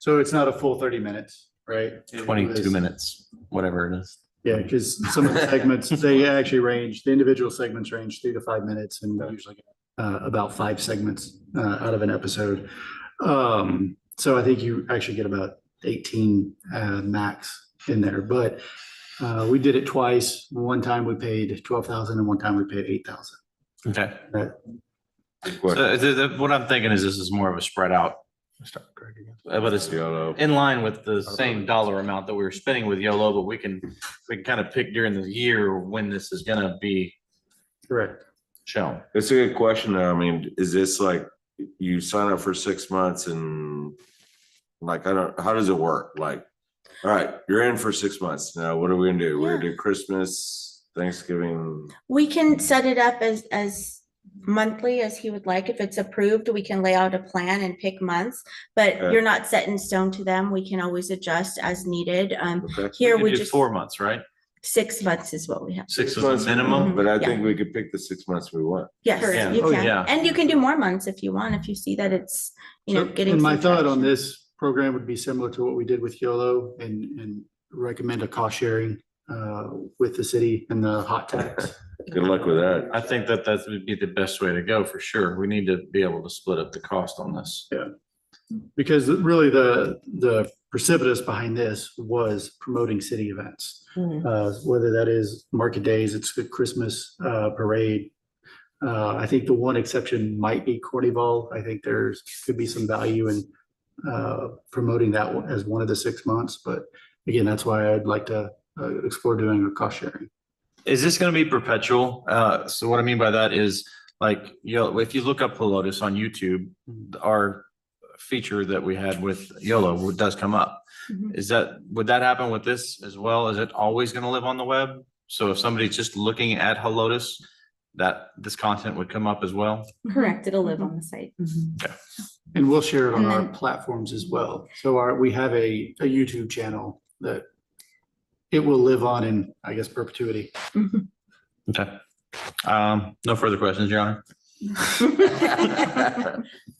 So it's not a full 30 minutes, right? It 22 was- minutes, whatever it is. Yeah, because some of the segments, they actually range, the individual segments range 3 to 5 minutes and usually about 5 segments out of an episode. So I think you actually get about 18 max in there, but we did it twice. One time we paid 12,000 and one time we paid 8,000. Okay. Right. So what I'm thinking is this is more of a spread out, but it's YOLO. in line with the same dollar amount that we were spending with YOLO, but we can kind of pick during the year when this is gonna be Correct. shown. It's a good question, though. I mean, is this like you sign up for 6 months and like, how does it work? Like, all right, you're in for 6 months. Now, what are we gonna do? We're gonna do Christmas, Thanksgiving. We can set it up as monthly as he would like. If it's approved, we can lay out a plan and pick months, but Okay. you're not set in stone to them. We can always adjust as needed. Okay. Here We we could do just, 4 months, right? 6 months is what we have. 6 is months the minimum. But I Yeah. think we could pick the 6 months we want. Yes, Yeah. you Oh, can. yeah. And you can do more months if you want, if you see that it's, getting. And my some thought on traction. this program would be similar to what we did with YOLO and recommend a cost sharing with the city and the hot tax. Good luck with that. I think that would be the best way to go for sure. We need to be able to split up the cost on this. Because really the precipitous behind this was promoting city events. Whether that is market days, it's the Christmas parade. I think the one exception might be Carnival. I think there's could be some value in promoting that one as one of the 6 months. But again, that's why I'd like to explore doing a cost sharing. Is this gonna be perpetual? So what I mean by that is like, if you look up Helotes on YouTube, our feature that we had with YOLO does come up. Mhm. Would that happen with this as well? Is it always gonna live on the web? So if somebody's just looking at Helotes, that this content would come up as well? Correct, it'll live on the site. And we'll share it on And our then- platforms as well. So we have a YouTube channel that it will live on in, I guess, perpetuity. Okay. No further questions, Your Honor?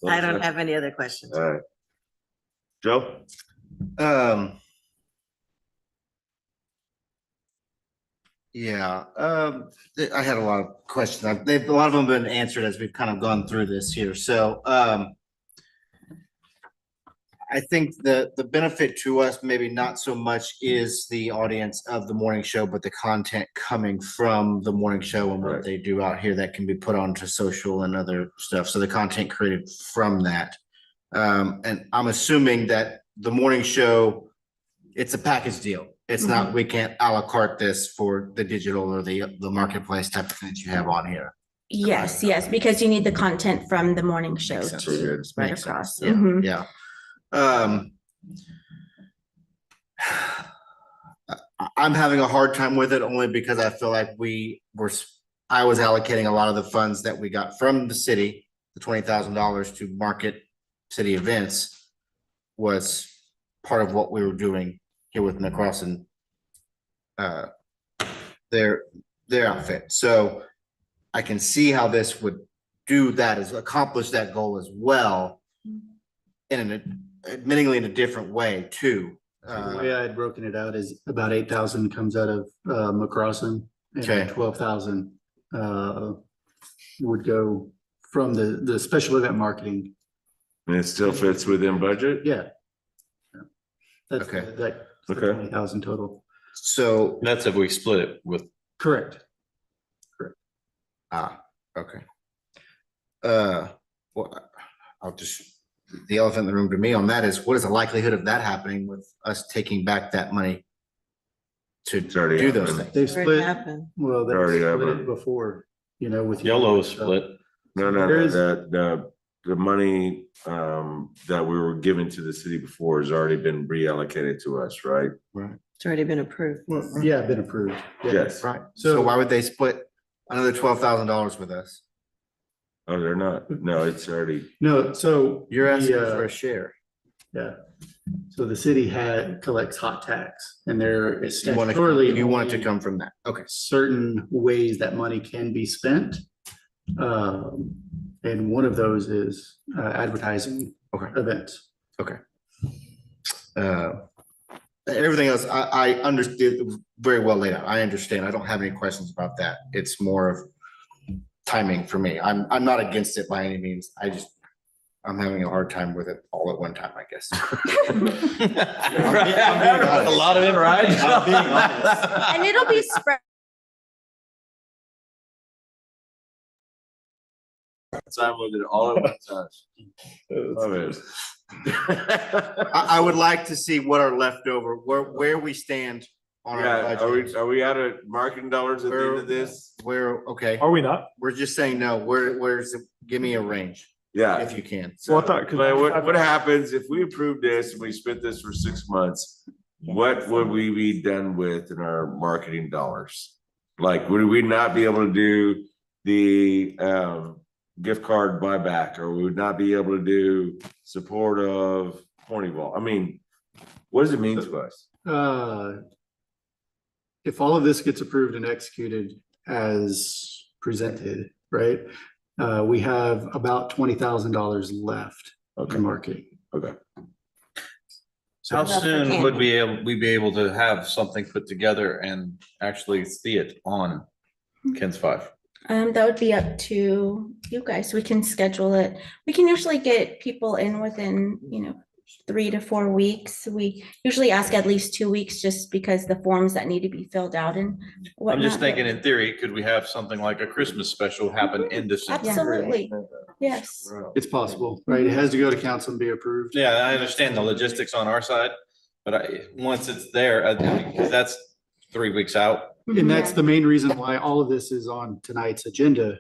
I don't have any other questions. All right. Joe? Yeah, I had a lot of questions. A lot of them have been answered as we've kind of gone through this here. So, I think the benefit to us, maybe not so much is the audience of the morning show, but the content coming from the morning show and what Right. they do out here that can be put onto social and other stuff. So the content created from that. And I'm assuming that the morning show, it's a package deal. It's not, we can't a la carte this for the digital or the marketplace type of things you have on here. Yes, because you need the content from the morning show Makes sense. to spread Makes across. sense. Yeah, Mhm. yeah. I'm having a hard time with it only because I feel like I was allocating a lot of the funds that we got from the city, the $20,000 to market city events was part of what we were doing here with McCross and their outfit. So I can see how this would do that, is accomplish that goal as well admittingly in a different way too. The way I had broken it out is about 8,000 comes out of McCrossin Okay. and 12,000 would go from the special event marketing. And it still fits within budget? Yeah. That's Okay. that's Okay. 20,000 total. So, That's if we split it with, Correct. okay. Well, the elephant in the room to me on that is, what is the likelihood of that happening with us taking back that money to It's already do those happened. things? They Where it split, happened. well, they Already split happened. it before, with. YOLO is split. No, There is- the the money that we were giving to the city before has already been reallocated to us, right? It's already been approved. Well, yeah, been approved. Yeah. Yes. Right. So why would they split another $12,000 with us? Oh, they're not. No, it's already. No, so. You're asking the, for a share. Yeah. So the city collects hot tax and there is You want statutorily. it to only come from that. Okay. certain ways that money can be spent. And one of those is advertising events. Everything else, I understood very well laid out. I understand. I don't have any questions about that. It's more of timing for me. I'm not against it by any means. I'm having a hard time with it all at one time, I guess. A lot of it, right? I'm being honest. And it'll be spread. Time with it all at one time. Love it. I would like to see what are left over, where we stand on our Yeah, budget. are we out of marketing dollars at the end of this? Okay, Are we not? we're just saying no, where's, give me a range Yeah. if you can. Well, I thought, But what happens if we approve this and we spent this for 6 months? What would we be done with in our marketing dollars? Like, would we not be able to do the gift card buyback, or we would not be able to do support of Horniball? I mean, what does it mean to us? If all of this gets approved and executed as presented, right? We have about $20,000 left in marketing. Okay. How soon would we be able to have something put together and actually see it on Ken's Five? That would be up to you guys. We can schedule it. We can usually get people in within, 3 to 4 weeks. We usually ask at least 2 weeks just because the forms that need to be filled out and whatnot. I'm just thinking in theory, could we have something like a Christmas special happen in December? Absolutely. Yes. It's possible, right? It has to go to council and be approved. Yeah, I understand the logistics on our side, but once it's there, 'cause that's 3 weeks out. And that's the main reason why all of this is on tonight's agenda,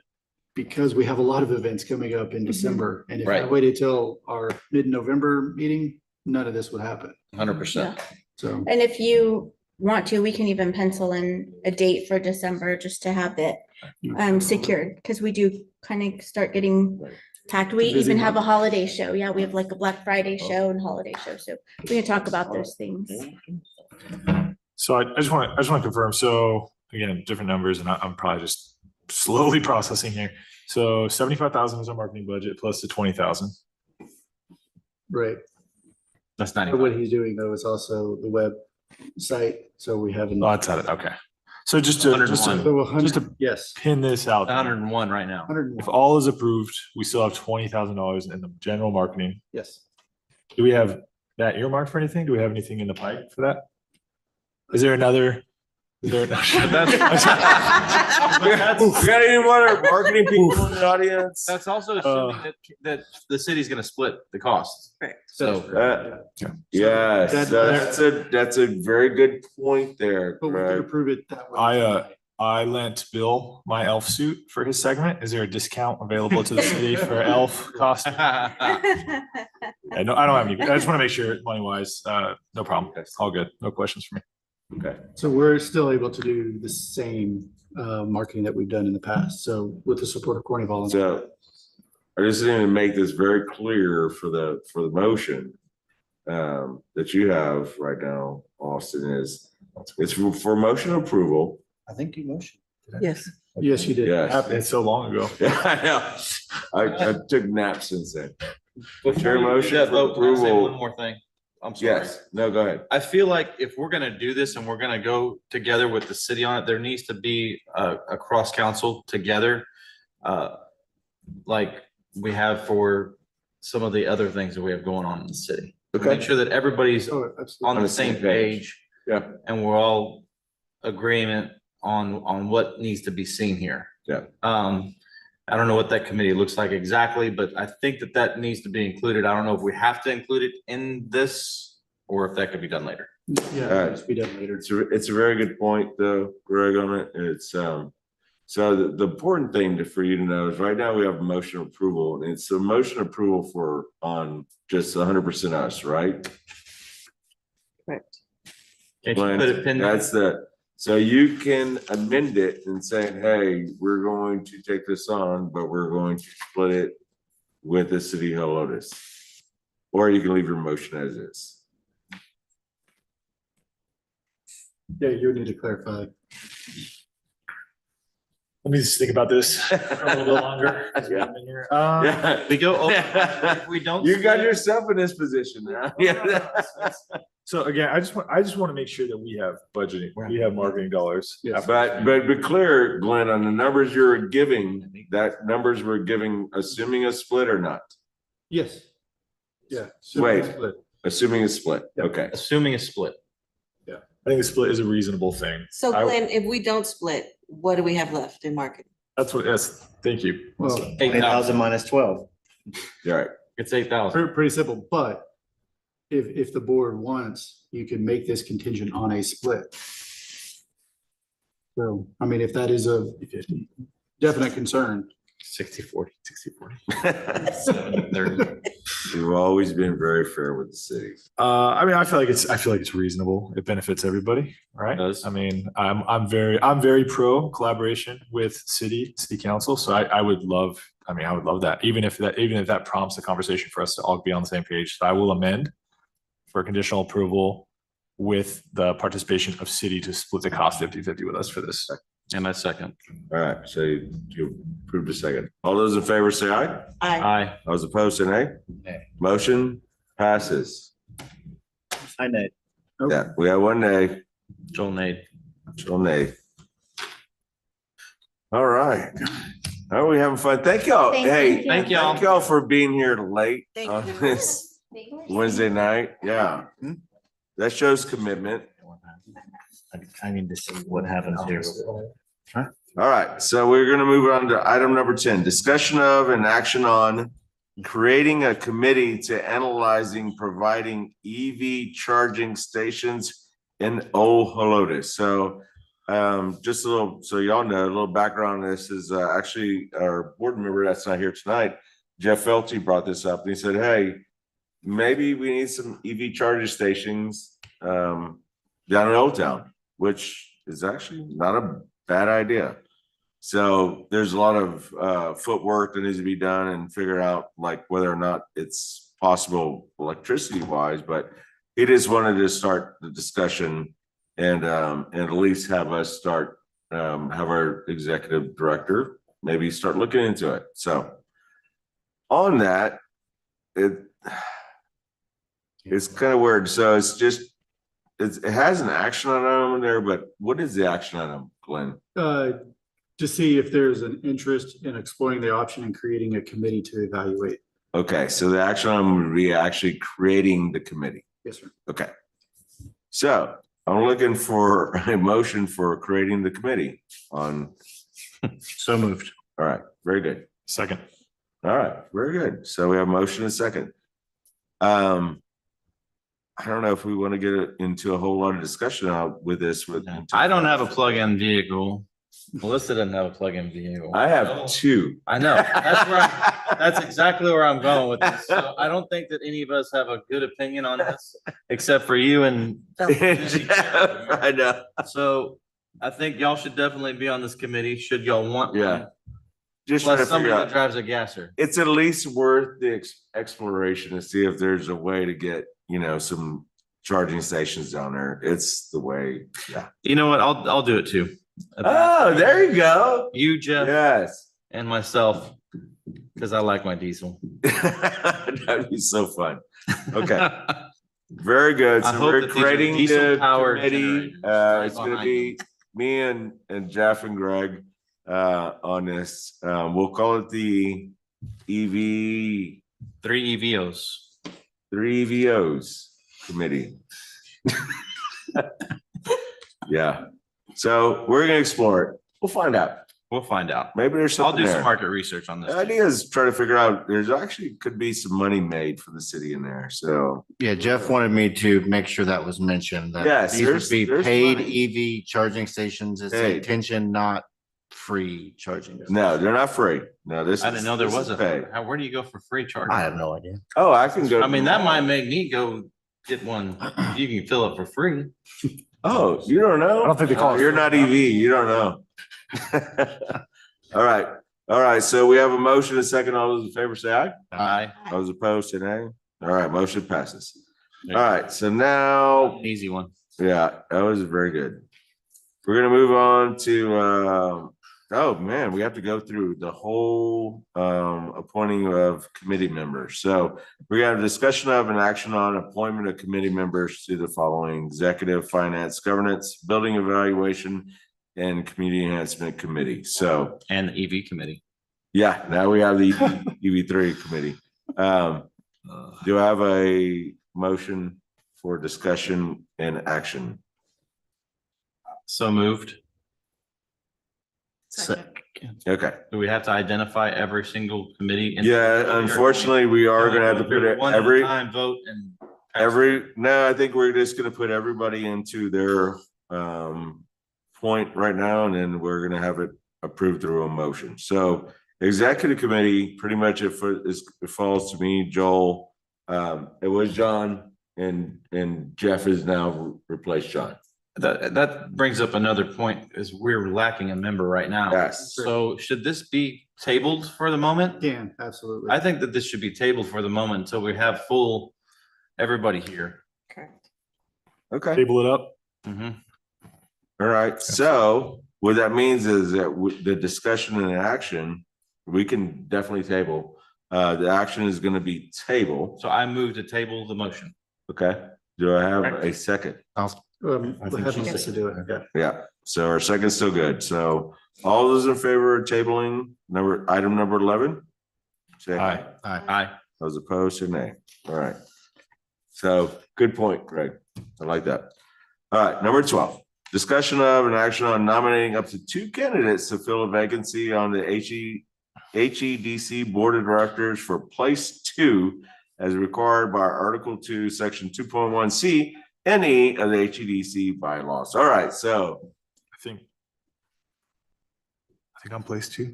because we have a lot of events coming up in December. And if I Right. waited till our mid-November meeting, none of this would happen. 100%. So. And if you want to, we can even pencil in a date for December just to have it secured, because we do kind of start getting tacked. We Busy even have a month. holiday show. Yeah, we have like a Black Friday show and holiday show. So we can talk about those things. So I just want to confirm. So again, different numbers, and I'm probably just slowly processing here. So 75,000 is our marketing budget plus the 20,000. Right. That's not But even. what he's doing though is also the website, so we haven't. Oh, that's at it. Okay. So just to 101. So 100 just to yes, pin this out, 101 right now. 101. if all is approved, we still have $20,000 in the general marketing. Yes. Do we have that earmarked for anything? Do we have anything in the pipe for that? Is there another? Is there? We got any more marketing people in the audience? That's also assuming that the city's gonna split the costs. Right. So, Yes, That- that's a very good point there, But we can Greg. approve it that way. I lent Bill my elf suit for his segment. Is there a discount available to the city for elf costume? I don't have any. I just want to make sure money wise, no problem. All good. No questions for me. Okay. So we're still able to do the same marketing that we've done in the past. So with the support of Cornwall. So I just need to make this very clear for the motion that you have right now, Austin, is it's for motion approval. I think you motioned. Yes. Yes, you did. Yes. Happened so long ago. Yeah, I know. I took naps since then. before Chair you do motion that for vote, can I say approval. one more thing? I'm sorry. Yes, no, go ahead. I feel like if we're gonna do this and we're gonna go together with the city on it, there needs to be a cross council together. Like we have for some of the other things that we have going on in the city. Okay. Make sure that everybody's Oh, absolutely. on the same page. Yeah. And we're all agreement on what needs to be seen here. Yeah. I don't know what that committee looks like exactly, but I think that needs to be included. I don't know if we have to include it in this or if that could be done later. Yeah, Alright. it's be done later. It's a very good point though, Greg, on it. It's So the important thing for you to know is right now we have a motion approval, and it's a motion approval for on just 100% us, right? Correct. Can't you Glenn, put a pin? that's so you can amend it and say, hey, we're going to take this on, but we're going to split it with the city of Helotes. Or you can leave your motion as is. Yeah, you would need to clarify. Let me just think about this for a little bit longer. as we've been here. Yeah. We go over, if we don't. You got split- yourself in this position now. Yeah. So again, I just want to make sure that we have budgeting, we have marketing dollars. Yes. But be clear, Glenn, on the numbers you're giving, that numbers we're giving, assuming a split or not? Yes. Yeah. Wait. Split. Assuming a split, okay. Assuming a split. I think the split is a reasonable thing. So I- Glenn, if we don't split, what do we have left in marketing? Thank you. Well, 8,000 minus 12. All right. It's 8,000. Pretty simple, but if the board wants, you can make this contingent on a split. So, I mean, if that is a definite concern. 60-40, 30. We've always been very fair with the city. I mean, I feel like it's reasonable. It benefits everybody, right? It does. I mean, I'm very pro collaboration with city council. So I would love that. Even if that prompts a conversation for us to all be on the same page. So I will amend for conditional approval with the participation of city to split the cost 50-50 with us for this. And my second. All right, so you approved a second. All those in favor say aye. Aye. Those opposed say nay. Nay. Motion passes. I know. Yeah, we have one nay, Joel Nade. Joel nay. All right. Are we having fun? Thank y'all. Thank Hey, you. Thank y'all. thank y'all for being here late Thank on you. this Wednesday night. Yeah. That shows commitment. I need to see what happens here. All right, so we're gonna move on to item number 10, discussion of and action on creating a committee to analyzing providing EV charging stations in Old Helotes. So just a little, so y'all know, a little background on this is actually our board member that's not here tonight, Jeff Felty, brought this up and he said, hey, maybe we need some EV charging stations down in Old Town, which is actually not a bad idea. So there's a lot of footwork that needs to be done and figure out like whether or not it's possible electricity wise, but he just wanted to start the discussion and at least have us start, have our executive director maybe start looking into it. So on that, it's kind of weird. So it's just, it has an action item in there, but what is the action item, Glenn? To see if there's an interest in exploring the option and creating a committee to evaluate. Okay, so the action item would be actually creating the committee. Yes, sir. Okay. So I'm looking for a motion for creating the committee on, So moved. all right, very good. Second. All right, very good. So we have a motion and a second. I don't know if we want to get into a whole lot of discussion out with this. I don't have a plug-in vehicle. Melissa doesn't have a plug-in vehicle. I have two. I know. That's exactly where I'm going with this. So I don't think that any of us have a good opinion on this, except for you and. I know. So I think y'all should definitely be on this committee, should y'all want. one. Yeah. Just trying to Plus somebody figure that out, drives a gasser. it's at least worth the exploration to see if there's a way to get, some charging stations down there. It's the way, yeah. You know what? I'll do it too. Oh, there you go. You, Jeff, Yes. and myself, because I like my diesel. That'd be so fun. Okay, very good. I So hope we're that these are creating the diesel-powered committee. generators right It's gonna behind be me and Jeff and Greg on this. We'll call it the EV 3 EVOs. 3 EVOs committee. Yeah. So we're gonna explore it. We'll find out. We'll find out. Maybe there's I'll something do some there. market research on this. The idea is try to figure out, there's actually could be some money made for the city in there. So Yeah, Jeff wanted me to make sure that was mentioned, that Yes, these would be there's paid money. EV charging stations. It's the Hey. intention, not free charging. No, they're not free. No, this. I didn't know there this was is a, paid. where do you go for free charging? I have no idea. Oh, I can go. I mean, that might make me go get one. You can fill it for free. Oh, you don't know? I don't think they call it You're free. not EV, you don't know. All right, so we have a motion, a second. All those in favor say aye. Aye. All those opposed say nay. All right, motion passes. All right, so now, Easy one. yeah, that was very good. We're gonna move on to, oh man, we have to go through the whole appointing of committee members. So we got a discussion of an action on appointment of committee members to the following: executive, finance, governance, building evaluation, and community enhancement committee. So And the EV committee. yeah, now we have the EV3 committee. Do I have a motion for discussion and action? So moved. Okay. Do we have to identify every single committee? Yeah, unfortunately, we are gonna have to put it One at a every, time vote and. no, I think we're just gonna put everybody into their point right now, and then we're gonna have it approved through a motion. So executive committee, pretty much it falls to me, Joel. It was John, and Jeff is now replaced John. That brings up another point, is we're lacking a member right now. Yes. So should this be tabled for the moment? Can, absolutely. I think that this should be tabled for the moment until we have full everybody here. Okay. Table it up. Mhm. All right, so what that means is that the discussion and action, we can definitely table. The action is gonna be table, So I move to table the motion. okay? Do I have a second? I think Have she us to do it, yeah. Yeah, so our second's still good. So all those in favor of tabling item number 11? Say aye. Aye. Those opposed, say nay. All right. So good point, Greg. I like that. All right, number 12, discussion of an action on nominating up to 2 candidates to fill a vacancy on the HEDC Board of Directors for place 2 as required by Article 2, Section 2.1C and E of the HEDC bylaws. All right, so I think I'm place 2.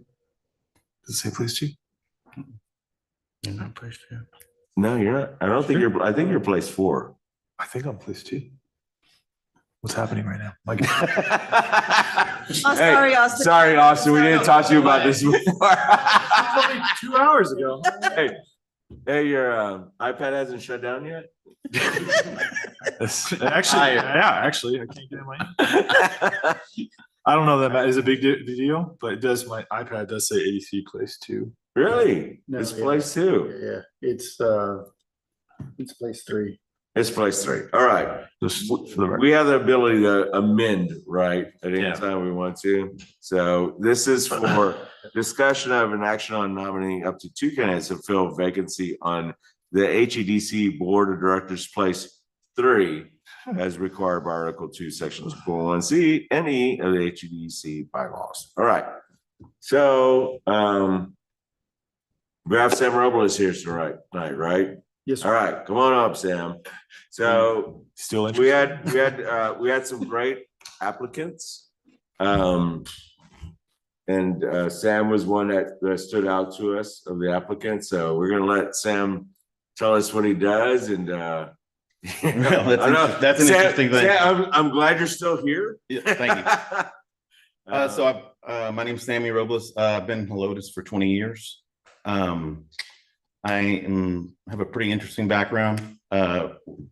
Does it say place 2? You're not place 2. no, you're not. I don't think I think you're place 4. I think I'm place 2. What's happening right now? Like, Oh, sorry, Austin. Sorry, Austin, we didn't talk to you about this before. 2 hours ago. Hey, your iPad hasn't shut down yet? Actually, I can't get in my. I don't know that is a big deal, but it does. My iPad does say EDC place 2. Really? No, It's yeah. place 2. Yeah, it's place 3. It's place 3. All right. Just for the record. We have the ability to amend, right, at any Yeah. time we want to. So this is for discussion of an action on nominating up to 2 candidates to fill a vacancy on the HEDC Board of Directors place 3 as required by Article 2, Sections 4.1C and E of the HEDC bylaws. All right. So we have Sam Robles here tonight, right? Yes, All sir. right, come on up, Sam. So Still we interested? had some great applicants. And Sam was one that stood out to us of the applicants. So we're gonna let Sam tell us what he does and That's an interesting thing. Sam, I'm glad you're still here. Yeah, thank you. So my name's Sammy Robles. I've been in Helotes for 20 years. I have a pretty interesting background.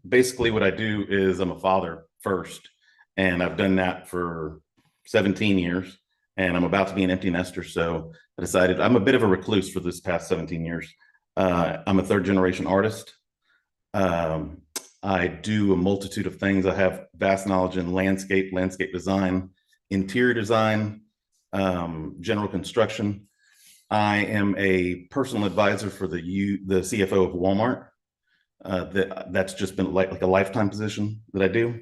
Basically what I do is I'm a father first, and I've done that for 17 years, and I'm about to be an empty nester. So I decided I'm a bit of a recluse for this past 17 years. I'm a 3rd generation artist. I do a multitude of things. I have vast knowledge in landscape design, interior design, general construction. I am a personal advisor for the CFO of Walmart. That's just been like a lifetime position that I do.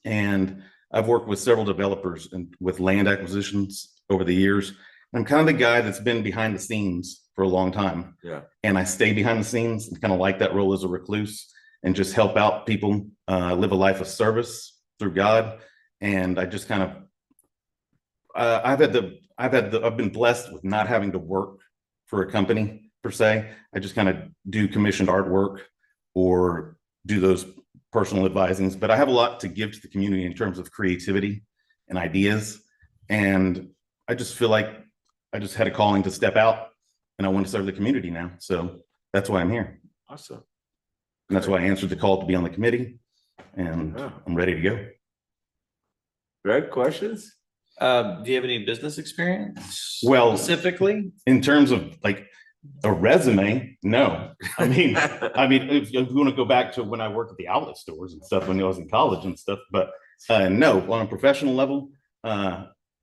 And I've worked with several developers and with land acquisitions over the years. I'm kind of the guy that's been behind the scenes for a long time. Yeah. And I stay behind the scenes and kind of like that role as a recluse and just help out people live a life of service through God. And I just kind of I've been blessed with not having to work for a company per se. I just kind of do commissioned artwork or do those personal advisings, but I have a lot to give to the community in terms of creativity and ideas. And I just feel like I just had a calling to step out and I want to serve the community now. So that's why I'm here. Awesome. And that's why I answered the call to be on the committee, and Yeah. I'm ready to go. Greg, questions? Do you have any business experience? Well- Specifically? In terms of like a resume, no. I mean, if you want to go back to when I worked at the outlet stores and stuff when I was in college and stuff, but no, on a professional level,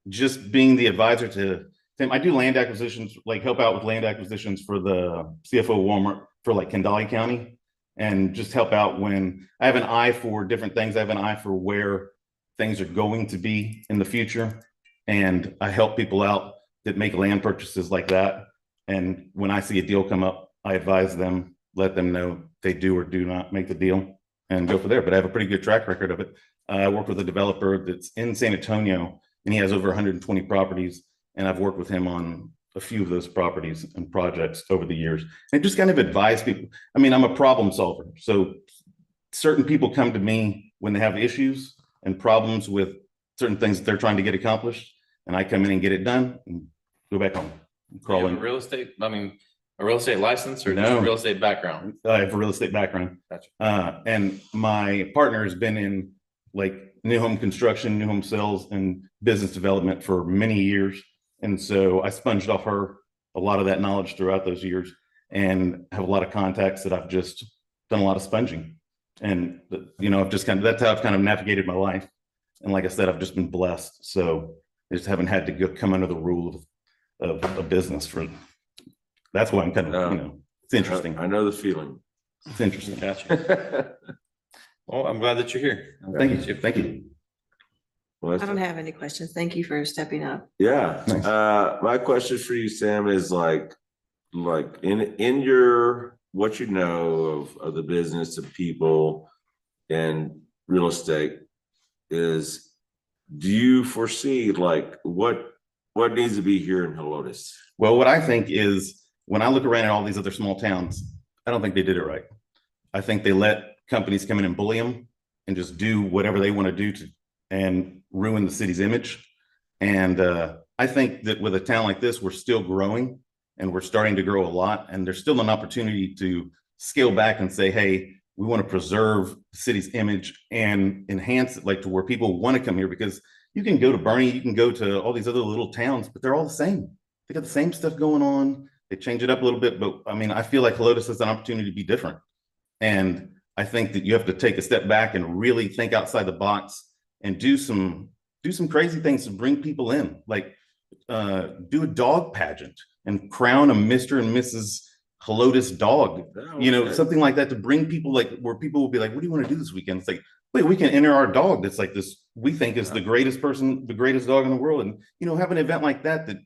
just being the advisor to Tim, I do land acquisitions, like help out with land acquisitions for the CFO Walmart for like Kendall County, and just help out when I have an eye for different things. I have an eye for where things are going to be in the future. And I help people out that make land purchases like that. And when I see a deal come up, I advise them, let them know they do or do not make the deal and go for there. But I have a pretty good track record of it. I work with a developer that's in San Antonio and he has over 120 properties. And I've worked with him on a few of those properties and projects over the years. And just kind of advise people. I mean, I'm a problem solver. So certain people come to me when they have issues and problems with certain things that they're trying to get accomplished. And I come in and get it done and go back home. Crawl You have in. a real estate, I mean, a real estate license or just No. a real estate background? I have a real estate background. Gotcha. And my partner has been in like new home construction, new home sales, and business development for many years. And so I sponged off her a lot of that knowledge throughout those years and have a lot of contacts that I've just done a lot of sponging. And, you know, I've just kind of, that's how I've kind of navigated my life. And like I said, I've just been blessed. So I just haven't had to go come under the rule of a business for, that's why I'm kind of, you know, it's interesting. I know the feeling. It's interesting. Gotcha. Well, I'm glad that you're here. Thank you. Thank you. Well, I don't have any questions. Thank you for stepping up. yeah. Nice. My question for you, Sam, is like in your what you know of the business of people and real estate is, do you foresee like what needs to be here in Helotes? Well, what I think is when I look around at all these other small towns, I don't think they did it right. I think they let companies come in and bully them and just do whatever they want to do to and ruin the city's image. And I think that with a town like this, we're still growing and we're starting to grow a lot. And there's still an opportunity to scale back and say, hey, we want to preserve the city's image and enhance it like to where people want to come here, because you can go to Bernie, you can go to all these other little towns, but they're all the same. They got the same stuff going on. They change it up a little bit, but I mean, I feel like Helotes has an opportunity to be different. And I think that you have to take a step back and really think outside the box and do some crazy things to bring people in, like do a dog pageant and crown a Mr. and Mrs. Helotes dog, you know, something like that to bring people, like where people will be like, what do you want to do this weekend? It's like, wait, we can enter our dog that's like this, we think is the greatest person, the greatest dog in the world. And, you know, have an event like that that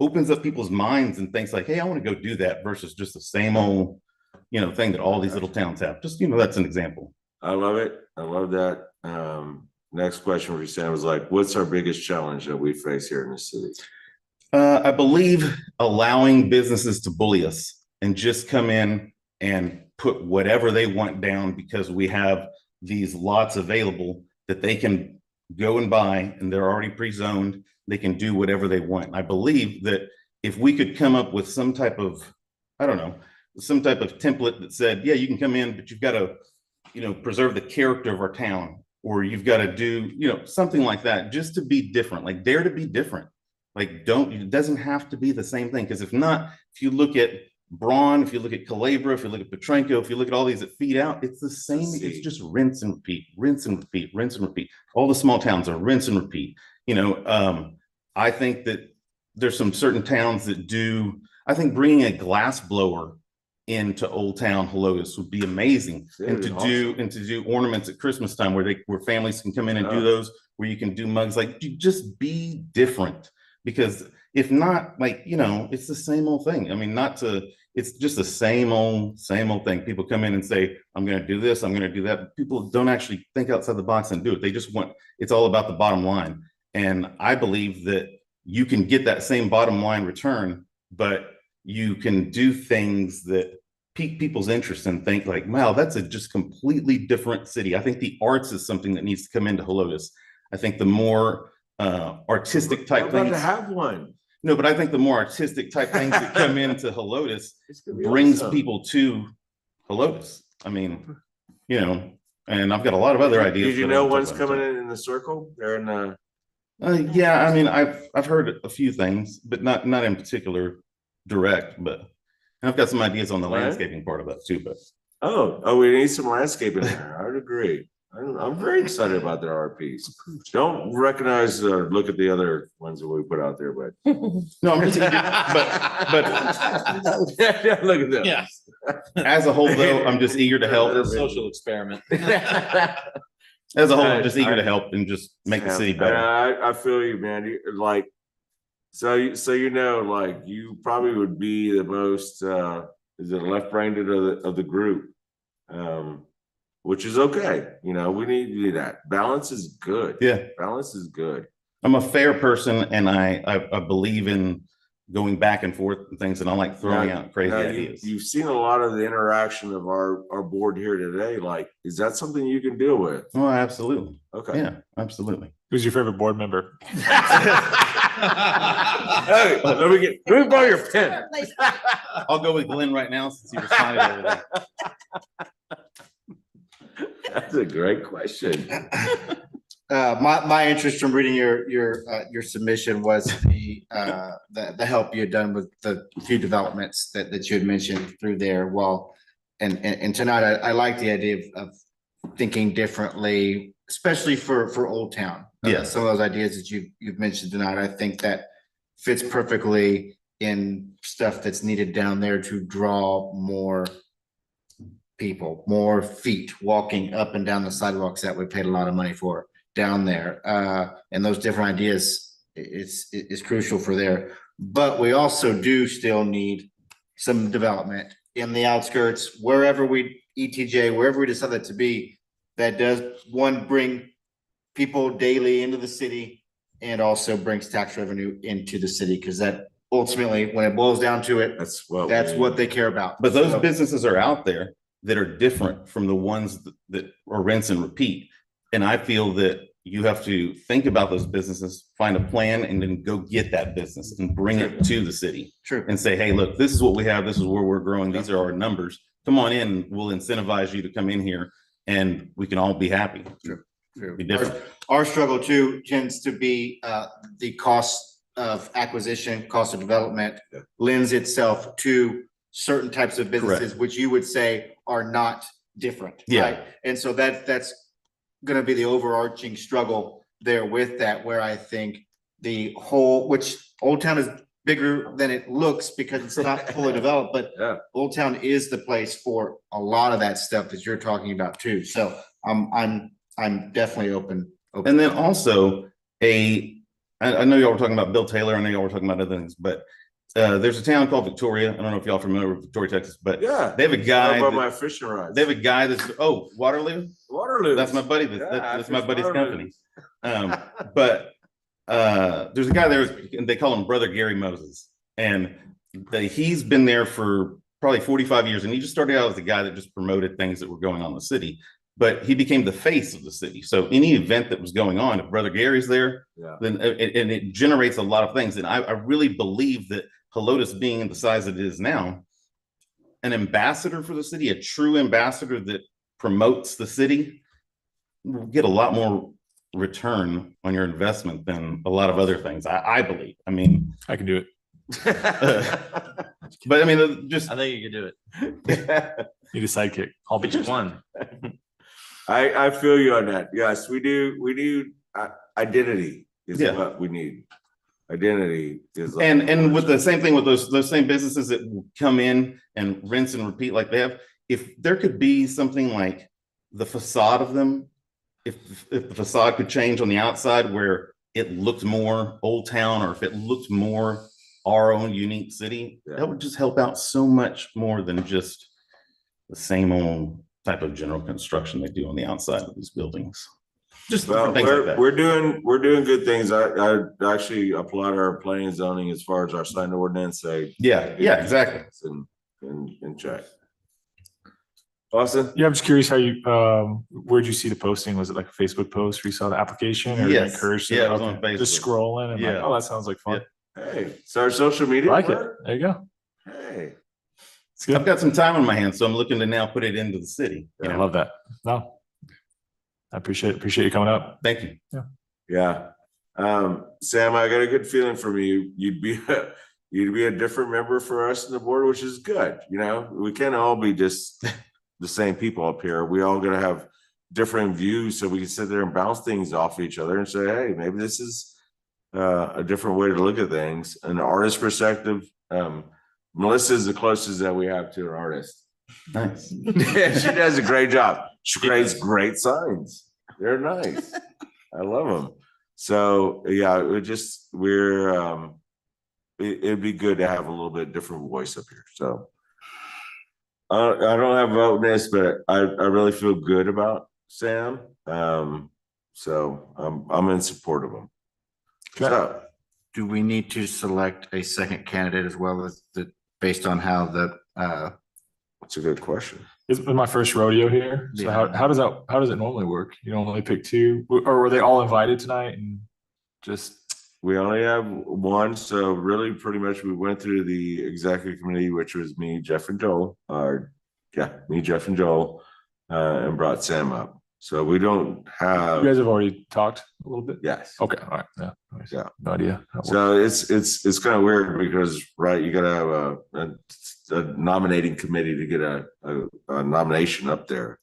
opens up people's minds and thinks like, hey, I want to go do that versus just the same old, you know, thing that all these little towns have. Just, you know, that's an example. I love it. I love that. Next question for you, Sam, was like, what's our biggest challenge that we face here in the city? I believe allowing businesses to bully us and just come in and put whatever they want down because we have these lots available that they can go and buy and they're already pre-zoned. They can do whatever they want. I believe that if we could come up with some type of, I don't know, some type of template that said, yeah, you can come in, but you've got to, you know, preserve the character of our town, or you've got to do, you know, something like that, just to be different, like dare to be different. Like it doesn't have to be the same thing. Because if not, if you look at Braun, if you look at Calabria, if you look at Petrenko, if you look at all these that feed out, it's the same. It's just rinse and repeat, rinse and repeat, rinse and repeat. All the small towns are rinse and repeat. You know, I think that there's some certain towns that do, I think bringing a glass blower into Old Town Helotes would be amazing. And to do ornaments at Christmas time where families can come in and do those, where you can do mugs, like just be different. Because if not, like, you know, it's the same old thing. I mean, it's just the same old thing. People come in and say, I'm going to do this, I'm going to do that. People don't actually think outside the box and do it. They just want, it's all about the bottom line. And I believe that you can get that same bottom line return, but you can do things that pique people's interest and think like, wow, that's a just completely different city. I think the arts is something that needs to come into Helotes. I think the more artistic type We're about things. to have one. No, but I think the more artistic type things that come into Helotes It's gonna be brings awesome. people to Helotes. I mean, you know, and I've got a lot of other ideas. Did you that I know won't one's talk about coming today. in the circle? They're in the. Yeah, I mean, I've heard a few things, but not in particular direct. But I've got some ideas on the Right. landscaping part of that too. But Oh, we need some landscaping there. I would agree. I'm very excited about their RPs. Don't recognize or look at the other ones that we put out there, but. no, I'm just but Yeah, look at them. Yeah. as a whole, though, I'm just eager to help. A social experiment. As a whole, I'm just eager to help and just make the city better. I feel you, man. Like, so you know, like you probably would be the most is it left-brained of the group, which is okay. You know, we need to do that. Balance is good. Yeah, Balance is good. I'm a fair person, and I believe in going back and forth and things, and I like throwing out crazy ideas. You've seen a lot of the interaction of our board here today. Like, is that something you can deal with? Oh, absolutely. Okay. Yeah, absolutely. Who's your favorite board member? Hey, let me borrow your pen. I'll go with Glenn right now since you were signing over there. That's a great question. My interest from reading your submission was the help you had done with the few developments that you had mentioned through there. Well, and tonight I like the idea of thinking differently, especially for Old Town. Yeah. Some of those ideas that you've mentioned tonight, I think that fits perfectly in stuff that's needed down there to draw more people, more feet walking up and down the sidewalks that we paid a lot of money for down there. And those different ideas is crucial for there. But we also do still need some development in the outskirts, wherever we ETJ, wherever we decide that to be, that does one bring people daily into the city and also brings tax revenue into the city, because that ultimately, when it boils down to it, That's what they care about. But those So- businesses are out there that are different from the ones that are rinse and repeat. And I feel that you have to think about those businesses, find a plan, and then go get that business and bring it to the city True. and say, hey, look, this is what we have. This is where we're growing. These are our numbers. Come on in. We'll incentivize you to come in here and we can all be happy. True. Be different. Our struggle too tends to be the cost of acquisition, cost of development lends itself to certain types of businesses, which you would say are not different. Yeah. Right? And so that's gonna be the overarching struggle there with that, where I think the whole, which Old Town is bigger than it looks because it's not fully developed, but Yeah. Old Town is the place for a lot of that stuff that you're talking about too. So I'm definitely open. And then also I know y'all were talking about Bill Taylor. I know y'all were talking about other things, but there's a town called Victoria. I don't know if y'all are familiar with Victoria, Texas, but Yeah. they have a guy. About that- my fishing rods. They have a guy that's Waterloo. Waterloo. That's my buddy. Yeah, That's my fish buddy's Waterloo. company. But there's a guy there, and they call him Brother Gary Moses, and he's been there for probably 45 years. And he just started out as a guy that just promoted things that were going on in the city, but he became the face of the city. So any event that was going on, if Brother Gary's there, Yeah. then it generates a lot of things. And I really believe that Helotes, being the size it is now, an ambassador for the city, a true ambassador that promotes the city, will get a lot more return on your investment than a lot of other things. I believe. I mean, I can do it. but I mean, just I think you can do it. Need a sidekick. I'll be Which one? I feel you on that. Yes, we do. Identity is Yeah. what we need. Identity is. and with the same thing with those same businesses that will come in and rinse and repeat like they have. If there could be something like the facade of them, if the facade could change on the outside where it looked more Old Town, or if it looked more our own unique city, Yeah. that would just help out so much more than just the same old type of general construction they do on the outside of these buildings. Just Well, different things like that. we're doing good things. I actually applaud our planning and zoning as far as our sign ordinance. Yeah, exactly. And check. Austin? Yeah, I'm just curious how you, where'd you see the posting? Was it like a Facebook post where you saw the application or you Yes. encouraged? Yeah, it was on Just Facebook. scrolling and like, Yeah. oh, that sounds like fun. Hey, so our social media. Like it. work? There you go. Hey, It's good. I've got some time on my hands, so I'm looking to now put it into the city. I love that. No. I appreciate you coming up. Thank you. yeah. Sam, I got a good feeling from you. You'd be a different member for us in the board, which is good. You know, we can't all be just the same people up here. We all gotta have different views so we can sit there and bounce things off each other and say, hey, maybe this is a different way to look at things. An artist perspective, Melissa is the closest that we have to an artist. Nice. She does a great job. She creates great signs. They're nice. I love them. So yeah, it'd be good to have a little bit different voice up here. So I don't have a vote in this, but I really feel good about Sam. So I'm in support of him. So Do we need to select a second candidate as well as based on how that's a good question. This is my first rodeo here. So Yeah. how does it normally work? You normally pick two, or were they all invited tonight and just? We only have one, so really pretty much we went through the executive committee, which was me, Jeff and Joel, and brought Sam up. So we don't You have, guys have already talked a little bit? yes. Okay, all right, yeah. Yeah. No idea. how it works. So it's kind of weird because, right, you gotta have a nominating committee to get a nomination up there.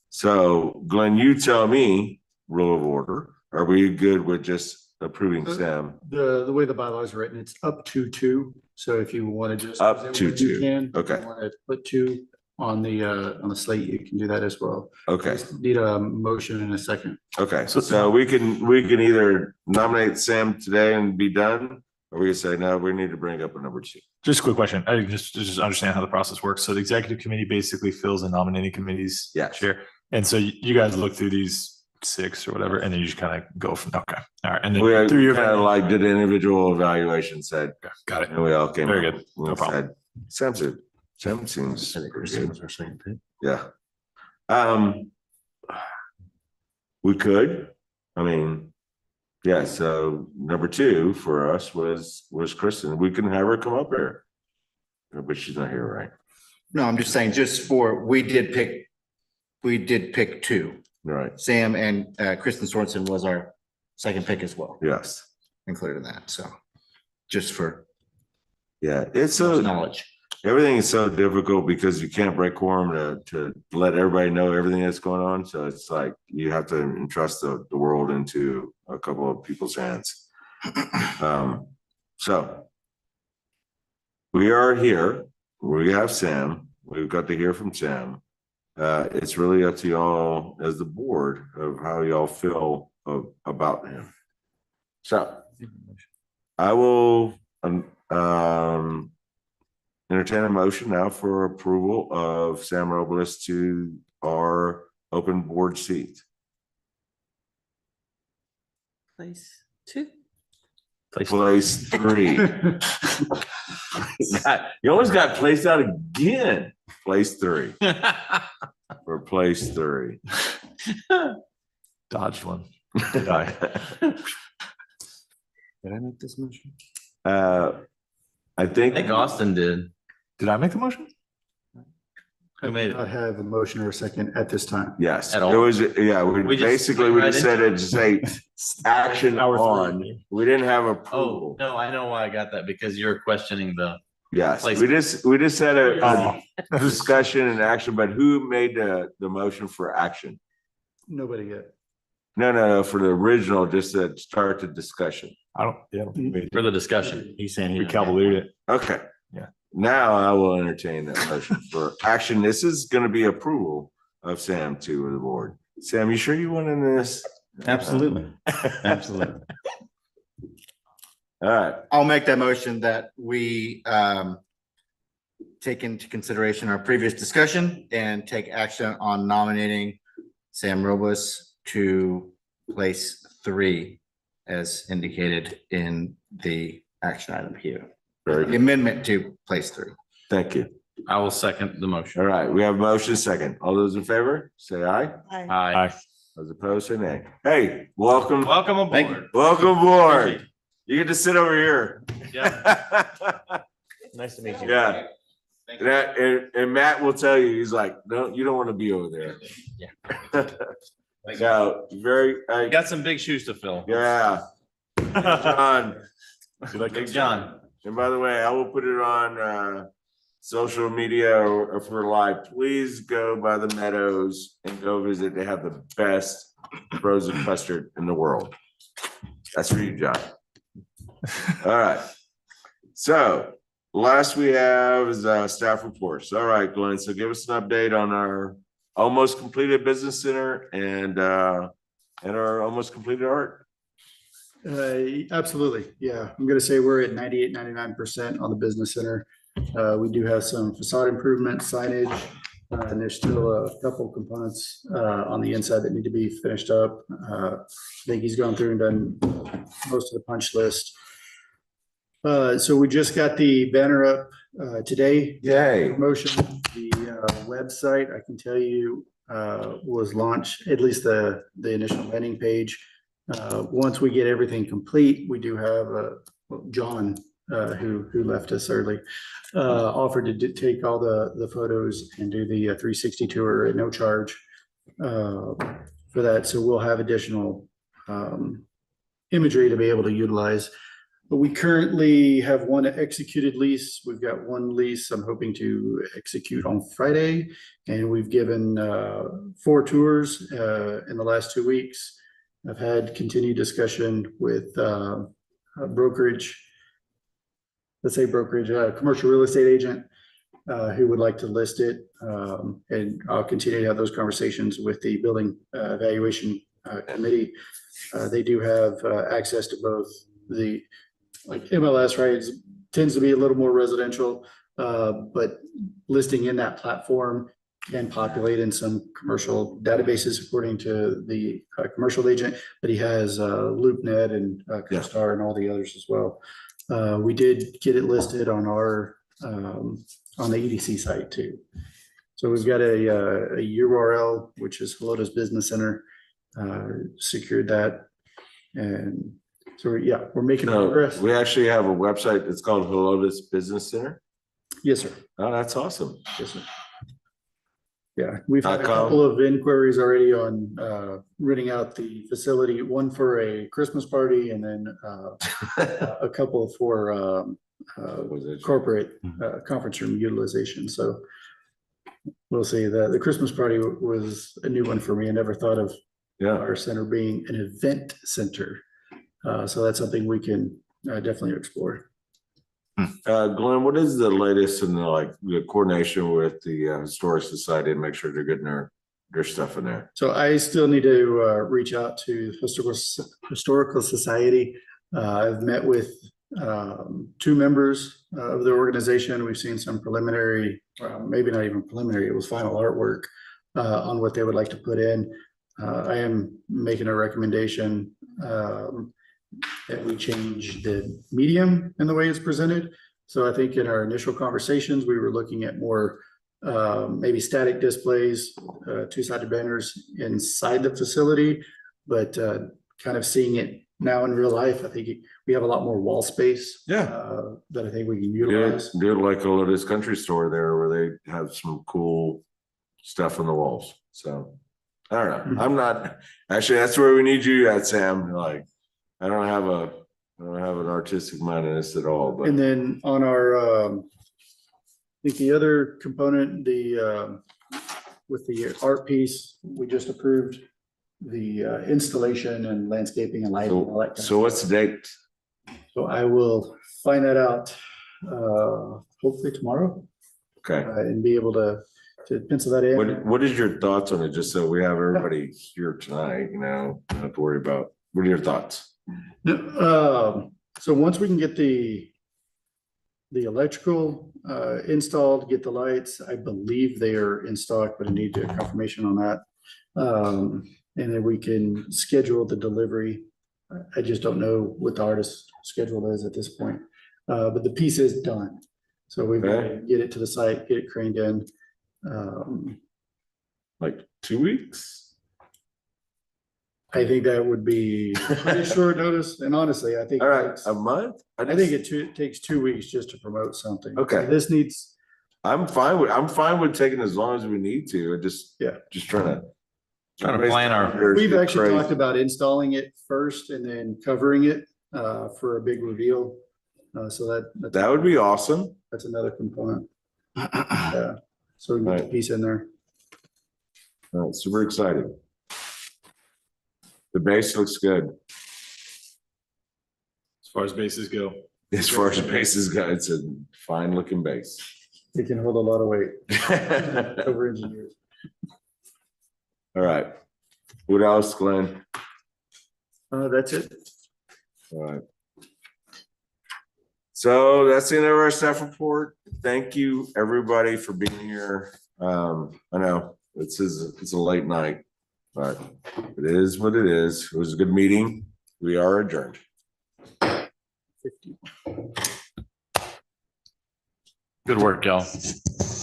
So Glenn, you tell me, rule of order, are we good with just approving Sam? The way the bylaws are written, it's up to two. So if you want to just. Up to you two. can. If Okay. you want to put two on the slate, you can do that as well. Okay. Just need a motion in a second. Okay, so we can either nominate Sam today and be done, or we can say, no, we need to bring up a number two. Just a quick question. I just understand how the process works. So the executive committee basically fills the nominating committee's Yes. chair. And so you guys look through these 6 or whatever, and then you just kind of go from, okay. All right. And then We through your kind of like did an individual evaluation, said, got it. and we all came. Very up good. and No problem. said, Sam seems pretty good. was our second pick. Yeah. We could, I mean, yeah, so number two for us was Kristen. We can have her come up here. But she's not here, right? No, I'm just saying, we did pick two. Right, Sam and Kristen Sorensen was our second pick as well, yes. included in that. So just for Yeah, it's so, knowledge. everything is so difficult because you can't break quorum to let everybody know everything that's going on. So it's like you have to entrust the world into a couple of people's hands. So we are here. We have Sam. We've got to hear from Sam. It's really up to y'all as the board of how y'all feel about him. So I will entertain a motion now for approval of Sam Robles to our open board seat. Place 2. Place 3. You almost got placed out again. Place 3. For place 3. Dodged one. Did I? Did I make this motion? I I think think Austin did. Did I make the motion? Who made it? I have a motion or a second at this time. yes. At It all? was, yeah, we We just basically went we right just said into it, say action Hour on. 3. We didn't have Oh, approval. no, I know why I got that, because you're questioning the, Yes, Place. we just had a Oh. discussion and action, but who made the motion for action? Nobody yet. No, for the original, just to start the discussion. I don't think for the discussion. He's saying we cavaliered it. Okay. Yeah. Now I will entertain that motion for action. This is gonna be approval of Sam to the board. Sam, you sure you want in this? Absolutely. Absolutely. All right, I'll make that motion that we take into consideration our previous discussion and take action on nominating Sam Robles to place 3 as indicated in the action item here. Very The good. amendment to place 3. Thank you. I will second the motion. All right, we have a motion second. All those in favor, say aye. Aye. Those opposed, say nay. Hey, welcome. Welcome Thank you. aboard. Welcome aboard. You get to sit over here. Nice to meet you. Yeah. And Matt will tell you, he's like, no, you don't want to be over there. So very, You got some big shoes to fill. yeah. John, Big John. and by the way, I will put it on social media or if we're live, please go by the Meadows and go visit. They have the best frozen custard in the world. That's for you, John. All right. So last we have is staff reports. All right, Glenn. So give us an update on our almost completed business center and our almost completed art. Absolutely. Yeah, I'm gonna say we're at 98, 99% on the business center. We do have some facade improvement signage. And there's still a couple components on the inside that need to be finished up. I think he's gone through and done most of the punch list. So we just got the banner up today. Yay. Promotion, the website, I can tell you, was launched, at least the initial landing page. Once we get everything complete, we do have John, who left us early, offered to take all the photos and do the 360 tour at no charge for that. So we'll have additional imagery to be able to utilize. But we currently have one executed lease. We've got one lease I'm hoping to execute on Friday. And we've given 4 tours in the last 2 weeks. I've had continued discussion with a brokerage, let's say brokerage, commercial real estate agent who would like to list it. And I'll continue to have those conversations with the building evaluation committee. They do have access to both the, like MLS, right? Tends to be a little more residential, but listing in that platform can populate in some commercial databases according to the commercial agent, but he has LoopNet and CoStar and all the others as well. We did get it listed on our on the EDC site too. So we've got a URL, which is Helotes Business Center, secured that. And so, yeah, we're making progress. We actually have a website. It's called Helotes Business Center. Yes, sir. Oh, that's awesome. Yes, sir. Yeah, we've had a .com. couple of inquiries already on renting out the facility, one for a Christmas party and then a couple for corporate conference room utilization. So we'll see. The Christmas party was a new one for me. I never thought of our center being an event center. So that's something we can definitely explore. Glenn, what is the latest in the coordination with the Historic Society and make sure they're getting their stuff in there? So I still need to reach out to Historical Society. I've met with 2 members of the organization. We've seen some preliminary, maybe not even preliminary, it was final artwork on what they would like to put in. I am making a recommendation that we change the medium in the way it's presented. So I think in our initial conversations, we were looking at more maybe static displays, 2-sided banners inside the facility, but kind of seeing it now in real life, I think we have a lot more wall space that I think we can utilize. Do like a Lotus Country Store there where they have some cool stuff on the walls. So I don't know. I'm not actually, that's where we need you at, Sam. Like, I don't have an artistic mind in this at all, but. And then on our, I think the other component, with the art piece, we just approved the installation and landscaping and lighting. And all that kind of So what's the date? So I will find that out, hopefully tomorrow, Okay. and be able to pencil that in. What is your thoughts on it? Just so we have everybody here tonight, not to worry about. What are your thoughts? So once we can get the electrical installed, get the lights, I believe they are in stock, but I need a confirmation on that. and then we can schedule the delivery. I just don't know what the artist's schedule is at this point, but the piece is done. So we've got to get it to the site, get it craned in. Like 2 weeks? I think that would be pretty short notice, and honestly, I think. All right, a month? I think it takes 2 weeks just to promote something. Okay. This needs, I'm fine with taking as long as we need to. Just trying to. Trying to plan our- we've actually talked about installing it first and then covering it for a big reveal. So That would be awesome. that's another component. Yeah, so we can get the Right. piece in there. All right, super excited. The base looks good. As far as bases go. As far as the bases go, it's a fine looking base. It can hold a lot of weight over engineers. All right. What else, Glenn? That's it. All right. So that's the end of our staff report. Thank you, everybody, for being here. I know it's a late night, but it is what it is. It was a good meeting. We are adjourned. 50. Good work, y'all.